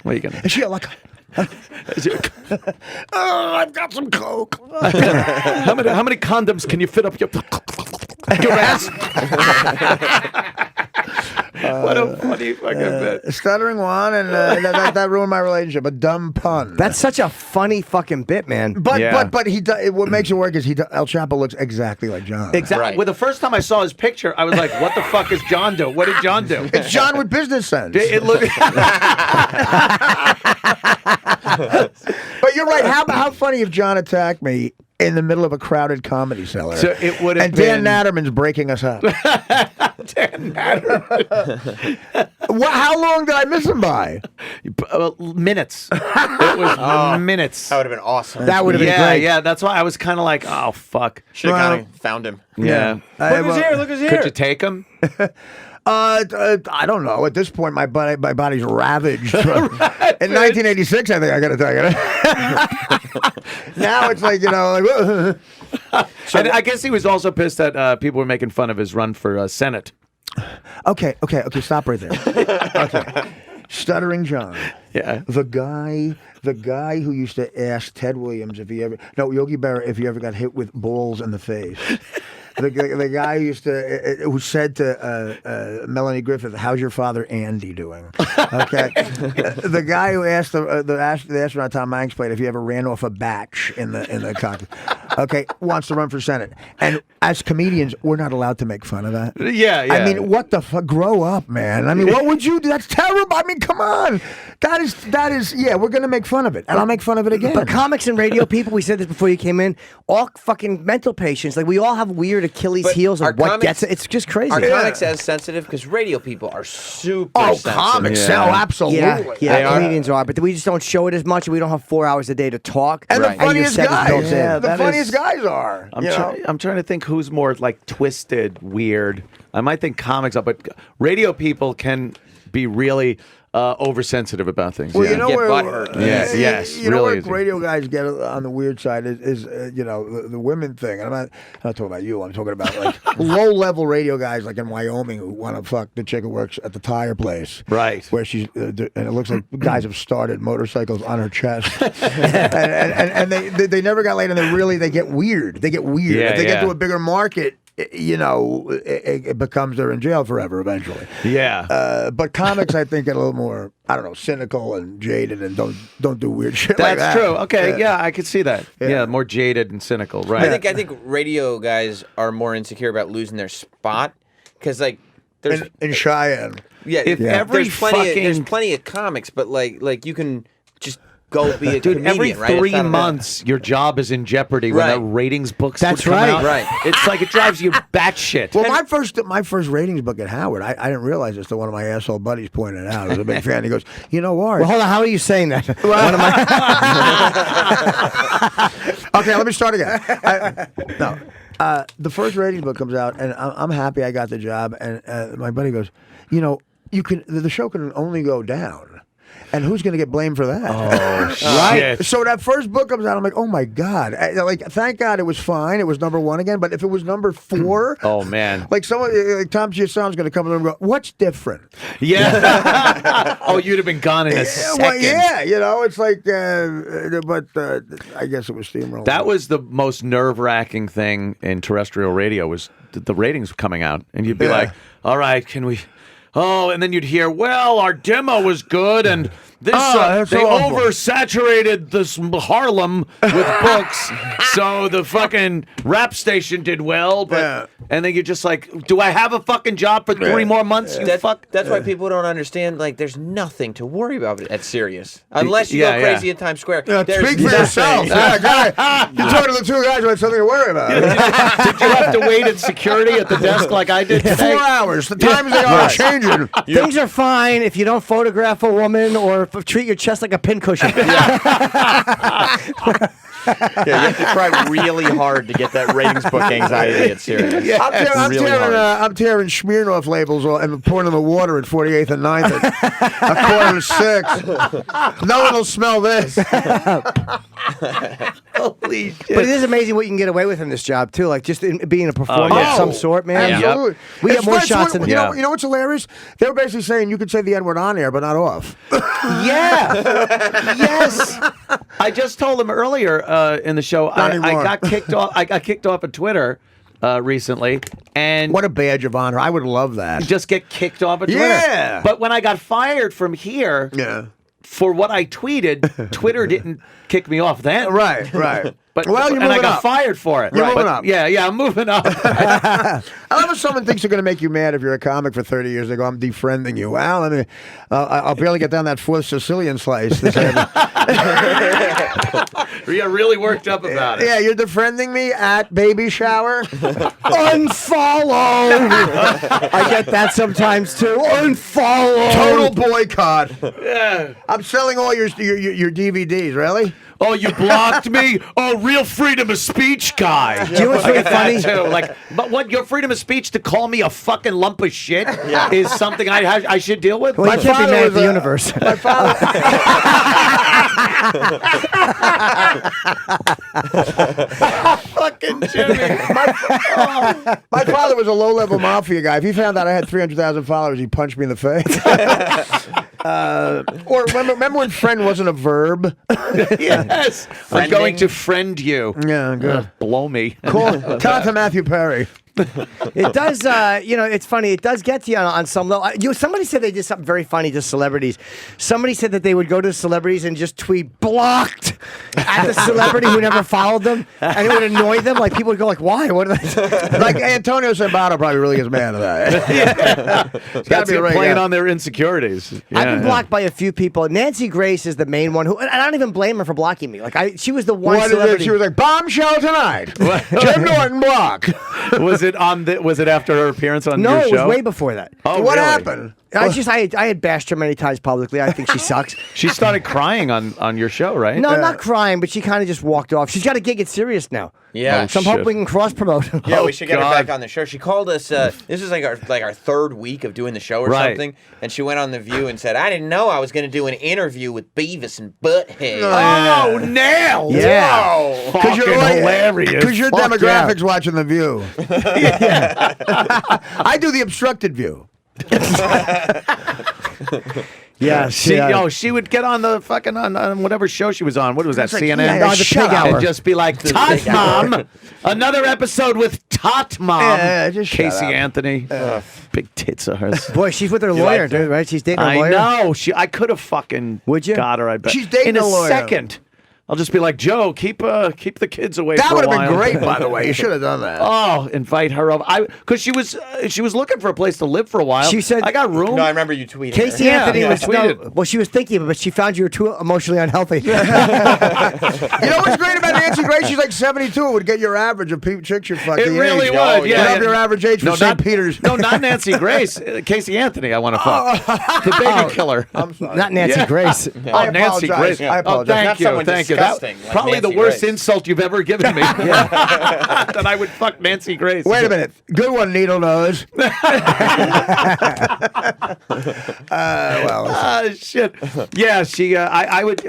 What are you going to Is she like? I've got some coke. how many condoms can you fit up your ass? What a funny fucking bit. Stuttering Juan, and that ruined my relationship. A dumb pun. That's such a funny fucking bit, man. But Yeah. but he what makes it work is El Chapo looks exactly like John. Exactly. Right. Well, the first time I saw his picture, I was like, "What the fuck is John do? What did John do?" It's John with business sense. It looked. But you're right. How funny if John attacked me in the middle of a crowded comedy cellar? So it would have and Dan been- Natterman's breaking us up. Dan Natterman. How long did I miss him by? Minutes. It was minutes. That would have been awesome. That would have been great. Yeah. That's why I was kind of like, "Oh fuck." should have kind of found him. Yeah. Look who's here! Look who's here! Could you take him? I don't know. At this point, my body's ravaged. In 1986, I think I got to tell you. Now it's like And I guess he was also pissed that people were making fun of his run for Senate. Okay. Stop right there. Okay. Stuttering John. Yeah. The guy who used to ask Ted Williams Yogi Berra if he ever got hit with balls in the face. The guy who said to Melanie Griffith, "How's your father Andy doing?" Okay, the guy who asked the astronaut Tom Hanks played if he ever ran off a batch in the cockpit. Okay, wants to run for Senate, and as comedians, we're not allowed to make fun of that. Yeah. I mean, what the fuck? Grow up, man. I mean, what would you do? That's terrible. I mean, come on. That is. Yeah, we're gonna make fun of it, and I'll make fun of it again. But comics and radio people, we said this before you came in, all fucking mental patients. Like, we all have weird Achilles But heels are of what comics- gets it. It's just crazy. Are comics as sensitive? Because radio people are super sensitive. comics. Yeah. Oh, absolutely. Yeah, comedians are, but we just don't show it as much. We don't have 4 hours a day to talk. And Right. the And your funniest set is built guys. in. Yeah, The that funniest is- guys are. I'm trying to think who's more like twisted, weird. I might think comics are, but radio people can be really oversensitive about things. Well, yeah. you know Get where, butthurt. Yes, you know really where easy. radio guys get on the weird side is the women thing. And I'm not talking about you. I'm talking about like low level radio guys like in Wyoming who want to fuck the chick who works at the tire place, Right. Where she's and it looks like guys have started motorcycles on her chest, and they never got laid, and they get weird. They get weird. Yeah, if they get yeah. to a bigger market, it becomes they're in jail forever eventually. Yeah. But comics, I think, get a little more, I don't know, cynical and jaded, and don't do weird shit like That's that. true. Okay, yeah, I could see that. Yeah. More jaded and cynical, right? I think radio guys are more insecure about losing their spot because like there's In Cheyenne. yeah, If every there's plenty fucking- there's plenty of comics, but like you can just go be a Dude, comedian, every right? It's 3 not about- months, your job is in jeopardy when Right. the ratings books That's would come right. out. Right. It's like it drives you batshit. Well, my first ratings book at Howard, I didn't realize this till one of my asshole buddies pointed it out. I was a big fan. He goes, you know, Art. Well, hold on. How are you saying that? Okay, let me start again. The first ratings book comes out, and I'm happy I got the job. And my buddy goes, you know, the show can only go down. And who's going to get blamed for that? Oh, Right. shit. So that first book comes out, I'm like, oh my God. Like, thank God it was fine. It was #1 again. But if it was #4, Oh, man. like someone, like Tom Giasson's going to come in and go, what's different? Yeah. Oh, you'd have been gone in a second. Well, yeah, you know, it's like, but I guess it was steamroller. That was the most nerve-wracking thing in terrestrial radio was the ratings coming out. And you'd be Yeah. like, all right, can we... Oh, and then you'd hear, well, our demo was good, and this that's they awful. oversaturated this Harlem with books, so the fucking rap station did well. But Yeah. and then you're just like, do I have a fucking job for 3 more months? You fuck. That's why people don't understand. Like, there's nothing to worry about at Sirius, unless you Yeah, go crazy at Times Square. Yeah, There's speak for nothing. yourself. Yeah, guy, you're talking to the two guys who had something to worry about. Did you have to wait in security at the desk like I did today? 4 hours. The times they are changing. Things are fine if you don't photograph a woman or treat your chest like a pincushion. Yeah, you have to try really hard to get that ratings book anxiety at Sirius. I'm tearing Smirnoff labels and pouring them in the water at 48th and 9th at 5:45. No one will smell this. Holy shit. But it is amazing what you can get away with in this job too. Like just in being a performer yeah. of some sort, man. Absolutely. We get more It's shots what- in you the know, you know what's hilarious? They were basically saying you could say the N-word on air, but not off. Yeah. Yes. I just told him earlier in the show. I anymore. got kicked off. I got kicked off of Twitter recently, and What a badge of honor. I would love that. just get kicked off of Twitter. Yeah. But when I got fired from here Yeah. for what I tweeted, Twitter didn't kick me off then. Right. But Well, you're and I moving got up. fired for it. You're Right. moving But- up. Yeah, I'm moving up. I love if someone thinks they're going to make you mad if you're a comic for 30 years. They go, I'm defriending you. Well, let me, I'll barely get down that 4th Sicilian slice. You got really worked up about it. Yeah, you're defriending me at baby shower? Unfollow. I get that sometimes too. Unfollow. Total boycott. Yeah. I'm selling all your DVDs, really? Oh, you blocked me? Oh, real freedom of speech guy. Do you know what's really funny? Too. Like, but what your freedom of speech to call me a fucking lump of shit is something I should deal with? Well, you can't be father mad at was the a- universe. My father. fucking Jimmy. My father was a low-level mafia guy. If he found out I had 300,000 followers, he'd punch me in the face. Or remember when friend wasn't a verb? Yes. I'm going to friend you. Yeah, good. Blow me. Cool. Tell it to Matthew Perry. It does, it's funny. It does get to you on some level. Somebody said they did something very funny to celebrities. Somebody said that they would go to celebrities and just tweet blocked at the celebrity who never followed them, and it would annoy them. Like people would go like, "Why? What are they?" Like Antonio Sabato probably really gets mad at that. It's gotta That's be it, right. playing Yeah. on their insecurities. I've been blocked by a few people. Nancy Grace is the main one and I don't even blame her for blocking me. Like she was the one What is it? celebrity. She was like, bombshell tonight. Jim Norton block. Was it after her appearance on no, your it show? was way before that. Oh, What really? happened? I had bashed her many times publicly. I think she sucks. She started crying on your show, right? No, not crying, but she kind of just walked off. She's got a gig at Sirius now. Yeah. So I'm hoping we can cross promote. Yeah, Oh, we should get her God. back on the show. She called us. This is like our 3rd week of doing the show or Right. something, and she went on the View and said, "I didn't know I was going to do an interview with Beavis and Butthead." Oh, nailed. Yeah. Wow. Because Fucking hilarious. Because your Fuck demographics watching The View. I do the obstructed view. Yeah, She would get on the fucking on whatever show she was on. What was that? like, CNN. yeah, the Shut Pig up. Hour. And just be like, Tot Mom. Another episode with Tot Mom. Yeah, just shut Casey up. Anthony. Big tits of hers. Boy, she's with her lawyer, like that? dude, right? She's dating her I lawyer. know. I could have fucking Would you? got her. I bet. She's dating in a lawyer. second. I'll just be like, Joe, keep the kids away. That for would a have been while. great, by the way. You should have done that. Oh, invite her over. Because she was looking for a place to live for a while. She said- I got room. No, I remember you tweeting. Casey Yeah, Anthony yeah, was tweeted. well, she was thinking of it, but she found you were too emotionally unhealthy. You know what's great about Nancy Grace? She's like 72. It would get your average of chicks you're fucking. It really age. would. Get Yeah. up your average age for St. Peter's. No, not Nancy Grace. Casey Anthony. I want to fuck the baby killer. I'm sorry. Not Nancy Grace. Oh, Nancy apologize. Grace. I Oh, apologize. thank Not you. someone Thank you. disgusting like Probably Nancy the worst Grace. insult you've ever given me. That I would fuck Nancy Grace. Wait a minute. Good one, Needle Nose. Shit. Yeah, she. I would.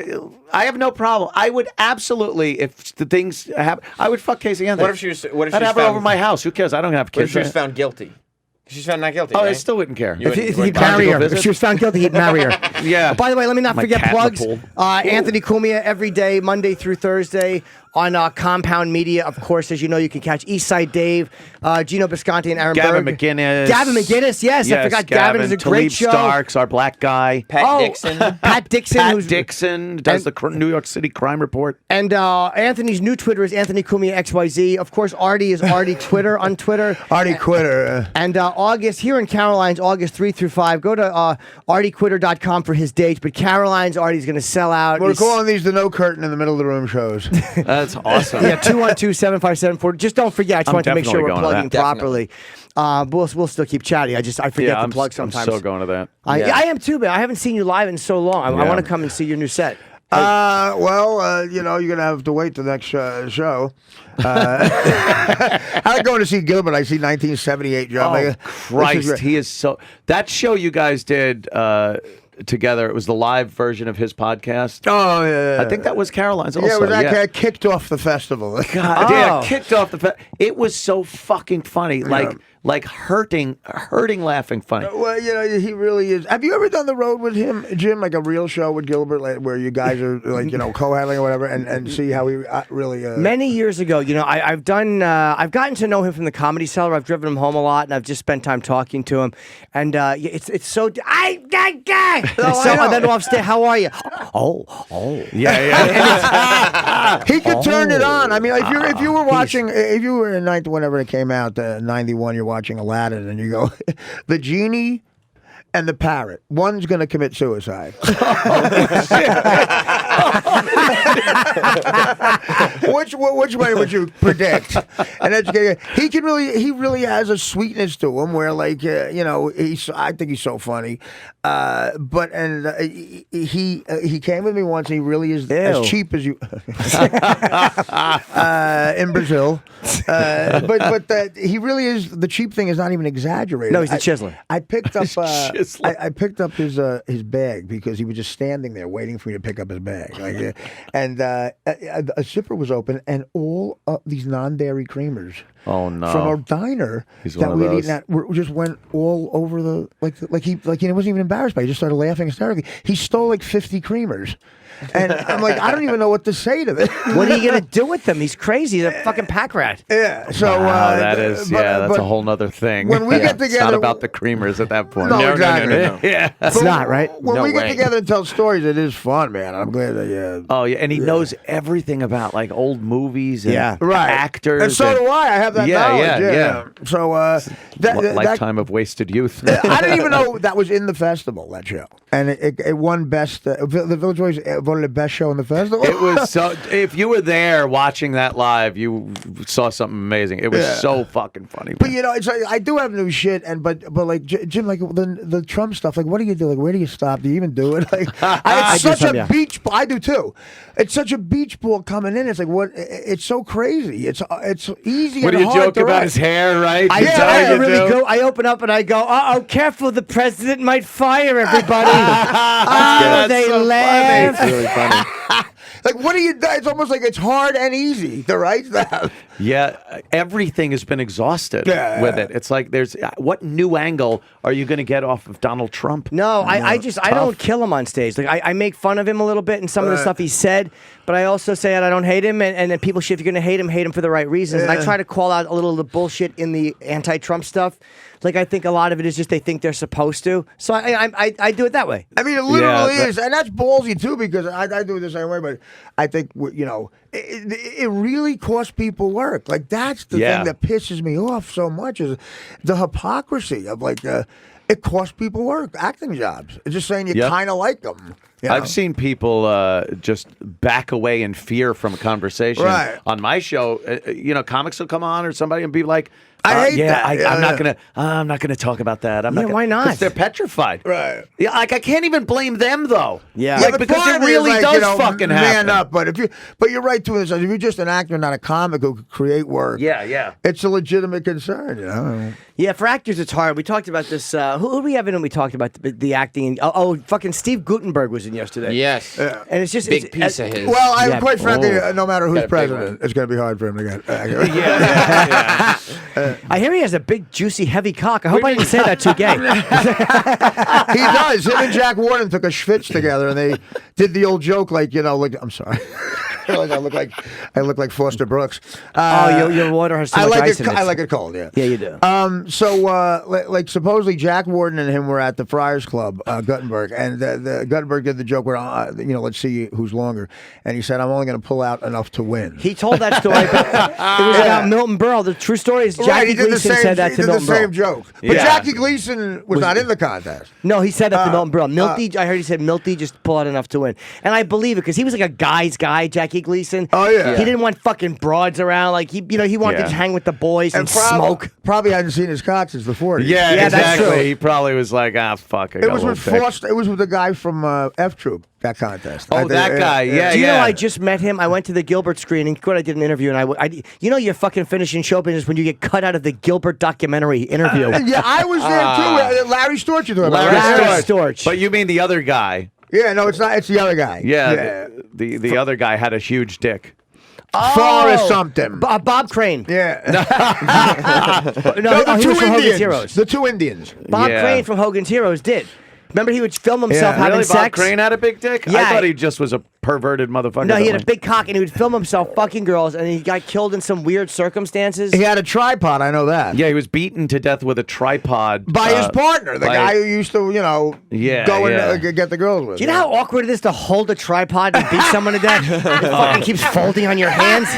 I have no problem. I would absolutely, if the things happen, I would fuck Casey Anthony. What if she was? What if I'd she was have her found, over my house. Who cares? I don't have What if kids. she was found guilty? She's found not guilty. Oh, I right? still wouldn't care. You If wouldn't- he'd wouldn't- marry her. visit? If she was found guilty, he'd marry her. Yeah. By the way, let me not My forget cat in the plugs. pool. Anthony Cumia every day, Monday through Thursday on Compound Media. Of course, as you know, you can catch Eastside Dave, Gino Bisconti, and Aaron Gavin Berg. McGinnis. Gavin McGinnis, yes. I forgot Gavin is a Talib great show. Starks, our black guy. Pat Dixon. Pat Dixon. Pat who's, Dixon does the New York City Crime Report. And Anthony's new Twitter is Anthony Cumia XYZ. Of course, Artie is Artie Twitter on Twitter. Artie Quitter. And August, here in Caroline's, August 3 through 5, go to artiequitter.com for his dates. But Caroline's, Artie's going to sell out. We're He's- calling these the no curtain in the middle of the room shows. That's awesome. Yeah, 212-757-40. Just don't forget. I just I'm wanted to make sure definitely we're going to plugging that. properly. We'll still keep chatting. I forget Yeah, to I'm plug sometimes. so going to that. I am too, but I haven't seen you live in so long. I Yeah. want to come and see your new set. You know, you're going to have to wait the next show. I like going to see Gilbert. I see 1978 John. Oh, Christ. He is so... That show you guys did together, it was the live version of his podcast. Oh, yeah. I think that was Caroline's also. Yeah, it was that kicked off the festival. God, yeah, kicked off the... It was so fucking funny. Like hurting laughing funny. Well, you know, he really is. Have you ever done the road with him, Jim? Like a real show with Gilbert, like, where you guys are like, you know, co-handling or whatever, and see how he really. Many years ago, you know, I've gotten to know him from the Comedy Cellar. I've driven him home a lot, and I've just spent time talking to him. And it's so and then off stage, how are you? Oh, Yeah. he could turn it on. I mean, if you were watching, if you were in whenever it came out, 91, you're watching Aladdin, and you go, the genie and the parrot, one's going to commit suicide. Which way would you predict? And he really has a sweetness to him where, like, you know, I think he's so funny. He came with me once. And he really is as cheap as you in Brazil. But he really is. The cheap thing is not even exaggerated. No, he's a chiseler. I picked up. I picked up his bag because he was just standing there waiting for me to pick up his bag. Like, and a zipper was open, and all these non-dairy creamers. Oh no! From our diner He's that one of we'd those. eaten at, just went all over the he wasn't even embarrassed by it. He just started laughing hysterically. He stole like 50 creamers. And I'm like, I don't even know what to say to this. What are you going to do with him? He's crazy. He's a fucking pack rat. Yeah. So Wow, that is that's a whole nother thing. When we get it's not together- about the creamers at that point. No, exactly. Yeah. It's not, right? When No we get way. together and tell stories, it is fun, man. I'm glad that Oh yeah, and he knows everything about like old movies and actors. And so do I. I have that knowledge. Yeah. So Lifetime of wasted youth. I didn't even know that was in the festival, that show. And it won best. The Village Voice voted the best show in the festival. It was so. If you were there watching that live, you saw something amazing. It was so fucking funny. But you know, it's like, I do have new shit, and but like Jim, like the Trump stuff. Like, what do you do? Like, where do you stop? Do you even do it? Like, it's such a beach. I do too. It's such a beach ball coming in. It's like what? It's so crazy. It's easy. What do and you hard joke to about write. his hair, right? I really go. I open up and I go, "Oh, careful! The president might fire everybody." They so laugh. Funny. It's really funny. Like, what do you do? It's almost like it's hard and easy to write that. Yeah, everything has been exhausted with it. It's like there's what new angle are you going to get off of Donald Trump? No, I don't kill him on stage. Like I make fun of him a little bit and some of the stuff he said, but I also say that I don't hate him, and then people say if you're going to hate him for the right reasons. And I try to call out a little of the bullshit in the anti-Trump stuff. Like I think a lot of it is just they think they're supposed to. So I do it that way. I mean, it literally is, and that's ballsy too because I do it the same way. But I think it really costs people work. Like that's the thing that pisses me off so much is the hypocrisy of like it costs people work, acting jobs. It's just saying you kind of like them. You know? I've seen people just back away in fear from a conversation. Right. On my show, comics will come on or somebody and be like, I hate that. I'm not gonna talk about that. Why not? Because they're petrified. Right. Yeah, like I can't even blame them though. Yeah. Like, but because part it of really is does fucking man happen. up. But you're right too. If you're just an actor, not a comic who could create work. Yeah. It's a legitimate concern. You know. Yeah, for actors it's hard. We talked about this. Who do we have in when we talked about the acting? Fucking Steve Gutenberg was in yesterday. Yes. And it's just Big piece of his. Well, quite frankly, no matter who's Got a big president, it's going to be hard for him to get. I hear he has a big, juicy, heavy cock. I hope I didn't say that too gay. He does. Him and Jack Warden took a schwitz together, and they did the old joke, like I'm sorry. I look like Foster Brooks. Your water has too much ice in it. I like it cold. Yeah. Yeah, you do. So supposedly Jack Warden and him were at the Friars Club, Gutenberg, and the Gutenberg did the joke where let's see who's longer, and he said, "I'm only going to pull out enough to win." He told that story, but it was about Milton Berle. The true story is Jackie Gleason said that to Milton He did the same Berle. joke, but Jackie Gleason was not in the contest. No, he said that to Milton Berle. Milty, I heard he said Milty just pull out enough to win, and I believe it because he was like a guy's guy, Jackie Gleason. Oh yeah, he didn't want fucking broads around. Like he wanted to hang with the boys and smoke. Probably hadn't seen his cock since the 40s. Yeah, that's exactly. true. He probably was like, fuck. It was with Foster. It was with the guy from F Troop. That contest. Oh, that guy. Yeah. Do you know I just met him? I went to the Gilbert screening. I did an interview, and you're fucking finishing show business when you get cut out of the Gilbert documentary interview. Yeah, I was there too. Larry Storch, you talking about? Larry Storch. But you mean the other guy? Yeah, no, it's not. It's the other guy. Yeah. The other guy had a huge dick. Forrest something. Bob Crane. Yeah. No, he was from Hogan's Heroes. The two Indians. Bob Crane from Hogan's Heroes did. Remember, he would film himself having really? sex. Bob Crane had a big dick? Yeah. I thought he just was a perverted motherfucker. No, he had a big cock, and he would film himself fucking girls, and he got killed in some weird circumstances. He had a tripod. I know that. Yeah, he was beaten to death with a tripod by his partner, the guy who used to, go and get the girls with. Do you know how awkward it is to hold a tripod and beat someone to death? It fucking keeps folding on your hands.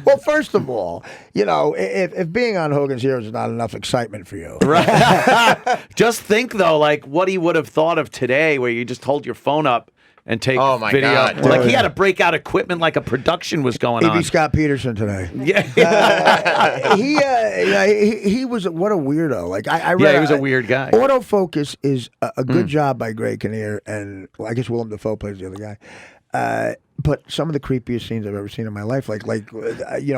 Well, first of all, if being on Hogan's Heroes is not enough excitement for you, right? Just think though, like what he would have thought of today, where you just hold your phone up and take video. God. Like he had to break out equipment like a production was going on. He'd be Scott Peterson today. Yeah. He was what a weirdo. Like I read, he was a weird guy. Autofocus is a good job by Greg Kinnear, and I guess Willem Dafoe plays the other guy. But some of the creepiest scenes I've ever seen in my life, like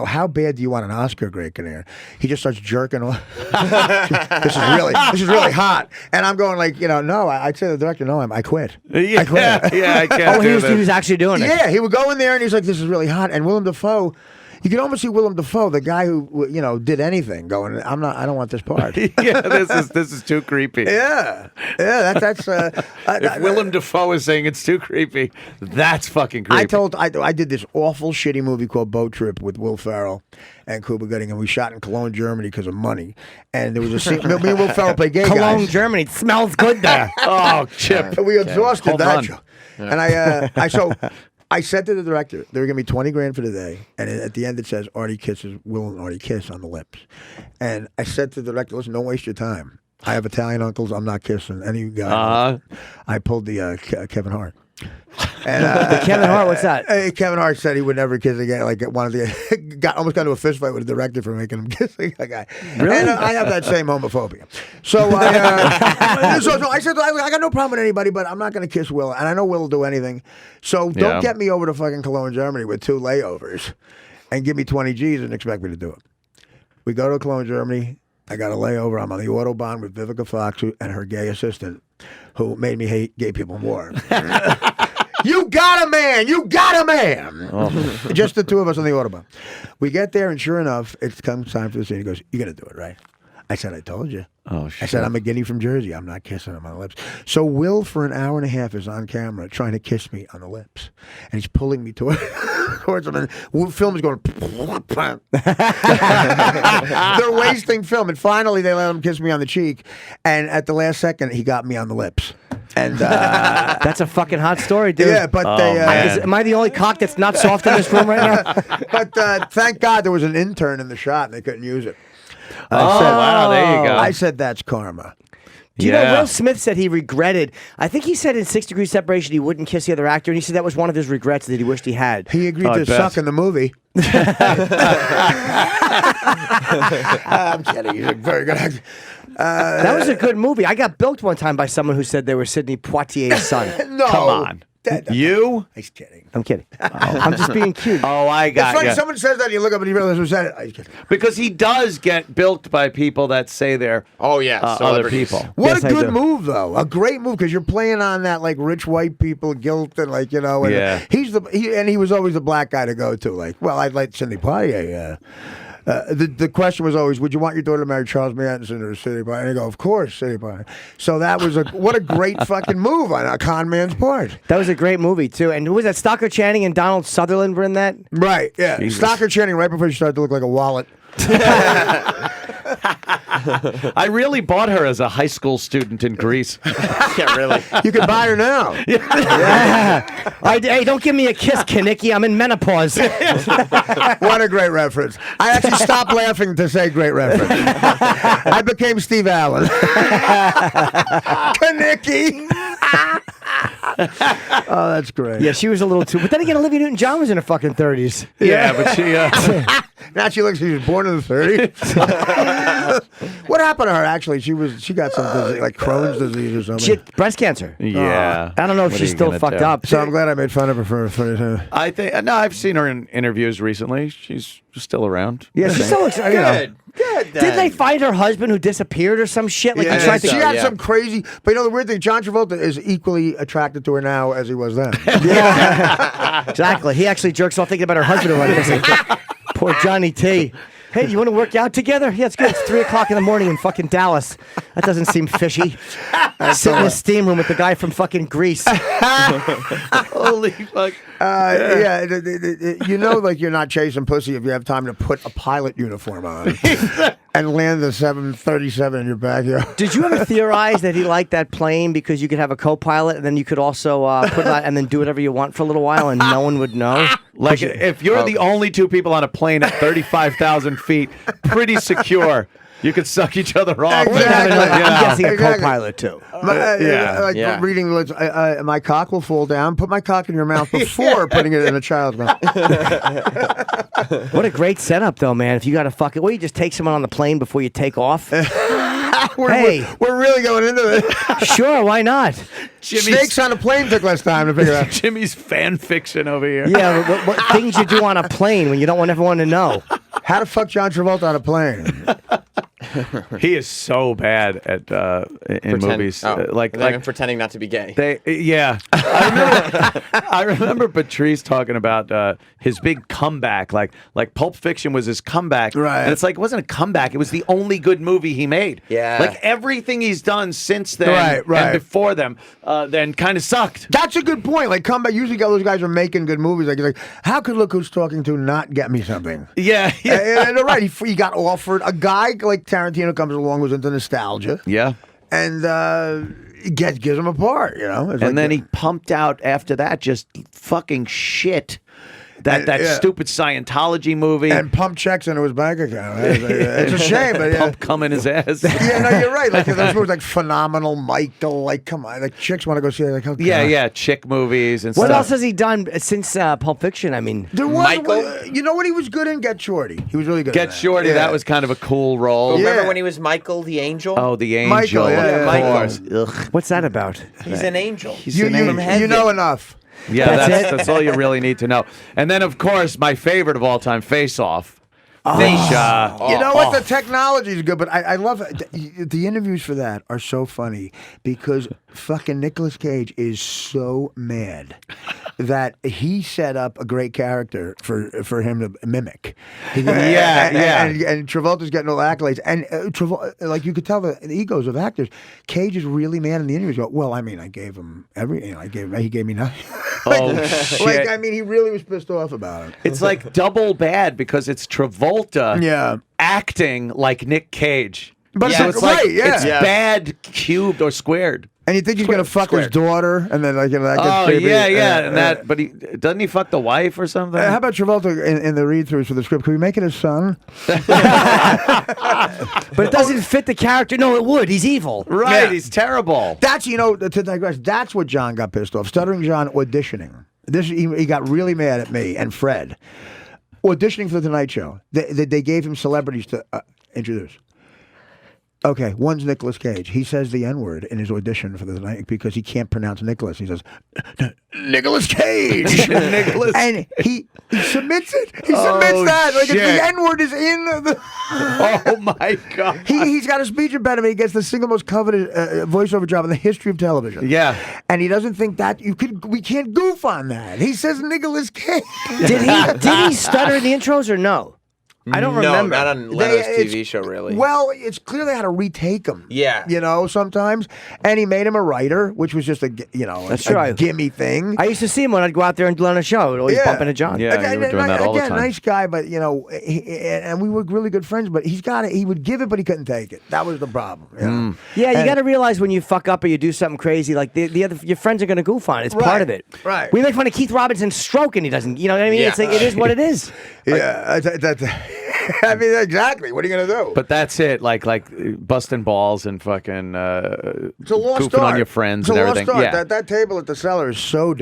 how bad do you want an Oscar, Greg Kinnear? He just starts jerking off. This is really hot, and I'm going no. I'd say to the director, no, I quit. I quit. Yeah, I can't. He was actually doing it. Yeah, he would go in there and he's like, this is really hot, and Willem Dafoe. You can almost see Willem Dafoe, the guy who did anything, going, I don't want this part. Yeah, this is too creepy. Yeah, that's. If Willem Dafoe is saying it's too creepy, that's fucking creepy. I did this awful shitty movie called Boat Trip with Will Ferrell and Cuba Gooding, and we shot in Cologne, Germany because of money. And there was a scene. Me and Will Ferrell play gay guys. Cologne, Germany. It smells good there. Oh, Chip. We exhausted Hold that on. show. And I said to the director, they were going to be 20 grand for the day. And at the end it says, Artie kisses, Will and Artie kiss on the lips. And I said to the director, listen, don't waste your time. I have Italian uncles. I'm not kissing any guy. I pulled the Kevin Hart. And, the Kevin Hart, what's that? Kevin Hart said he would never kiss again. Like almost got into a fist fight with the director for making him kiss a guy. Really? And I have that same homophobia. So I said I got no problem with anybody, but I'm not going to kiss Will, and I know Will will do anything. So don't get me over to fucking Cologne, Germany with 2 layovers, and give me 20 G's and expect me to do it. We go to Cologne, Germany. I got a layover. I'm on the Autobahn with Vivica Fox and her gay assistant, who made me hate gay people more. You got a man! You got a man! Oh. Just the two of us on the Autobahn. We get there, and sure enough, it comes time for the scene. He goes, "You're going to do it, right?" I said, "I told you." Oh, shit. I said, "I'm a guinea from Jersey. I'm not kissing him on the lips." So Will, for an hour and a half, is on camera trying to kiss me on the lips. And he's pulling me toward towards him, and film is going. They're wasting film, and finally they let him kiss me on the cheek, and at the last second he got me on the lips. And that's a fucking hot story, dude. Yeah, but am I the only cock that's not soft in this room right now? But thank God there was an intern in the shot and they couldn't use it. Wow, there you go. I said that's karma. Do you know Will Smith said he regretted? I think he said in 6 Degrees Separation he wouldn't kiss the other actor, and he said that was one of his regrets that he wished he had. He agreed to suck in the movie. I'm kidding. He's a very good actor. That was a good movie. I got bilked one time by someone who said they were Sidney Poitier's son. No. Come on. You? He's kidding. I'm kidding. I'm just being cute. Oh, I got It's like you. someone says that, you look up and you realize who said it. He's kidding. Because he does get bilked by people that say they're yeah, other people. What Yes, a I good do. move, though. A great move, because you're playing on that like rich white people guilt and like, you know. And Yeah. he was always the black guy to go to. Like, well, I'd like Sidney Poitier. The question was always, would you want your daughter to marry Charles Manson or Sidney Poitier? And I go, of course, Sidney Poitier. So that was what a great fucking move on a con man's part. That was a great movie, too. And who was that? Stockard Channing and Donald Sutherland were in that? Right, yeah. Stockard Channing right before she started to look like a wallet. I really bought her as a high school student in Greece. Yeah, really. You can buy her now. Yeah. Hey, don't give me a kiss, Kaneki. I'm in menopause. What a great reference. I actually stopped laughing to say great reference. I became Steve Allen. Kaneki. Oh, that's great. Yeah, she was a little too. But then again, Olivia Newton-John was in her fucking 30s. Yeah, but she... Now she looks like she was born in the 30s. What happened to her, actually? She got some disease, like Crohn's disease or something. She had breast cancer. Yeah. I don't know if What she's are you still gonna fucked do? up. So I'm glad I made fun of her for I think... No, I've seen her in interviews recently. She's still around. Yeah, she still looks. You know. Good. Did they find her husband who disappeared or some shit? Like Yeah, he tried she to. had some crazy. But you know the weird thing, John Travolta is equally attracted to her now as he was then. Yeah, exactly. He actually jerks off thinking about her husband. Like, poor Johnny T. Hey, you want to work out together? Yeah, it's good. It's 3 o'clock in the morning in fucking Dallas. That doesn't seem fishy. Sit in a steam room with the guy from fucking Greece. Holy fuck. You know, like you're not chasing pussy if you have time to put a pilot uniform on and land the 737 in your backyard. Did you ever theorize that he liked that plane because you could have a co-pilot and then you could also put it on and then do whatever you want for a little while and no one would know? Like, if you're the only two people on a plane at 35,000 feet, pretty secure, you could suck each other off. Exactly. I'm guessing a Exactly. co-pilot too. Reading the words, my cock will fall down. Put my cock in your mouth before putting it in a child's mouth. What a great setup, though, man. If you got to fuck it, well, you just take someone on the plane before you take off. We're really going into this. Sure, why not? Snakes on a plane took less time to figure out. Jimmy's fan fiction over here. Yeah, what things you do on a plane when you don't want everyone to know. How to fuck John Travolta on a plane. He is so bad at in movies. Like pretending not to be gay. I remember Patrice talking about his big comeback. Like Pulp Fiction was his comeback. Right. And it's like, it wasn't a comeback. It was the only good movie he made. Yeah. Like everything he's done since then Right. and before them then kind of sucked. That's a good point. Like, comeback. Usually, those guys are making good movies. Like, how could Look Who's Talking To not get me something? Yeah. And they're right. He got offered. A guy like Tarantino comes along who's into nostalgia. Yeah. And gives him a part, you know? It's And then he pumped out after that just fucking shit. That stupid Scientology movie. And pump checks into his bank account. It's a shame, but yeah. Pump cum in his ass. Yeah, no, you're right. Like those movies, like Phenomenal, Michael. Like, come on, like chicks want to go see it. Like, oh, Yeah, chick movies and What stuff. else has he done since Pulp Fiction? I mean, There was, Michael? you know what he was good in? Get Shorty. He was really good. Get in that. Shorty, Yeah. that was kind of a cool role. Remember Yeah. when he was Michael the Angel? Oh, the angel. Michael, yeah, of course. Ugh. what's that about? He's an angel. You know enough. Yeah, That's that's all you really need to know. And then, of course, my favorite of all time, Face Off. You know what? The technology is good, but I love it. The interviews for that are so funny because fucking Nicolas Cage is so mad that he set up a great character for him to mimic. And Travolta's getting all the accolades, and like you could tell the egos of actors. Cage is really mad in the interviews. Go, well, I mean, I gave him everything. He gave me nothing. Oh, shit. I mean, he really was pissed off about it. It's like double bad because it's Travolta Yeah. acting like Nick Cage. But so it's it's like right, yeah. it's bad cubed or squared. And you think he's gonna fuck his daughter, and then like that gets Oh creepy. yeah. And that, but doesn't he fuck the wife or something? How about Travolta in the read-throughs for the script? Could we make it his son? But it doesn't fit the character. No, it would. He's evil. Right, Yeah. he's terrible. That's to digress. That's what John got pissed off. Stuttering John auditioning. He got really mad at me and Fred auditioning for the Tonight Show. They gave him celebrities to introduce. Okay, one's Nicolas Cage. He says the N-word in his audition for the night because he can't pronounce Nicholas. He says, Nicolas Cage. Nicholas. And he submits it. He submits that. Like, if shit. the N-word is in the... Oh my god. He's got a speech impediment. He gets the single most coveted voiceover job in the history of television. Yeah. And he doesn't think that we can't goof on that. He says Nicolas Cage. Did he stutter in the intros or no? I don't remember. No, not on Leno's TV show, really. Well, it's clear they had to retake him. Yeah. Sometimes. And he made him a writer, which was just a gimme thing. I used to see him when I'd go out there and learn a show. I'd always bump into John. Yeah, you were doing that all the time. Nice guy, but, and we were really good friends, but he would give it, but he couldn't take it. That was the problem. You know? Yeah, you got to realize when you fuck up or you do something crazy, like your friends are going to goof on it. It's part of it. Right. We make fun of Keith Robinson's stroke and he doesn't. You know what I mean? Yeah. It's like it is what it is. Yeah. I mean, exactly. What are you going to do? But that's it, like busting balls and fucking It's a lost goofing art. on your friends It's and a lost everything. art. Yeah. That table at the Cellar is so.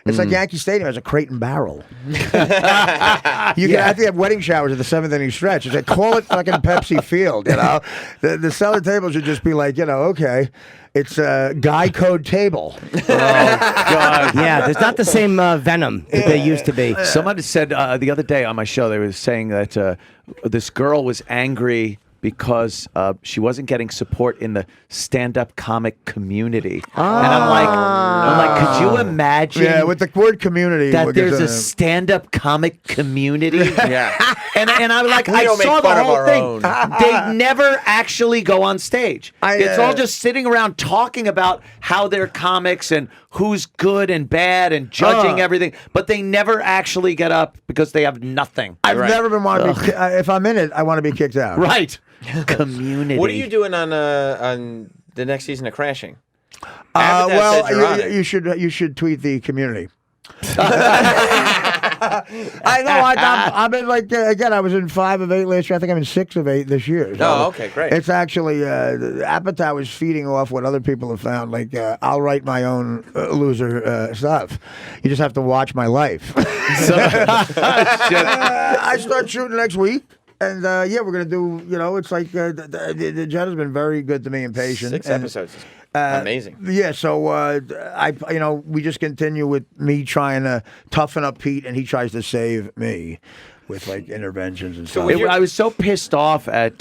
It's like Yankee Stadium has a Crate and Barrel. I think they have wedding showers at the 7th inning stretch. It's like, call it fucking Pepsi Field. The Cellar table should just be like, okay, it's a Guy Code table. Oh God. Yeah, there's not the same venom that they used to be. Someone said the other day on my show, they were saying that this girl was angry because she wasn't getting support in the stand-up comic community. And I'm like, could you imagine? Yeah, with the word community. That there's a stand-up comic community. Yeah. And I'm like, We I don't make saw the fun of whole our thing. own. They never actually go on stage. It's all just sitting around talking about how they're comics and who's good and bad and judging everything. But they never actually get up because they have nothing. I've never been wanted to be, if I'm in it, I want to be kicked out. Right. Community. What are you doing on the next season of Crashing? Habitat said you're on it. You should tweet the community. I know. I'm in again. I was in 5 of 8 last year. I think I'm in 6 of 8 this year. So Oh, okay, great. It's actually Apatow was feeding off what other people have found. I'll write my own loser stuff. You just have to watch my life. I start shooting next week. And we're gonna do. It's like the Jen has been very good to me and patient. 6 episodes. Is amazing. Yeah, so we just continue with me trying to toughen up Pete, and he tries to save me with interventions and stuff. I was so pissed off at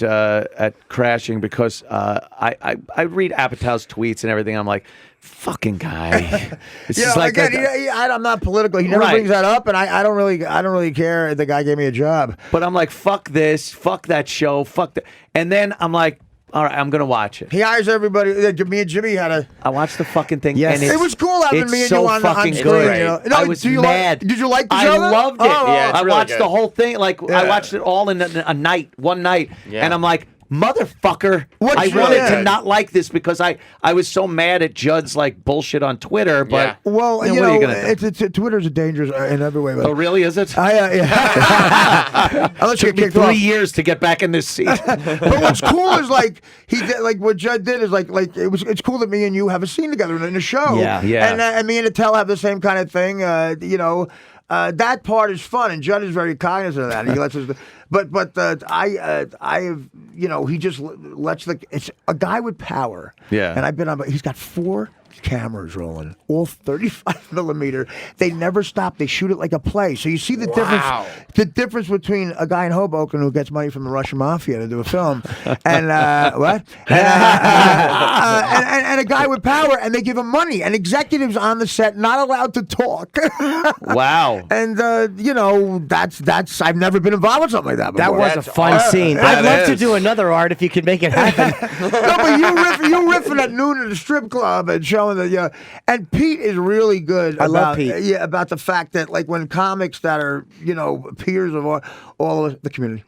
Crashing because I read Apatow's tweets and everything. I'm like, fucking guy. It's just like I'm not political. He never brings that up, and I don't really care. The guy gave me a job, but I'm like, fuck this, fuck that show, fuck that. And then I'm like, all right, I'm gonna watch it. He hires everybody. Me and Jimmy I watched the fucking thing. Yes. And it was cool having me and so you on fucking screen. good. No, I was did you mad. Did you like the show? I loved it. Yeah, it's I really watched good. the whole thing. I watched it all in one night, and I'm like, motherfucker, I wanted to not like this because I was so mad at Judd's bullshit on Twitter. But well, what are you gonna do? Twitter's a dangerous in every way. Oh, really? Is it? Unless you Took get me kicked 3 off. years to get back in this seat. But what's cool is he did what Judd did is it's cool that me and you have a scene together in a show. Yeah. And me and Attell have the same kind of thing. That part is fun, and Judd is very cognizant of that. He lets us. But I have he just lets it's a guy with power. Yeah. And I've been on. He's got 4 cameras rolling, all 35 millimeter. They never stop. They shoot it like a play. So you see the difference. The difference between a guy in Hoboken who gets money from the Russian mafia to do a film, and and a guy with power, and they give him money. And executives on the set not allowed to talk. Wow. And that's I've never been involved with something like that before. That was a fun scene. I'd love to do another art if you could make it happen. No, but you riffing at noon at a strip club and showing and Pete is really good. I about, love Pete. Yeah, about the fact that like when comics that are peers of all of the community.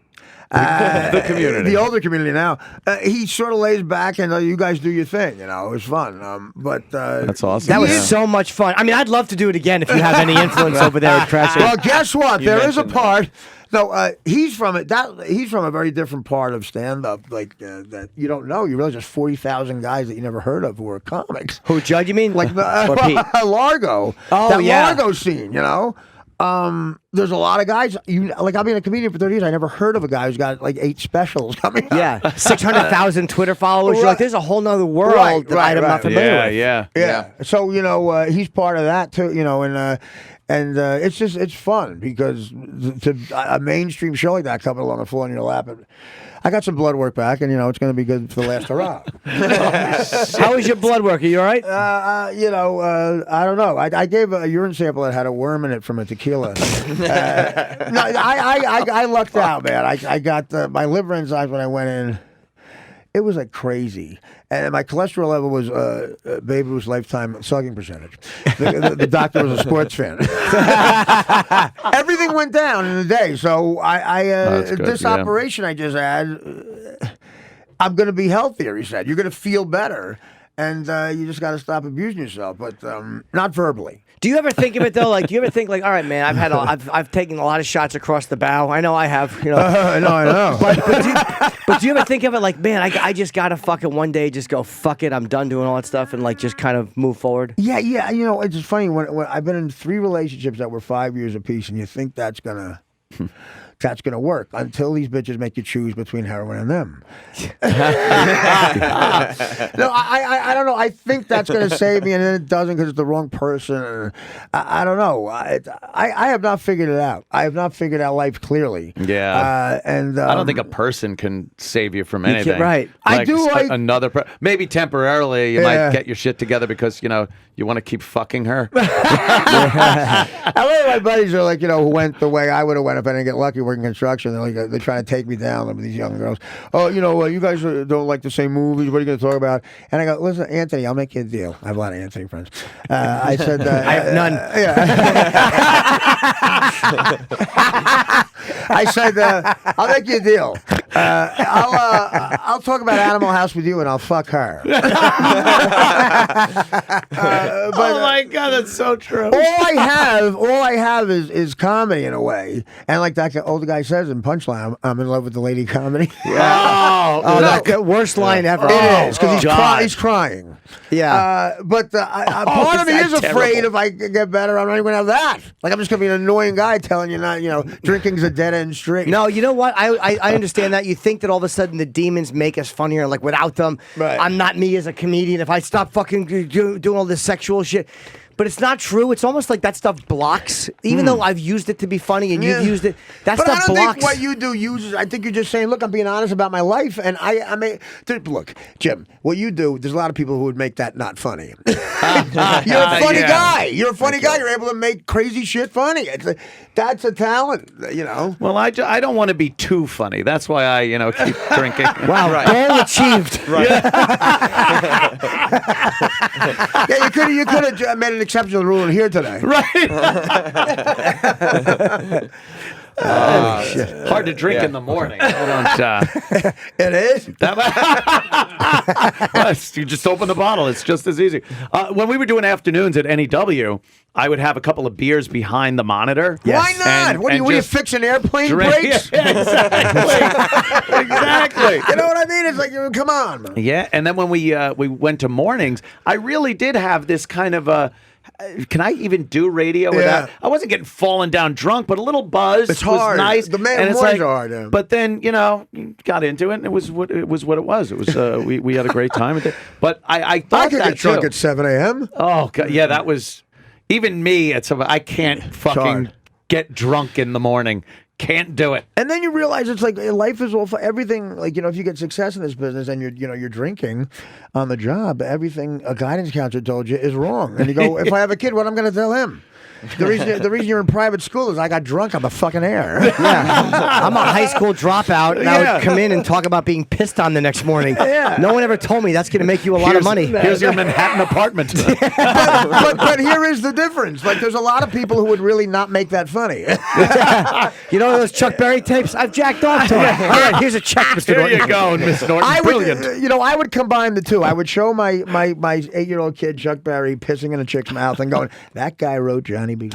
The community, the older community now. He sort of lays back and you guys do your thing. It was fun. But that's awesome. That was so much fun. I mean, I'd love to do it again if you have any influence over there at Crashing. Well, guess what? There is a mentioned part. No, he's from it. He's from a very different part of stand-up, like that you don't know. You realize there's 40,000 guys that you never heard of who are comics. Who, Judd? You mean Like or Pete? Largo. Oh, that yeah. Largo scene. There's a lot of guys. I've been a comedian for 30 years. I never heard of a guy who's got like 8 specials coming out. Yeah, 600,000 Twitter followers. You're like, there's a whole nother world that I'm not familiar with. Yeah. So he's part of that too. And it's fun because a mainstream show like that coming along and falling in your lap. I got some blood work back, and it's going to be good for the last hurrah. How was your blood work? Are you all right? I don't know. I gave a urine sample that had a worm in it from a tequila. No, I lucked out, man. I got my liver enzymes when I went in. It was like crazy. And my cholesterol level was Babe Ruth's lifetime sucking percentage. The doctor was a sports fan. Everything went down in a day. So this operation I just had, I'm going to be healthier, he said. You're going to feel better. And you just got to stop abusing yourself, but not verbally. Do you ever think of it though? Like, do you ever think like, all right, man, I've taken a lot of shots across the bow. I know I have. I know. But do you ever think of it like, man, I just gotta fucking one day just go fuck it, I'm done doing all that stuff and like just kind of move forward? Yeah. It's just funny when I've been in 3 relationships that were 5 years apiece, and you think that's gonna work until these bitches make you choose between heroin and them. No, I don't know. I think that's going to save me, and then it doesn't because it's the wrong person. I don't know. I have not figured it out. I have not figured out life clearly. Yeah. And I don't think a person can save you from anything. Right. I do like another. Maybe temporarily you might get your shit together because you want to keep fucking her. A lot of my buddies are like, who went the way I would have went if I didn't get lucky working construction. They're trying to take me down with these young girls. Oh, you guys don't like the same movies. What are you going to talk about? And I go, listen, Anthony, I'll make you a deal. I have a lot of Anthony friends. I said, I have none. I said, I'll make you a deal. I'll talk about Animal House with you, and I'll fuck her. Oh my God, that's so true. All I have is comedy in a way, and like that older guy says in Punchline, I'm in love with the lady comedy. Yeah. That's the worst line ever. It is because he's crying. Yeah. But part of me is afraid if I get better, I'm not even gonna have that. Like I'm just gonna be an annoying guy telling you not, drinking's a dead end street. No, you know what? I understand that. You think that all of a sudden the demons make us funnier, like without them, right. I'm not me as a comedian. If I stop fucking doing all this sexual shit. But it's not true. It's almost like that stuff blocks. Even though I've used it to be funny and you've used it, that stuff blocks. But I don't think what you do uses. I think you're just saying, look, I'm being honest about my life, and I mean, look, Jim, what you do. There's a lot of people who would make that not funny. You're a funny guy. You're a funny guy. You're able to make crazy shit funny. That's a talent, Well, I don't want to be too funny. That's why I, keep drinking. Wow, goal achieved. Right. Yeah, you could have made an exceptional rule in here today. Right. Hard to drink in the morning. It is? You just open the bottle. It's just as easy. When we were doing afternoons at NEW, I would have a couple of beers behind the monitor. Yes. Why not? And what are you fixing airplane brakes? Yeah, exactly. Exactly. You know what I mean? It's like, come on, man. Yeah, and then when we went to mornings, I really did have this kind of can I even do radio without? I wasn't getting fallen down drunk, but a little buzz. It's hard. Was nice. The man and it's mornings are hard. Yeah. But then you got into it, and it was what it was. It was. We had a great time. But I thought I could get drunk at 7 a.m. Oh God, yeah, that was even me. I can't fucking get drunk in the morning. Can't do it. And then you realize it's like life is all for everything. Like, if you get success in this business and you're drinking on the job, everything a guidance counselor told you is wrong. And you go, if I have a kid, what am I going to tell him? The reason you're in private school is I got drunk on the fucking air. Yeah. I'm a high school dropout, and I would come in and talk about being pissed on the next morning. Yeah. No one ever told me that's going to make you a lot of money. Here's your Manhattan apartment. but here is the difference. Like, there's a lot of people who would really not make that funny. You know those Chuck Berry tapes? I've jacked off to it. All right, here's a check, Mr. Here Norton. you go, Miss Norton. Brilliant. I would combine the two. I would show my 8-year-old kid Chuck Berry pissing in a chick's mouth and going, "That guy wrote Johnny B."